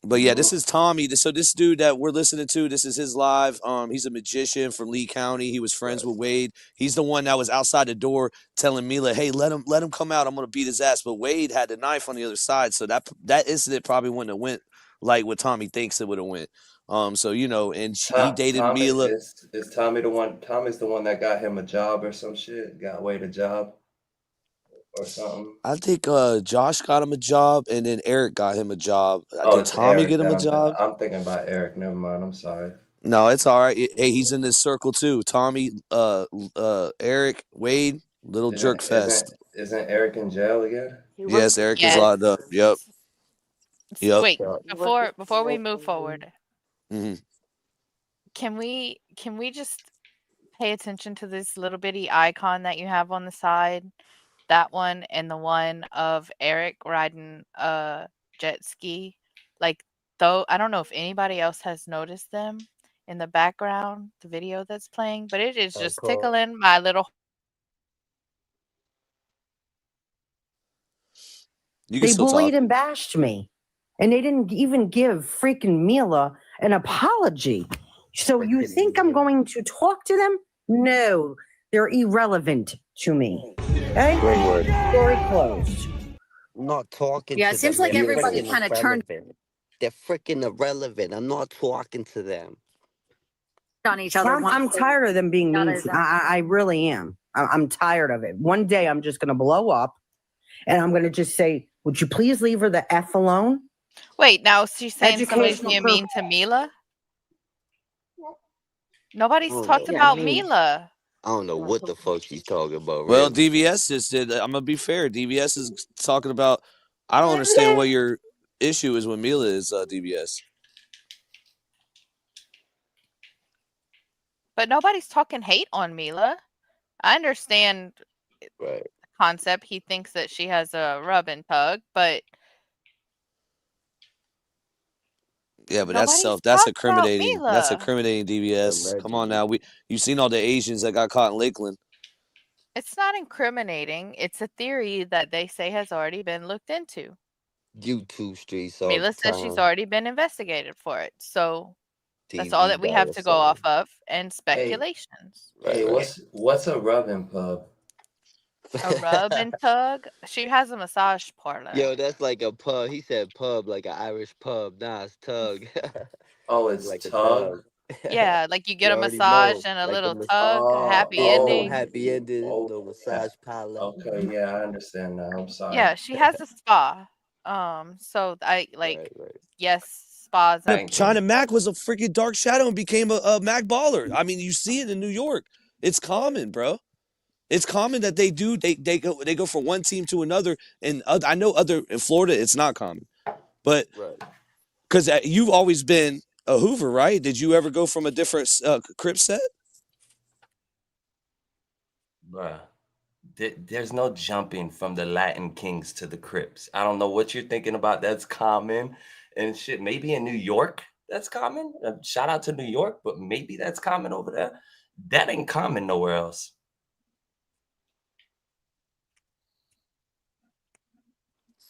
But yeah, this is Tommy. So this dude that we're listening to, this is his live. He's a magician from Lee County. He was friends with Wade. He's the one that was outside the door telling Mila, "Hey, let him come out. I'm gonna beat his ass." But Wade had the knife on the other side, so that incident probably wouldn't have went like what Tommy thinks it would have went. So you know, and he dated Mila. Is Tommy the one? Tommy's the one that got him a job or some shit. Got Wade a job or something. I think Josh got him a job, and then Eric got him a job. Did it's Tommy Eric get him a that job? I'm thinking about Eric. Never mind. I'm sorry. No, it's all right. Hey, he's in this circle too. Tommy, Eric, Wade, little jerk fest. Isn't Eric in jail again? Yes, Eric is locked up. Yep. Wait, before we move forward, Mm-hmm. can we just pay attention to this little bitty icon that you have on the side? That one and the one of Eric riding a jet ski. Like, though, I don't know if anybody else has noticed them in the background, the video that's playing, but it is just tickling my little. They bullied and bashed me, and they didn't even give freaking Mila an apology. So you think I'm going to talk to them? No, they're irrelevant to me. Okay? Great word. Story closed. I'm not talking Yeah, to it seems them. like They're everybody freaking kind of turned irrelevant. They're freaking irrelevant. I'm not talking to them. on each other. I'm tired of them being mean. I really am. I'm tired of it. One day I'm just going to blow up, and I'm going to just say, would you please leave her the F alone? Wait, now she's saying somebody's Educational being mean to Mila? Nobody's talked about Mila. I don't know what the fuck she's talking about. Well, really. DVS just did. I'm gonna be fair. DVS is talking about. I don't understand what your issue is with Mila is, DVS. But nobody's talking hate on Mila. I understand the concept. He thinks that she has a rub and tug, but Yeah, but nobody's that's talked about incriminating. That's Mila. incriminating, DVS. Come on now. You've seen all the Asians that got caught in Lakeland. It's not incriminating. It's a theory that they say has already been looked into. YouTube streets all Mila the says she's time. already been investigated for it. So that's all TV that we guy have or to go off something. of, and speculations. Hey, what's a rubbing pub? A rub and tug. She has a massage parlor. Yo, that's like a pub. He said pub, like an Irish pub. Nah, it's tug. Oh, it's like a tug? Yeah, like you You get a already massage know. and a Like little the tug, happy ending. happy ending, Oh, little massage parlor. okay, yeah, I understand now. I'm sorry. Yeah, she has a spa. So I like yes, spas and China Mac was a freaking dark shadow and became a Mac baller. I mean, you see it in New York. It's common, bro. It's common that they go from one team to another, and I know in Florida it's not common, but because you've always been a Hoover, right? Did you ever go from a different Crip set? Bruh, there's no jumping from the Latin Kings to the Crips. I don't know what you're thinking about. That's common and shit. Maybe in New York that's common. Shout out to New York, but maybe that's common over there. That ain't common nowhere else.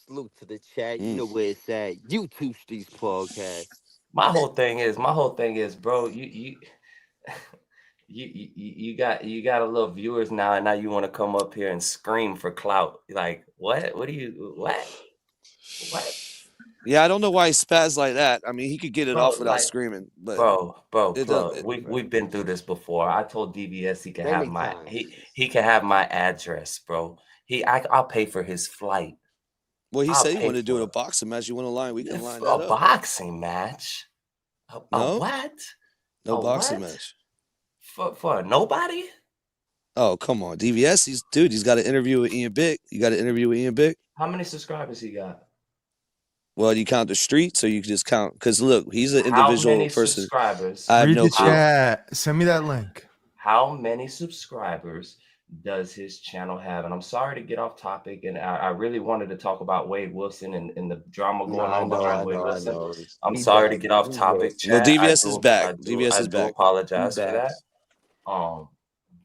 Salute to the chat. You know where it's at. YouTube Streets Podcast. My whole thing is, bro, you got a little viewers now, and now you want to come up here and scream for clout. Like, what? What? Yeah, I don't know why he spazzed like that. I mean, he could get it Bro, off without like, screaming. But bro, we've been through this before. I told DVS he can have he can have my address, bro. I'll pay for his flight. Well, he I'll said he pay wanted to do for a boxing match. You want to line? We can line that a up. boxing match. A No? what? No A boxing what? match. For nobody? Oh, come on. DVS, he's got an interview with Ian Bick. You got an interview with Ian Bick? How many subscribers he got? Well, you count the streets, or you can just count? Because look, he's an How individual many person. subscribers? I have Read no the clue. chat. Send me that link. How many subscribers does his channel have? And I'm sorry to get off topic, and I really wanted to talk about Wade Wilson and the drama going on behind Wade Wilson. I'm sorry to get off topic, No, chat. DVS is back. DVS I is do back. apologize He's for back. that.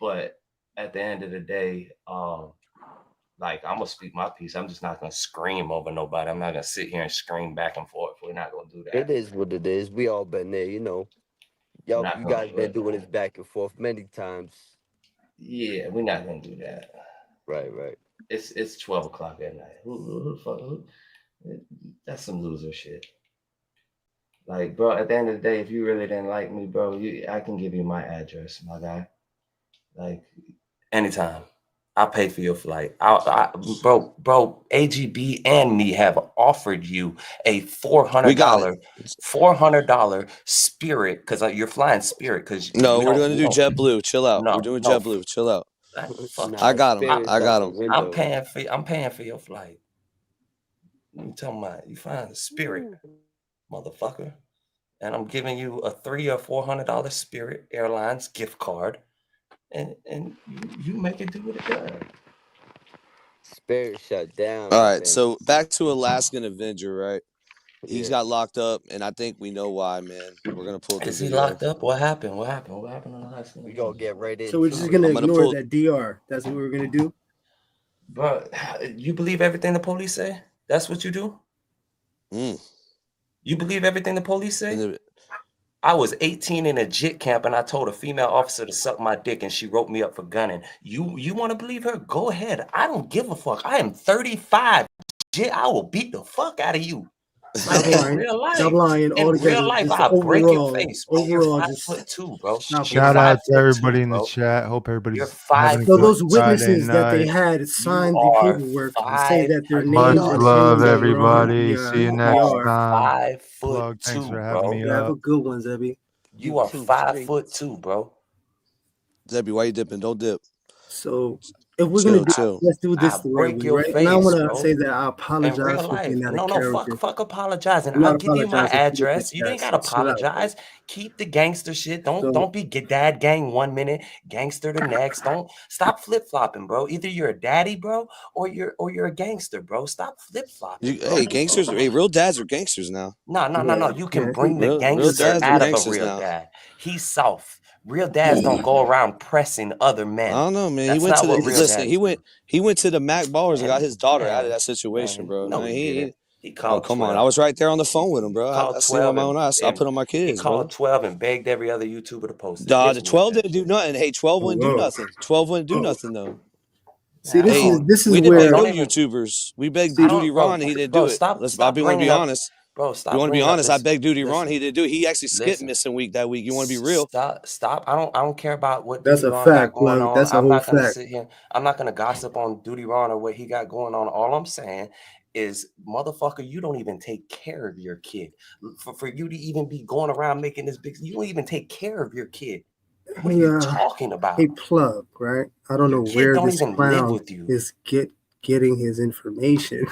But at the end of the day, like, I'm gonna speak my piece. I'm just not gonna scream over nobody. I'm not gonna sit here and scream back and forth. We're not gonna do that. It is what it is. We all been there, you know. Y'all, Not you gonna guys do been it. doing this back and forth many times. Yeah, we're not gonna do that. Right. It's 12 o'clock at night. Who the fuck? That's some loser shit. Like, bro, at the end of the day, if you really didn't like me, bro, I can give you my address, my guy. Like, anytime. I'll pay for your flight. Bro, AGB and me have offered you a $400 Spirit, because you're flying Spirit. Because No, we're going to do JetBlue. Chill out. No, We're doing no. JetBlue. Chill out. Fuck I got him. I got him. I'm paying for your flight. You talking about you flying the Spirit, motherfucker? And I'm giving you a $300 or $400 Spirit Airlines gift card, and you make it do what it does. Spirit shut down. All right, so back to Alaskan Avenger, right? He's got locked up, and I think we know why, man. We're gonna pull. Is he locked up? What happened? What happened on Alaskan? We gonna get right into So we're just gonna ignore that DR. That's what we're gonna do. Bro, you believe everything the police say? That's what you do? You believe everything the police say? I was 18 in a JIT camp, and I told a female officer to suck my dick, and she wrote me up for gunning. You want to believe her? Go ahead. I don't give a fuck. I am 35. JIT, I will beat the fuck out of you. Like, in real life, Stop lying. in real life, I'll break your face. Bro. You're 5'2", bro. Shout out to everybody in the chat. Hope everybody's having a So good those witnesses Friday that they night. had signed the paperwork and say that their Much names and love, things that were on everybody. the See you next DR. time. 5'2", Plug, thanks for having bro. me Have a up. good one, Zebby. You are 5'2", bro. Zebby, why you dipping? Don't dip. So if we're gonna do, let's do this the right way, right? And I want to say that I apologize In real for life. being out of No, character. fuck apologizing. I'm not I'll give you my apologizing for address. anything, You ain't guys. gotta Chill out. apologize. Keep the gangster shit. Don't be dad gang 1 minute, gangster the next. Don't stop flip flopping, bro. Either you're a daddy, bro, or you're a gangster, bro. Stop flip flopping. Hey, gangsters. Hey, real dads are gangsters now. No. You can bring the Real gangster dads are out of a gangsters real now. dad. He's soft. Real dads don't go around pressing other men. I don't know, man. That's He went not to what the real listen. dads He went to the Mac Ballers and got his daughter out of man, that situation, bro. no, Man, he didn't. He oh, called come 12. on. I was right there on the phone with him, bro. I Called seen it with 12 my own eyes. I put on my he kids, called bro. 12 and begged every other YouTuber to post it. The Hits me with 12 that didn't do nothing. Hey, 12 wouldn't do nothing. 12 wouldn't do nothing though. See, this Hey, is we didn't where beg no YouTubers. We begged I Duty don't, bro, Ron, and he didn't bro, do it. stop We want to be bringing up, honest. bro, You stop want to be bringing up honest? I this. begged Duty Ron. Listen, He didn't do it. He actually skipped listen. missing week that week. You want to be real? Stop. I don't care about what That's Duty a Ron got fact, going plug. on. That's a I'm whole not gonna fact. sit here. I'm not gonna gossip on Duty Ron or what he got going on. All I'm saying is, motherfucker, you don't even take care of your kid. For you to even be going around making this big, you don't even take care of your kid. What are you talking about? Hey, plug, right? I don't know Your kid where don't this even live clown with you. is getting his information,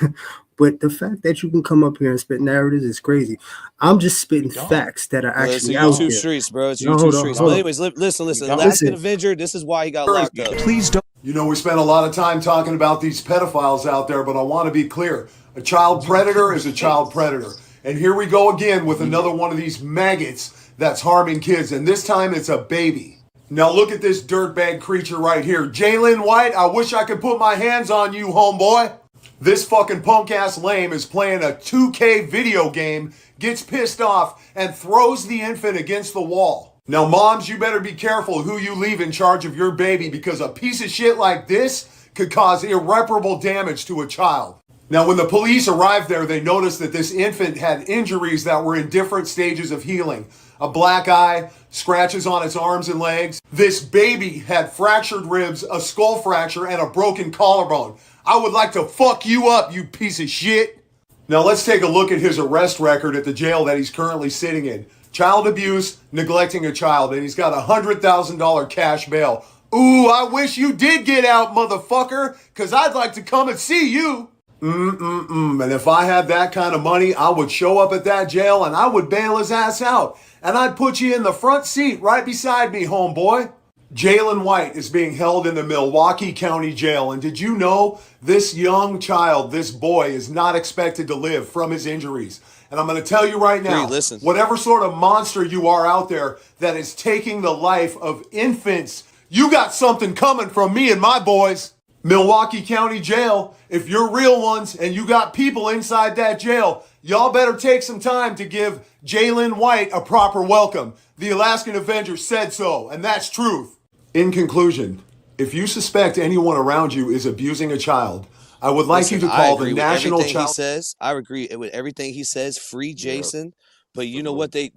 but the fact that you can come up here and spit narratives is crazy. I'm just spitting facts that are Well, it's actually the out YouTube there. streets, bro. It's No, YouTube hold on, streets. hold But on. anyways, listen. Listen. Alaskan Avenger, this is why he got locked up. Please don't. You know, we spent a lot of time talking about these pedophiles out there, but I want to be clear. A child predator is a child predator. And here we go again with another one of these maggots that's harming kids. And this time it's a baby. Now look at this dirtbag creature right here. Jalen White, I wish I could put my hands on you, homeboy. This fucking punk-ass lame is playing a 2K video game, gets pissed off, and throws the infant against the wall. Now, moms, you better be careful who you leave in charge of your baby, because a piece of shit like this could cause irreparable damage to a child. Now, when the police arrived there, they noticed that this infant had injuries that were in different stages of healing. A black eye, scratches on its arms and legs. This baby had fractured ribs, a skull fracture, and a broken collarbone. I would like to fuck you up, you piece of shit. Now, let's take a look at his arrest record at the jail that he's currently sitting in. Child abuse, neglecting a child, and he's got a $100,000 cash bail. Ooh, I wish you did get out, motherfucker, because I'd like to come and see you. And if I had that kind of money, I would show up at that jail and I would bail his ass out. And I'd put you in the front seat right beside me, homeboy. Jalen White is being held in the Milwaukee County Jail. And did you know this young child, this boy, is not expected to live from his injuries? And I'm going to tell you right now, whatever sort of monster you are out there that is taking the life of infants, you got something coming from me and my boys. Milwaukee County Jail, if you're real ones and you got people inside that jail, y'all better take some time to give Jalen White a proper welcome. The Alaskan Avenger said so, and that's truth. In conclusion, if you suspect anyone around you is abusing a child, I would like you to call the National Child. He says. I agree with everything he says. Free Jason. But you know what they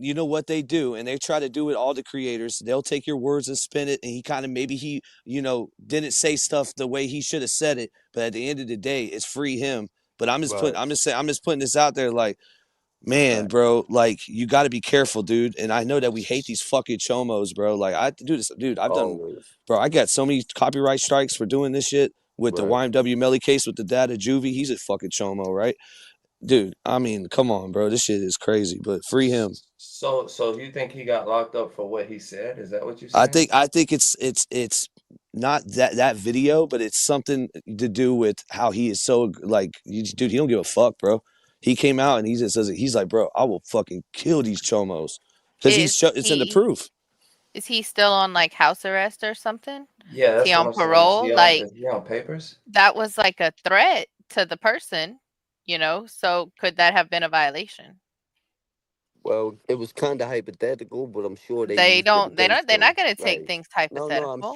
do, and they try to do it. All the creators, they'll take your words and spin it, and he kind of maybe didn't say stuff the way he should have said it. But at the end of the day, it's free him. But I'm just putting this out there, like, man, bro, like, you got to be careful, dude. And I know that we hate these fucking chomos, bro. Like, I do this, dude. I got so many copyright strikes for doing this shit with the YMW Melly case with the dad of Juvie. He's a fucking chomo, right? Dude, I mean, come on, bro. This shit is crazy, but free him. So you think he got locked up for what he said? Is that what you saying? I think it's not that video, but it's something to do with how he is so, like, dude, he don't give a fuck, bro. He came out and he just says, he's like, bro, I will fucking kill these chomos, because it's in the proof. Is he still on like house arrest or something? Yeah, that's is he on parole? Is he on papers? That was like a threat to the person. So could that have been a violation? Well, it was kind of hypothetical, but I'm sure they're not going to take things hypothetical. No,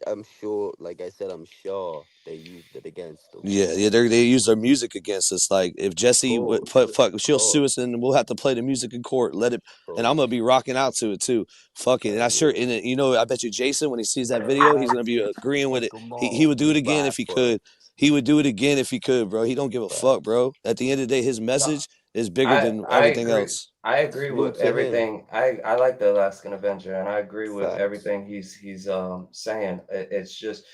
I'm sure, like I said, I'm sure they used it against them. Yeah, they use their music against us. Like, if Jesse would she'll sue us, and we'll have to play the music in court. Let it, and I'm gonna be rocking out to it too. Fucking, and I bet you Jason, when he sees that video, he's gonna be agreeing with it. He would do it again if he could. He would do it again if he could, bro. He don't give a fuck, bro. At the end of the day, his message is bigger than everything else. I agree with everything. I like the Alaskan Avenger, and I agree with everything he's saying. It's just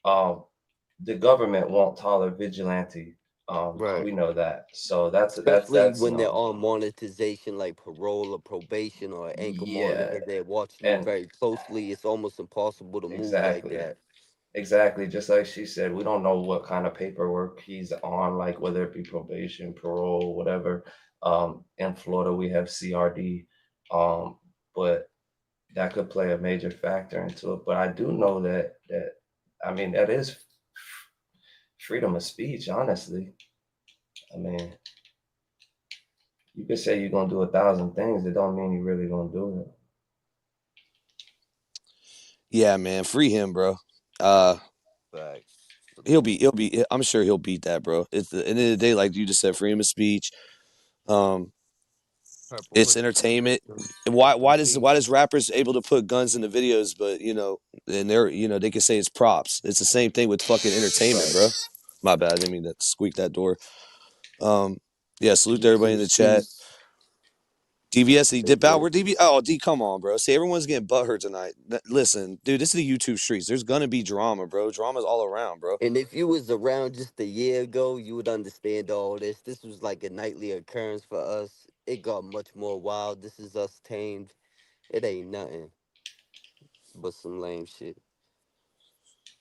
the government won't tolerate vigilante. We know that. So that's when they're on monetization, like parole or probation or ankle monitor, they're watching you very closely. It's almost impossible to move like that. Exactly. Just like she said, we don't know what kind of paperwork he's on, like whether it be probation, parole, whatever. In Florida, we have CRD. But that could play a major factor into it. But I do know that I mean, that is freedom of speech, honestly. I mean, you could say you're gonna do 1,000 things. It don't mean you're really gonna do it. Yeah, man, free him, bro. He'll be. I'm sure he'll beat that, bro. It's the end of the day, like you just said, freedom of speech. It's entertainment. And why does rappers able to put guns in the videos, but and they're they can say it's props. It's the same thing with fucking entertainment, bro. My bad, I didn't mean to squeak that door. Yeah, salute to everybody in the chat. DVS, he dip out. Where DV? Oh, D, come on, bro. See, everyone's getting butthurt tonight. Listen, dude, this is the YouTube streets. There's gonna be drama, bro. Drama's all around, bro. And if you was around just a year ago, you would understand all this. This was like a nightly occurrence for us. It got much more wild. This is us tamed. It ain't nothing but some lame shit.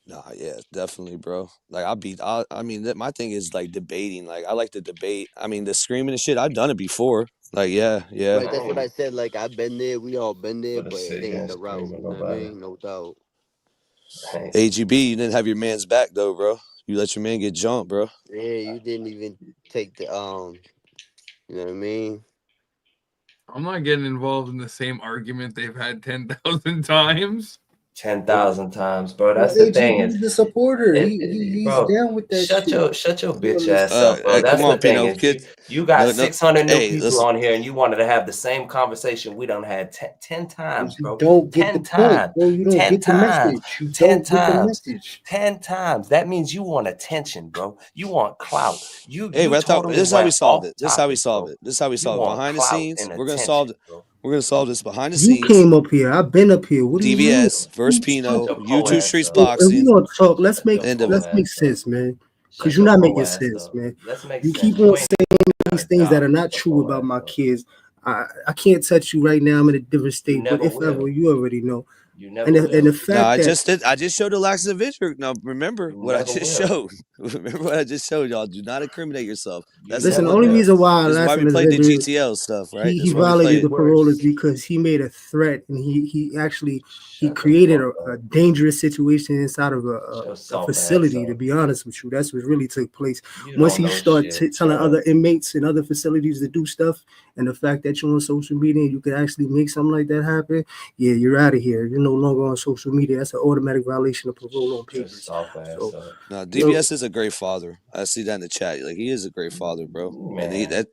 Nah, yeah, definitely, bro. Like I mean, my thing is like debating. Like I like to debate. I mean, the screaming and shit. I've done it before. Like yeah. Right, that's what I said. Like I've been there. We all been there, but it ain't the route. You know what I mean? No doubt. AGB, you didn't have your man's back though, bro. You let your man get jumped, bro. Yeah, you didn't even take the you know what I mean? I'm not getting involved in the same argument they've had 10,000 times. 10,000 times, bro. That's the thing. He's the supporter. He's bro, down with that. Shut your bitch ass up, bro. That's come on, the thing. Pino, Is kid. you got No, 600 new people listen. on here, and you wanted to have the same conversation we done had 10 times, bro. Don't get 10 the times. point, bro. You don't 10 get the times. message. You 10 don't get the times. message. 10 times. That means you want attention, bro. You want clout. Hey, this is how we solved it. This is how we solved it. This is how we solved it. Behind the scenes, we're gonna solve it. We're gonna solve this behind the scenes. You came up here. I've been up here. What do you mean? DVS versus Pino, YouTube Streets If Boxing. we gonna talk, let's make sense, man. Because you're not making sense, man. You keep on saying these things that are not true about my kids. I can't touch you right now. I'm in a different state, but if ever, you already know. And the fact that I just showed the lax of vision. Now remember what I just showed. Remember what I just showed y'all. Do not incriminate yourself. Listen, the only reason why this is why we played the GTL stuff, right? He violated the parole is because he made a threat, and he created a dangerous situation inside of a facility. To be honest with you, that's what really took place. Once he started telling other inmates and other facilities to do stuff, and the fact that you're on social media and you could actually make something like that happen, yeah, you're out of here. You're no longer on social media. That's an automatic violation of parole on paper. No, DVS is a great father. I see that in the chat. Like he is a great father, bro. And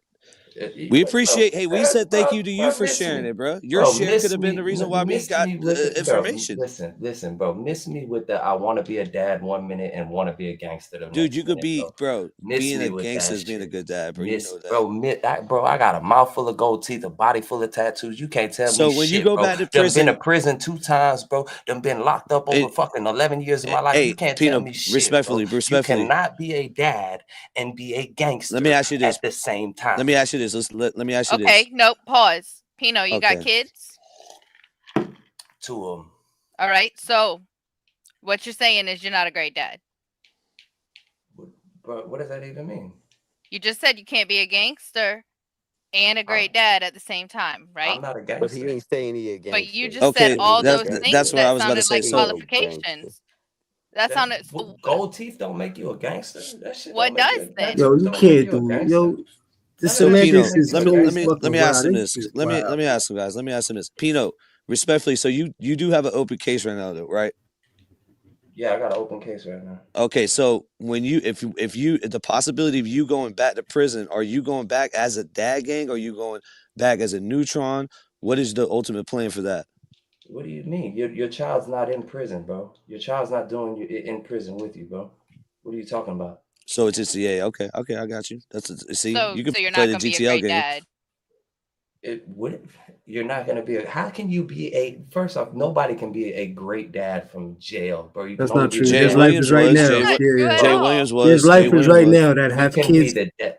we appreciate. Hey, we said thank you to you for sharing it, bro. Your share could have been the reason why we got information. Listen, bro. Miss me with the I want to be a dad 1 minute and want to be a gangster. Dude, you could be, bro. Being a gangster is being a good dad, bro. You know that. Bro, I got a mouth full of gold teeth, a body full of tattoos. You can't tell me. So when you go back to prison, been to prison 2 times, bro. Done been locked up over fucking 11 years of my life. You can't tell me shit. Respectfully. You cannot be a dad and be a gangster. Let me ask you this at the same time. Let me ask you this. Let me ask you this. Okay, nope, pause. Pino, you got kids? 2 of them. All right, so what you're saying is you're not a great dad. But what does that even mean? You just said you can't be a gangster and a great dad at the same time, right? I'm not a gangster. But he ain't saying he a gangster. But you just said all those things. That's what I was about to say. Like qualifications. That sounded. Gold teeth don't make you a gangster. That shit. What does then? Yo, you can't do it. Yo. Let me ask him this. Let me ask him, guys. Let me ask him this. Pino, respectfully, so you do have an open case right now, though, right? Yeah, I got an open case right now. Okay, so when if the possibility of you going back to prison, are you going back as a dad gang, or are you going back as a neutron? What is the ultimate plan for that? What do you mean? Your child's not in prison, bro. Your child's not doing in prison with you, bro. What are you talking about? So it's just okay, I got you. See, you can you're play not the gonna GTL be a great game. dad. You're not gonna be. How can you be first off? Nobody can be a great dad from jail, bro. You That's can not only true. be His life is right now. Jay Williams was. His life is right now that have kids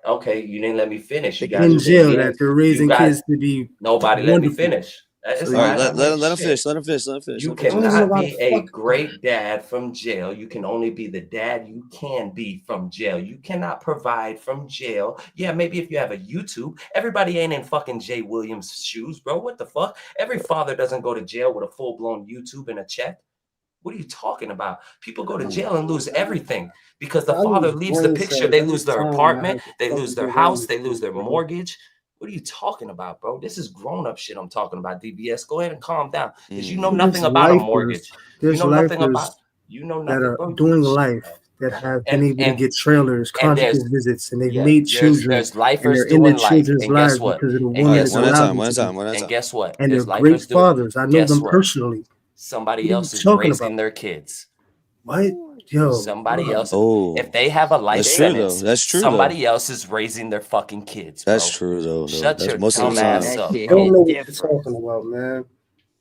Okay, you didn't let me finish. You in jail that they're raising kids to be. Nobody let me finish. It's All right, not let him shit. finish. Let him finish. Let him finish. You Let him finish. cannot be a great dad from jail. You can only be the dad you can be from jail. You cannot provide from jail. Yeah, maybe if you have a YouTube. Everybody ain't in fucking Jay Williams' shoes, bro. What the fuck? Every father doesn't go to jail with a full-blown YouTube and a check. What are you talking about? People go to jail and lose everything because the father leaves the picture. They lose their apartment, they lose their house, they lose their mortgage. What are you talking about, bro? This is grown-up shit I'm talking about, DBS. Go ahead and calm down because you know nothing about a mortgage. You know nothing about. You know nothing, that bro. are doing life that have been able to get trailers, conjugal visits, and they've made children. There's lifers and they're in their doing life. children's And lives guess what? because of the And woman guess that what? allowed them to. And guess what? And they're There's great lifers doing. fathers. I know Guess them what? personally. Somebody What are you else is talking raising about? their kids. What? Yo, Somebody bro. else. Oh, If they have a life that's true sentence, though. That's true somebody else is raising their fucking kids, bro. That's true though. Shut That's your most of dumb the time. ass up, I bro. don't know what you're talking about, man.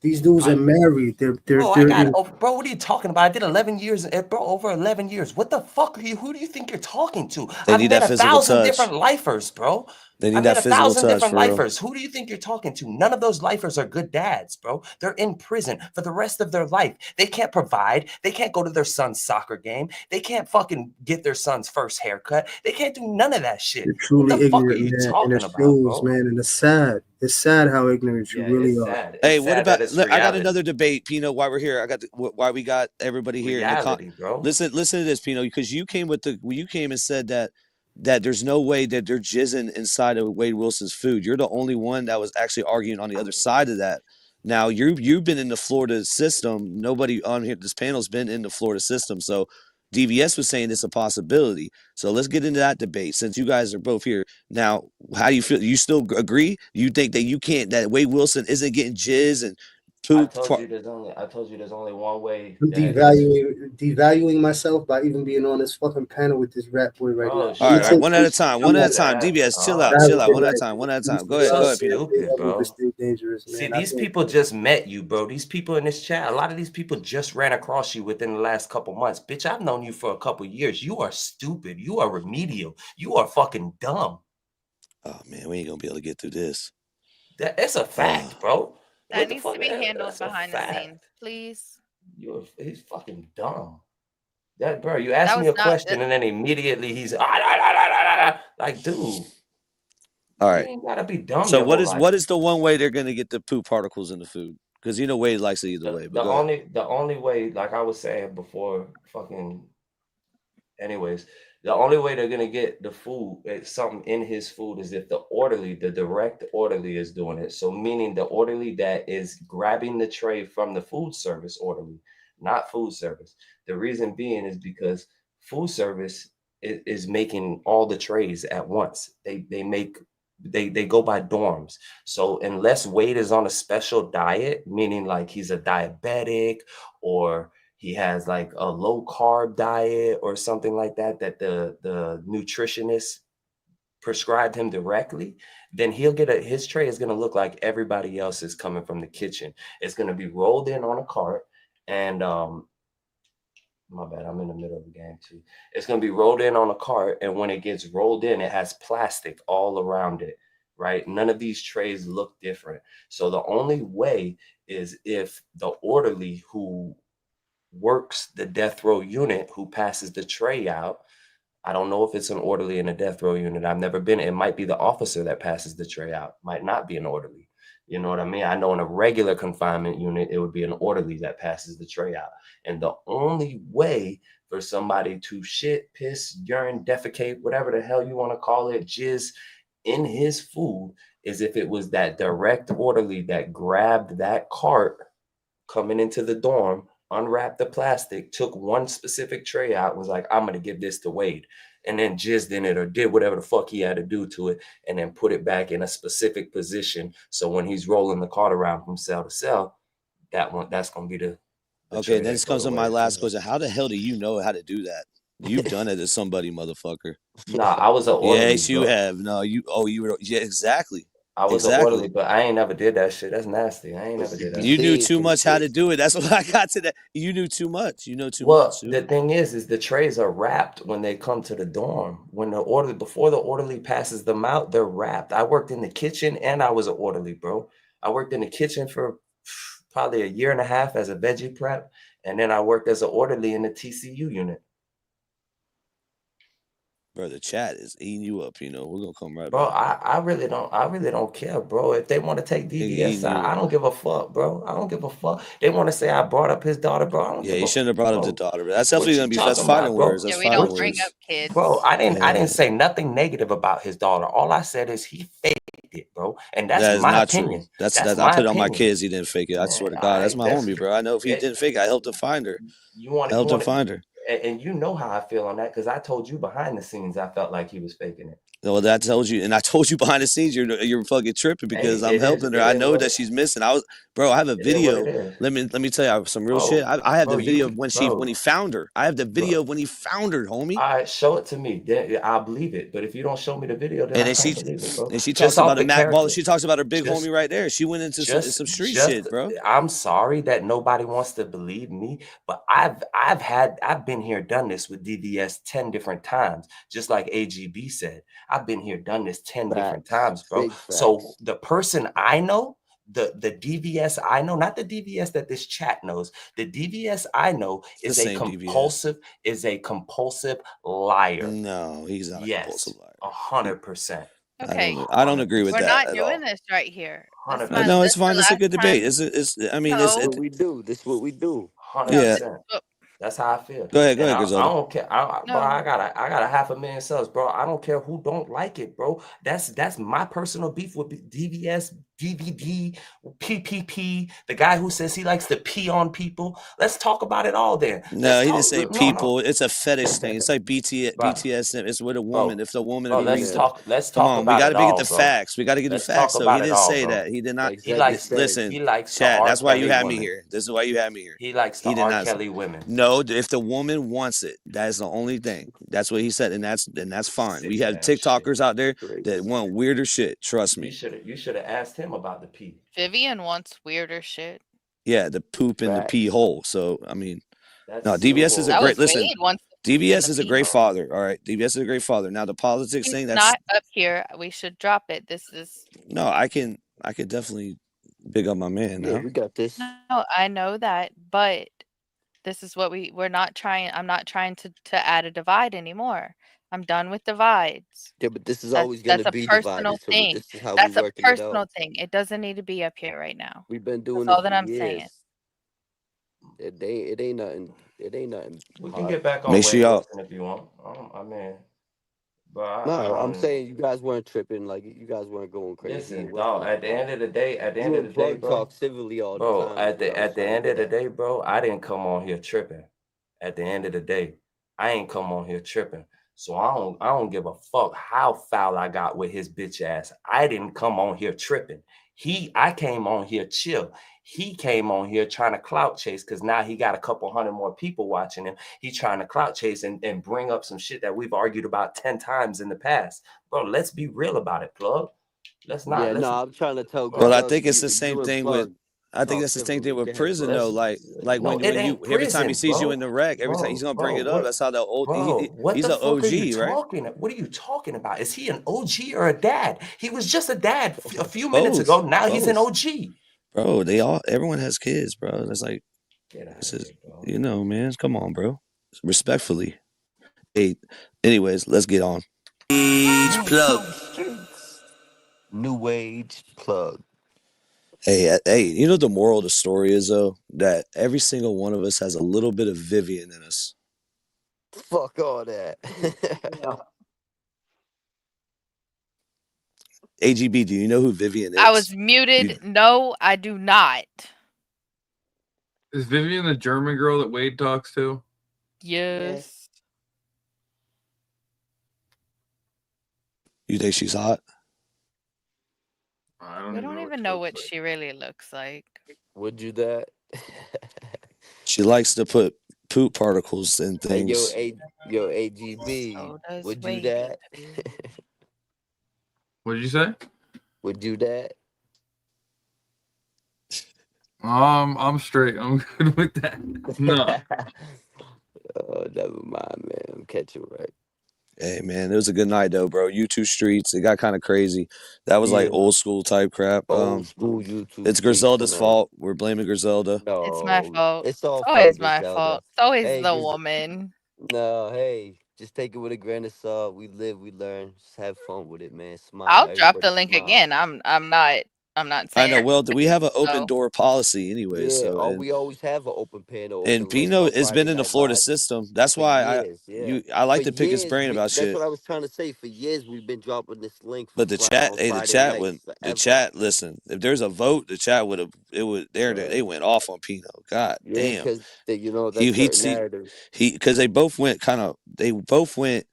These dudes are married. They're Bro, they're I got, in, oh, bro, what are you talking about? I did 11 years, bro, over 11 years. What the fuck are you? Who do you think you're talking to? They I've need met that physical 1,000 touch. different lifers, bro. They need I've that met physical 1,000 touch different for real. lifers. Who do you think you're talking to? None of those lifers are good dads, bro. They're in prison for the rest of their life. They can't provide. They can't go to their son's soccer game. They can't fucking get their son's first haircut. They can't do none of that shit. they're What truly the fuck are ignorant, you man, and talking it about, shows, bro? man. And it's sad. It's sad how ignorant you really It's are. sad. Hey, It's what sad about? that it's Look, I got reality. another debate, Pino. While we're here, why we got everybody here in the Reality, bro. Listen to this, Pino, because you came and said that there's no way that they're jizzing inside of Wade Wilson's food. You're the only one that was actually arguing on the other side of that. Now you've been in the Florida system. Nobody on here, this panel's been in the Florida system. So DVS was saying it's a possibility. So let's get into that debate since you guys are both here. Now, how do you feel? You still agree? You think that that Wade Wilson isn't getting jizz and I poop? told you there's only one way. I'm devaluing myself by even being on this fucking panel with this rap boy right now. All right, one at a time. One at a time. DBS, chill out. One at a time. One at a time. Go ahead, Pino. Stupid, bro. See, these people just met you, bro. These people in this chat, a lot of these people just ran across you within the last couple months. Bitch, I've known you for a couple years. You are stupid. You are remedial. You are fucking dumb. Oh man, we ain't gonna be able to get through this. It's a fact, bro. That needs to be handled behind the scenes, please. He's fucking dumb. That, bro, you asked me a question and then immediately he's like, dude. All right. You ain't gotta be dumb. So your whole life. what is the one way they're gonna get the poop particles in the food? Because you know Wade likes it either way. But The only way, like I was saying before, anyways, the only way they're gonna get the food, something in his food, is if the direct orderly is doing it. So meaning the orderly that is grabbing the tray from the food service orderly, not food service. The reason being is because food service is making all the trays at once. They go by dorms. So unless Wade is on a special diet, meaning like he's a diabetic or he has like a low carb diet or something like that, that the nutritionist prescribed him directly, then he'll get his tray is going to look like everybody else is coming from the kitchen. It's going to be rolled in on a cart and, my bad, I'm in the middle of the game too. It's going to be rolled in on a cart. And when it gets rolled in, it has plastic all around it, right? None of these trays look different. So the only way is if the orderly who works the death row unit, who passes the tray out, I don't know if it's an orderly in a death row unit. I've never been. It might be the officer that passes the tray out. Might not be an orderly. You know what I mean? I know in a regular confinement unit, it would be an orderly that passes the tray out. And the only way for somebody to shit, piss, urine, defecate, whatever the hell you want to call it, jizz in his food is if it was that direct orderly that grabbed that cart coming into the dorm, unwrapped the plastic, took one specific tray out, was like, I'm going to give this to Wade, and then jizzed in it or did whatever the fuck he had to do to it, and then put it back in a specific position. So when he's rolling the cart around from cell to cell, that's going to be the okay, then this comes to my last question. How the hell do you know how to do that? You've done it to somebody, motherfucker. Nah, I was an orderly. Yes, you have. No, you were. Yeah, exactly. I was an orderly, but I ain't never did that shit. That's nasty. I ain't never did that. You knew too much how to do it. That's what I got to that. You knew too much. You know too much. Well, the thing is the trays are wrapped when they come to the dorm. When before the orderly passes them out, they're wrapped. I worked in the kitchen and I was an orderly, bro. I worked in the kitchen for probably a year and a half as a veggie prep, and then I worked as an orderly in the TCU unit. Bro, the chat is eating you up. We're gonna come right Bro, back. I really don't care, bro. If they want to take DVS side, I don't give a fuck, bro. I don't give a fuck. They want to say I brought up his daughter, bro. I don't Yeah, give you a shouldn't have brought up the bro. daughter, but that's What definitely you gonna be talking fighting about, bro? words. That's Yeah, we fighting don't bring words. up kids. Bro, I Yeah. didn't say nothing negative about his daughter. All I said is he faked it, bro. And That that's is my not true. opinion. That's That's I my put it on my opinion. kids. He didn't fake it. I swear to All God, that's right, my homie, bro. I know if he didn't fake it, I helped him find her. You want I helped him to, find her. and you know how I feel on that because I told you behind the scenes I felt like he was faking it. Well, that tells you, and I told you behind the scenes, you're fucking tripping because I'm helping her. I know that she's missing. I have a video. Let me tell you some real shit. I have the video of when he found her. I have the video of when he found her, homie. All right, show it to me. Then I'll believe it. But if you don't show me the video, then I can't believe it, bro. And she Just talks about off a the Mac ball. character. She talks about her big Just- homie right there. She went into some street shit, bro. I'm sorry that nobody wants to believe me, but I've been here, done this with DVS 10 different times, just like AGB said. I've been here, done this 10 different times, bro. So the person I know, the DVS I know, not the DVS that this chat knows, the DVS I know is a compulsive liar. No, he's not a compulsive liar. 100%. Okay, I don't agree with we're that not at doing all. this right here. No, it's fine. It's a good debate. It's I mean, This is what we do. This is what we do. 100%. That's how I feel. Go ahead, I Griselda. don't care. Bro, I got a 500,000 subs, bro. I don't care who don't like it, bro. That's my personal beef with DVS, DVD, PPP, the guy who says he likes to pee on people. Let's talk about it all then. No, he didn't say people. It's a fetish thing. It's like BTS. It's with a woman. If the woman agrees let's come talk on, about we got to it get all, the bro. facts. We got to get Let's the facts. talk So about he it didn't all, say bro. that. He did not. He likes listen. he likes Chad, the that's why you R. have Kelly me women. here. This is why you have me here. He likes the did R. not say- Kelly women. No, if the woman wants it, that's the only thing. That's what he said, and that's fine. We have TikTokers out there that want weirder shit. Trust me. You should have asked him about the pee. Vivian wants weirder shit. Yeah, the poop in the pee hole. So I mean, no, That's DVS is a That great. was Listen, Wade wants DVS is a great father. All right, DVS is a great father. Now the politics He's thing. That's not up here. We should drop it. This is no. I can definitely big up my man. Yeah, Now. we got this. no. I know that, but this is what we're not trying. I'm not trying to add a divide anymore. I'm done with divides. Yeah, but this is That's- always going that's to a be personal divided. So thing. this is how That's we a working it personal out. thing. It doesn't need to be up here right now. We've been doing That's all this that for I'm saying. years. It ain't nothing. It ain't nothing. We can hard. get back on Make sure Wade y'all- Wilson if you want. I mean, but I No, I'm don't- saying you guys weren't tripping. Like you guys weren't going crazy. Listen, dog. At the end of the day, Plug bro. talk civilly all the Bro, time. at is what I was the trying end to of the get at. day, bro, I didn't come on here tripping. At the end of the day, I ain't come on here tripping. So I don't give a fuck how foul I got with his bitch ass. I didn't come on here tripping. I came on here chill. He came on here trying to clout chase because now he got a couple hundred more people watching him. He's trying to clout chase and bring up some shit that we've argued about 10 times in the past. Bro, let's be real about it, plug. Let's not. Yeah, let's, no, I'm trying to tell. Well, I Griselda, think it's you- the you same and thing Plug with. I think talk that's the same civilly. thing with Go ahead, prison Plug. though. Like No, when it you ain't every time he prison, sees you bro. in the wreck, every time he's gonna bring it up. What- That's how the old. Bro, what he's the an fuck are you OG, right? talking? What are you talking about? Is he an OG or a dad? He was just a dad a few minutes Both, ago. Now he's an both. OG. Bro, everyone has kids, bro. It's like, this is, man. Come on, bro. Respectfully. Hey, anyways, let's get on. Plug. New age plug. Hey, you know what the moral of the story is though? That every single one of us has a little bit of Vivian in us. Fuck all that. AGB, do you know who Vivian is? I was muted. No, I do not. Is Vivian the German girl that Wade talks to? Yes. You think she's hot? I don't We even don't know even know what she really looks like. Would you that? She likes to put poop particles in Hey, things. yo, AGB. So does Would you Wade. that? What did you say? Would you that? I'm straight. I'm good with that. No. Oh, never mind, man. I'm catching right. Hey man, it was a good night though, bro. YouTube streets, it got kind of crazy. That was like Yeah, old school type crap. old school YouTube It's streets for Griselda's now. fault. We're blaming Griselda. It's my No, fault. it's all It's from always my Griselda. fault. It's always Hey, the woman. no, hey, just take it with a grain of salt. We live, we learn. Just have fun with it, man. Smile. I'll drop Everybody the link smile. again. I'm not I know. saying Well, we have an open so. door policy anyway. Yeah, So we always have an open panel, and open link Pino on has Friday been in the Night Florida Live system. That's for why years. Yeah, I like for to pick his years. brain about That's shit. what I was trying to say. For years, we've been dropping this link But the chat, on hey, the Friday chat nights the forever. chat. Listen, if there's a vote, the chat would have. It would. They went off on Pino. God Yeah, damn. because you know He that's certain narratives. because they both went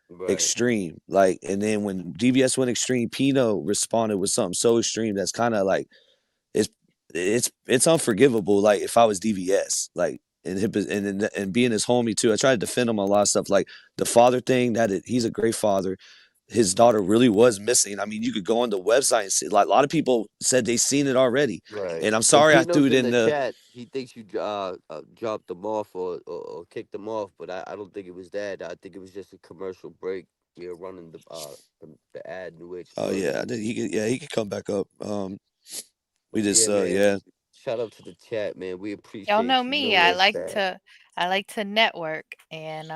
Right. extreme. Like, and then when DBS went extreme, Pino responded with something so extreme that's kind of like it's unforgivable. Like if I was DVS, like and being his homie too, I tried to defend him on a lot of stuff, like the father thing. He's a great father. His daughter really was missing. I mean, you could go on the website and see. Like a lot of people said they seen it already. Right. And I'm sorry I threw Pino's it in the the. chat. He thinks you dropped them off or kicked them off, but I don't think it was that. I think it was just a commercial break. We were running the ad New Age. Oh Plug. yeah, he could come back up. We just Yeah, man. yeah. Shout out to the chat, man. We appreciate Y'all know you. me. Know I where like it's at. to network and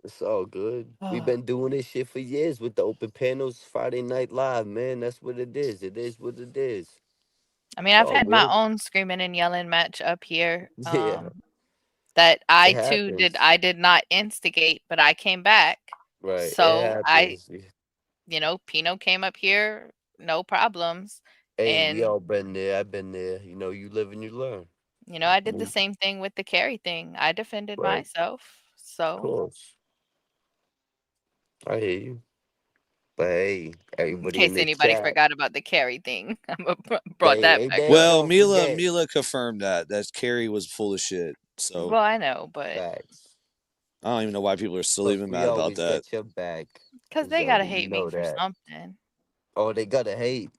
It's all good. We've been doing this shit for years with the open panels, Friday Night Live, man. That's what it is. It is what it is. I mean, It's I've all had my good. own screaming and yelling match up here. Yeah. That I It too happens. I did not instigate, but I came back. Right. It So happens. Pino came up here, no problems. Hey, we And all been there. I've been there. You know, you live and you learn. I did the Mhm. same thing with the Carrie thing. I defended Right. myself. Of So course. I hear you. But hey, in everybody in case the anybody chat. forgot about the Carrie thing, I brought Hey, that ain't back they up. Well, don't Mila forget. confirmed that Carrie was full of shit. So Well, I know, but Facts. I don't even know why people are still Plus, even we mad about always that. got your back, because they gotta Zelda. You hate me know for that. something. Oh, they gotta hate.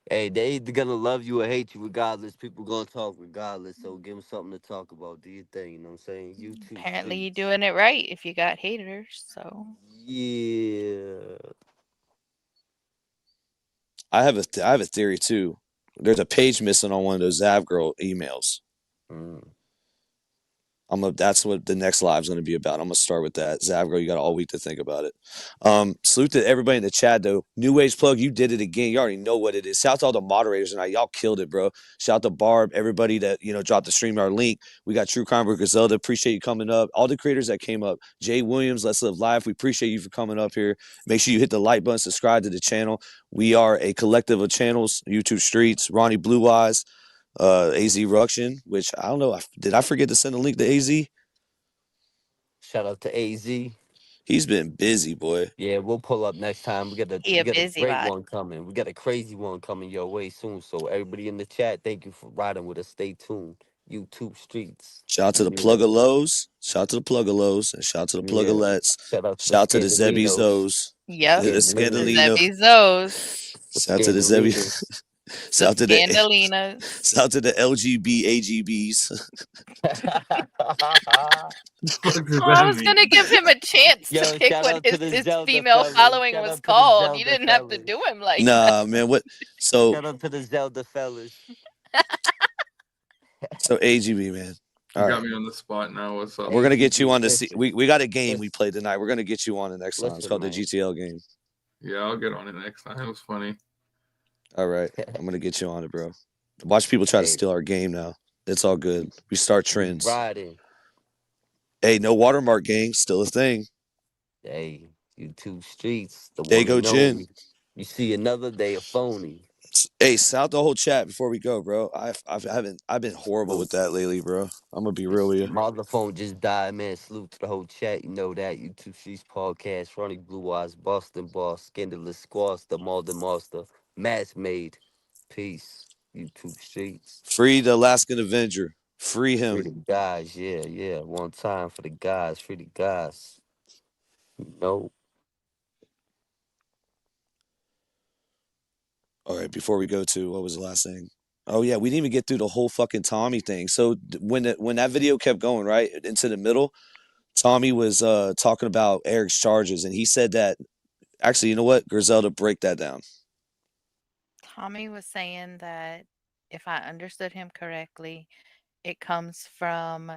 Hey, they either gonna love you or hate you regardless. People gonna talk regardless. So give them something to talk about. Do your thing. You know what I'm saying? YouTube Apparently, you're streets. doing it right if you got haters. So Yeah. I have a theory too. There's a page missing on one of those Zav Girl emails. That's what the next live is going to be about. I'm gonna start with that. Zav Girl, you got all week to think about it. Salute to everybody in the chat though. New Age Plug, you did it again. You already know what it is. Shout out to all the moderators tonight. Y'all killed it, bro. Shout out to Barb, everybody that dropped the StreamYard link. We got True Crime with Griselda. Appreciate you coming up. All the creators that came up. Jay Williams, Let's Live Live. We appreciate you for coming up here. Make sure you hit the like button, subscribe to the channel. We are a collective of channels. YouTube Streets, Ronnie Blue Eyes, AZ Ruction, which I don't know. Did I forget to send a link to AZ? Shout out to AZ. He's been busy, boy. Yeah, we'll pull up next time. We got a busy great bot. one coming. We got a crazy one coming your way soon. So everybody in the chat, thank you for riding with us. Stay tuned. YouTube Streets. Shout out to the Plug of Lows. Shout out to the Plug of Lows. And shout out to the Plug of Lets. Shout out to Shout out to the the Zebby Scandalinos. Zos. Yep. The The Scandalino. Zebby Zos. Shout out to the Zebby. Scandalinos. Shout out to the Scandalinas. Shout out to the LGB AGBs. I was gonna give him a chance Yo, to pick shout what out to the his Zelda female fellas. following Shout was out to the called. You Zelda didn't have to fellas. do him like Nah, man. What? So Shout out to the Zelda fellas. AGB, man. You All got right. me on the spot now. What's up? We're gonna get you on the listen, we got a game we played tonight. We're gonna get you on the next time. It's Listen, called man. the GTL game. Yeah, I'll get on it next time. It was funny. All right. I'm gonna get you on it, bro. Watch people try to steal our game now. It's all good. We start trends. Riding. Hey, no watermark gang, still a thing. Hey, YouTube Streets. The There you one go, and Jen. only. You see another day of phony. Hey, shout the whole chat before we go, bro. I've been horrible with that lately, bro. I'm gonna be real with you. My other phone just died, man. Salute to the whole chat. You know that. YouTube Streets Podcast. Ronnie Blue Eyes. Boston Boss. Scandalous Squash. The Malden Master. Mass Made. Peace. YouTube Streets. Free the Alaskan Avenger. Free Free him. the guys. Yeah. One time for the guys. Free the guys. No. All right, before we go to what was the last thing? Oh yeah, we didn't even get through the whole fucking Tommy thing. So when that video kept going right into the middle, Tommy was talking about Eric's charges, and he said that. Actually, you know what? Griselda, break that down. Tommy was saying that, if I understood him correctly, it comes from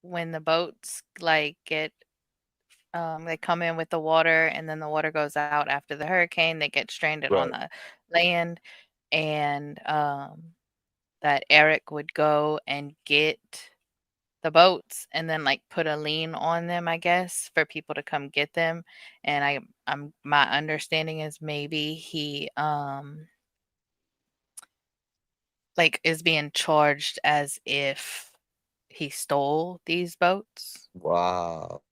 when the boats like get they come in with the water and then the water goes out after the hurricane, they get stranded on Right. the land, and that Eric would go and get the boats and then like put a lien on them, I guess, for people to come get them. And I'm my understanding is maybe he like is being charged as if he stole these boats. Wow.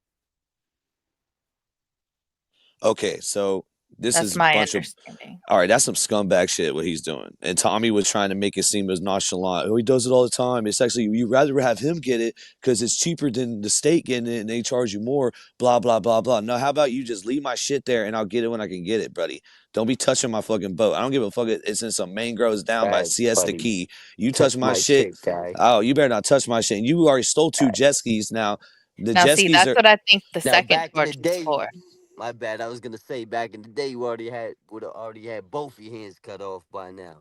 Okay, so this That's is a my bunch of. understanding. All right, that's some scumbag shit what he's doing. And Tommy was trying to make it seem as nonchalant. Oh, he does it all the time. It's actually you'd rather have him get it because it's cheaper than the state getting it and they charge you more. Blah blah blah blah. No, how about you just leave my shit there and I'll get it when I can get it, buddy. Don't be touching my fucking boat. I don't give a fuck. It's in some mangroves down by Facts, Siesta buddy. Key. You touch Touch my my shit. shit, guy. Oh, you better not touch my shit. And you already stole 2 jet skis now. The Now jet see, skis that's are. what I think the Now second back in the charge was day, for. my bad. I was gonna say back in the day, you would have already had both your hands cut off by now.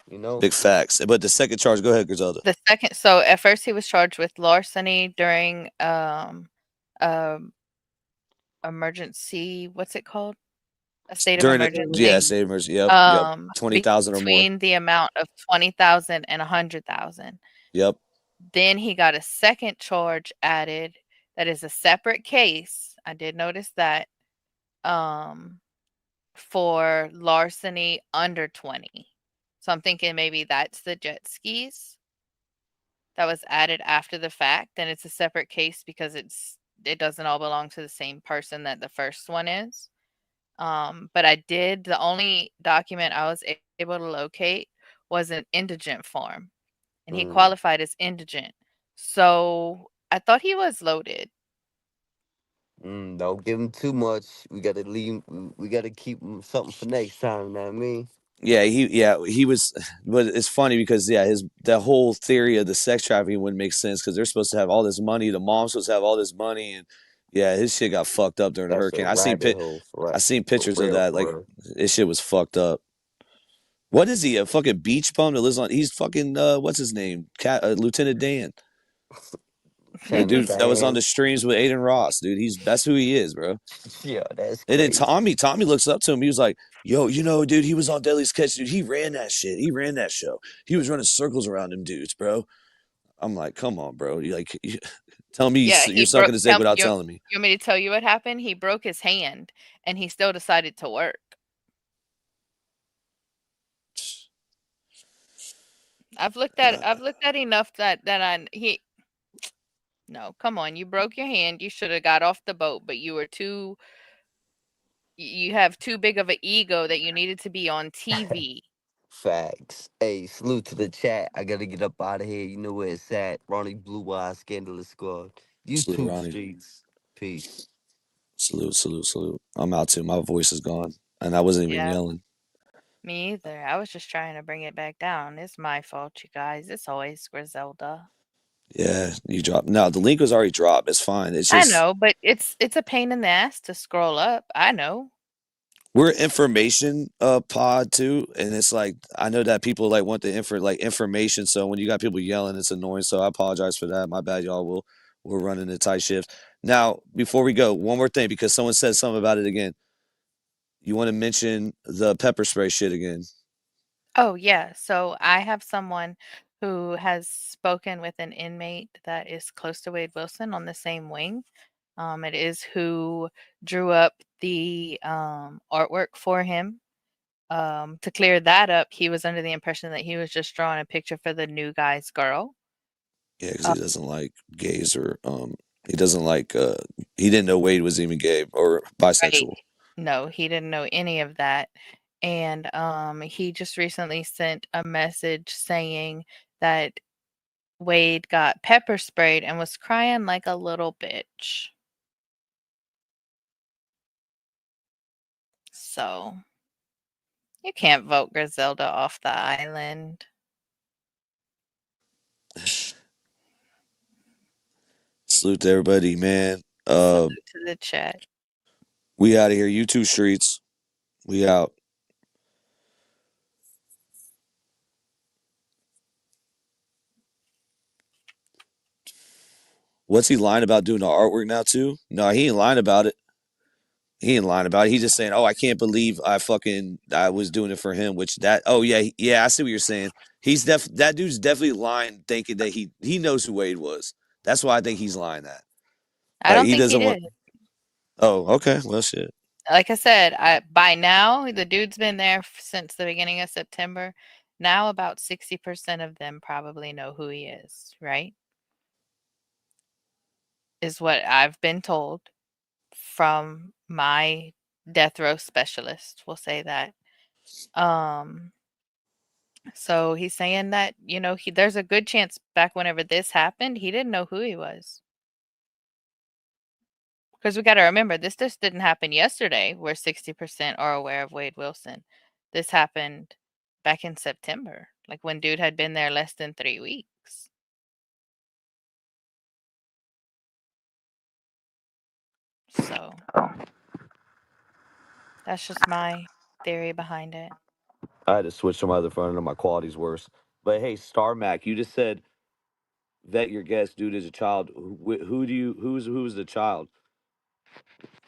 You know. Big facts. But the second charge, go ahead, Griselda. The second, so at first he was charged with larceny during emergency, what's it called? A state of During emergency. yeah, state of emergency. Yep. 20,000 or more. Between the amount of 20,000 and 100,000. Yep. Then he got a second charge added that is a separate case. I did notice that. For larceny under 20. So I'm thinking maybe that's the jet skis that was added after the fact, and it's a separate case because it doesn't all belong to the same person that the first one is. But the only document I was able to locate was an indigent form, and he qualified as indigent. So I thought he was loaded. Don't give him too much. We gotta leave. We gotta keep him something for next time. Know what I mean? Yeah, he was. But it's funny because the whole theory of the sex trafficking wouldn't make sense because they're supposed to have all this money. The mom's supposed to have all this money, and yeah, his shit got fucked up during the That's a hurricane. I seen for pictures of real, that. for Like real. his shit was fucked up. What is he? A fucking beach bum that lives on? He's fucking what's his name? Lieutenant Dan. The dude that was on the streams with Aiden Ross, dude. That's who he is, bro. Yeah, that's And then crazy. Tommy looks up to him. He was like, "Yo, dude, he was on Deadliest Catch, dude. He ran that shit. He ran that show. He was running circles around them dudes, bro." I'm like, "Come on, bro. Tell me you're sucking his dick without telling me." You want me to tell you what happened? He broke his hand, and he still decided to work. I've looked at enough No, come on. You broke your hand. You should have got off the boat, but you have too big of an ego that you needed to be on TV. Facts. Hey, salute to the chat. I gotta get up out of here. You know where it's at. Ronnie Blue Eyes, Scandalous Squad. Salute, YouTube Ronnie. streets. Peace. Salute. I'm out too. My voice is gone, and I wasn't even yelling. Me either. I was just trying to bring it back down. It's my fault, you guys. It's always Griselda. Yeah, you dropped. No, the link was already dropped. It's fine. It's just I know, but it's a pain in the ass to scroll up. I know. we're an information pod too, and it's like I know that people like want the information. So when you got people yelling, it's annoying. So I apologize for that. My bad, y'all. We're running a tight shift. Now, before we go, one more thing because someone said something about it again. You want to mention the pepper spray shit again? Oh yeah. So I have someone who has spoken with an inmate that is close to Wade Wilson on the same wing. It is who drew up the artwork for him. To clear that up, he was under the impression that he was just drawing a picture for the new guy's girl. Yeah, because he doesn't like gays or he doesn't like he didn't know Wade was even gay or bisexual. Right. No, he didn't know any of that. And he just recently sent a message saying that Wade got pepper sprayed and was crying like a little bitch. So you can't vote Griselda off the island. Salute to everybody, man. To the chat. We out of here. You two streets. We out. What's he lying about doing the artwork now too? No, he ain't lying about it. He ain't lying about it. He's just saying, "Oh, I can't believe I was doing it for him." Which I see what you're saying. That dude's definitely lying, thinking that he knows who Wade was. That's why I think he's lying that. I don't think he did. Oh, okay. Well, shit. Like I said, by now the dude's been there since the beginning of September. Now about 60% of them probably know who he is, right? Is what I've been told from my death row specialist. We'll say that. So he's saying that, there's a good chance back whenever this happened, he didn't know who he was. Because we got to remember, this just didn't happen yesterday where 60% are aware of Wade Wilson. This happened back in September, like when dude had been there less than 3 weeks. So that's just my theory behind it. I had to switch to my other phone. I know my quality's worse. But hey, Star Mac, you just said vet your guess, dude, is a child. Who's the child?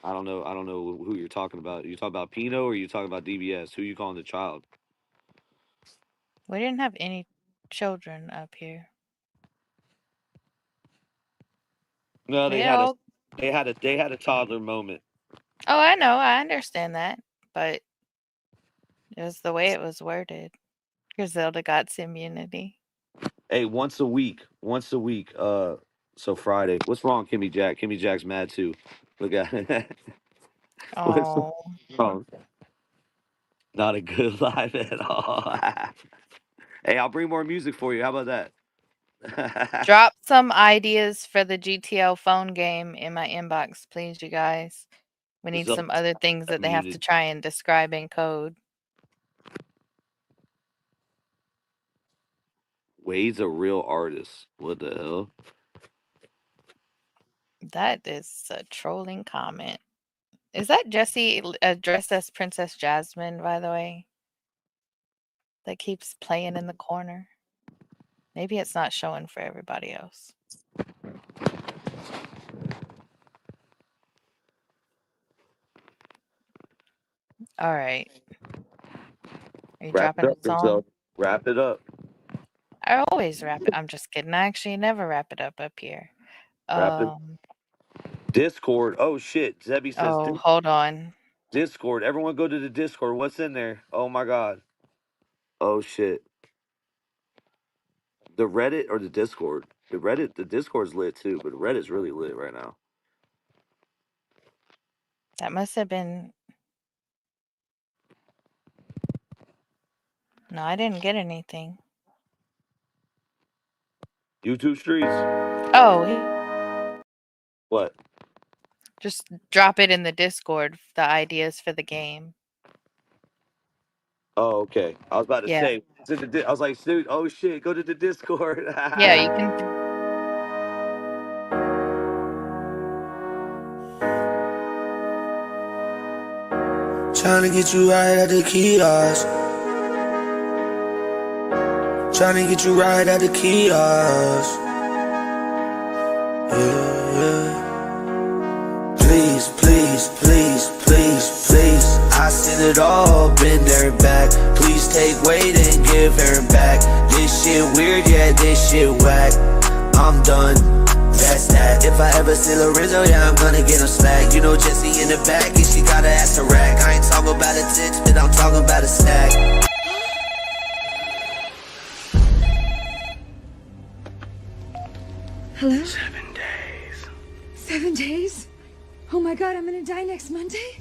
I don't know who you're talking about. Are you talking about Pino or are you talking about DBS? Who you calling the child? We didn't have any children up here. No, they had a toddler moment. Oh, I know. I understand that. But it was the way it was worded. Griselda got immunity. Hey, once a week. So Friday. What's wrong, Kimmy Jack? Kimmy Jack's mad too. Look at it. Oh. Wrong? Not a good life at all. Hey, I'll bring more music for you. How about that? Drop some ideas for the GTL phone game in my inbox, please, you guys. We need some other things that they have to try and describe in code. Wade's a real artist. What the hell? That is a trolling comment. Is that Jessie dressed as Princess Jasmine, by the way? That keeps playing in the corner. Maybe it's not showing for everybody else. All right. Are you dropping a song? Wrap it up. I always wrap it. I'm just kidding. I actually never wrap it up here. Discord. Oh shit. Zebby says. Oh, hold on. Discord. Everyone go to the Discord. What's in there? Oh my god. Oh shit. The Reddit or the Discord? The Discord's lit too, but Reddit's really lit right now. That must have been. No, I didn't get anything. YouTube streets. Oh. What? Just drop it in the Discord, the ideas for the game. Oh, okay. I was about to say, I was like, dude, oh shit, go to the Discord. Yeah, you can. Trying to get you right at the kiosk. Trying to get you right at the kiosk. Yeah. Please, please, please, please, please. I seen it all, been there and back. Please take weight and give her back. This shit weird, yeah, this shit whack. I'm done, that's that. If I ever see Lorenzo, yeah, I'm gonna get him slack. You know Jessie in the back, and she gotta ask a rack. I ain't talking about a tits, but I'm talking about a stack. Hello? 7 days. 7 days? Oh my god, I'm gonna die next Monday?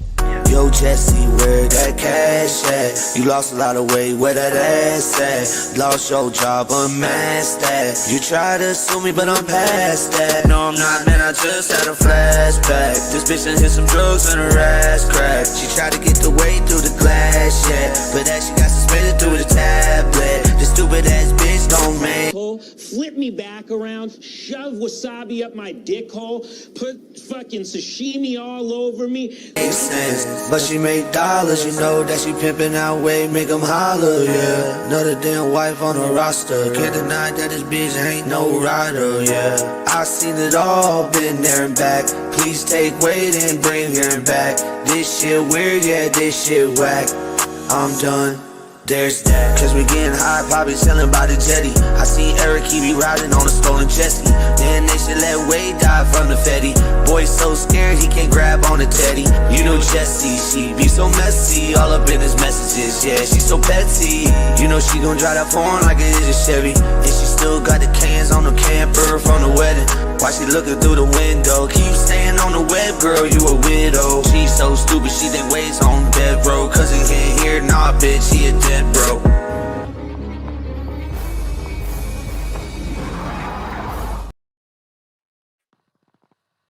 Yo, Jessie, where that cash at? You lost a lot of weight, where that ass at? Lost your job, unmasked that. You try to sue me, but I'm past that. No, I'm not, man, I just had a flashback. This bitch done hit some drugs and her ass cracked. She tried to get the weight through the glass, yeah, but that she got suspended through the tablet. This stupid ass bitch don't make. hole, flip me back around, shove wasabi up my dick hole, put fucking sashimi all over me. Makes sense, but she make dollars, you know that she pimping out way, make them holler, yeah. Another damn wife on her roster, can't deny that this bitch ain't no rider, yeah. I seen it all, been there and back. Please take weight and bring her back. This shit weird, yeah, this shit whack. I'm done. There's that, cause we getting high, probably selling by the jetty. I seen Eric, he be riding on a stolen jet ski. Then they should let Wade die from the Fetty. Boy's so scared he can't grab on the teddy. You know Jessie, she be so messy, all up in his messages, yeah, she so petty. You know she gon' drive that phone like it is a Chevy. And she still got the cans on the camper from the wedding. Why she looking through the window? Keep staying on the web, girl, you a widow. She so stupid, she think Wade's on the bed, bro. Cause he can't hear, nah, bitch, he a dead bro.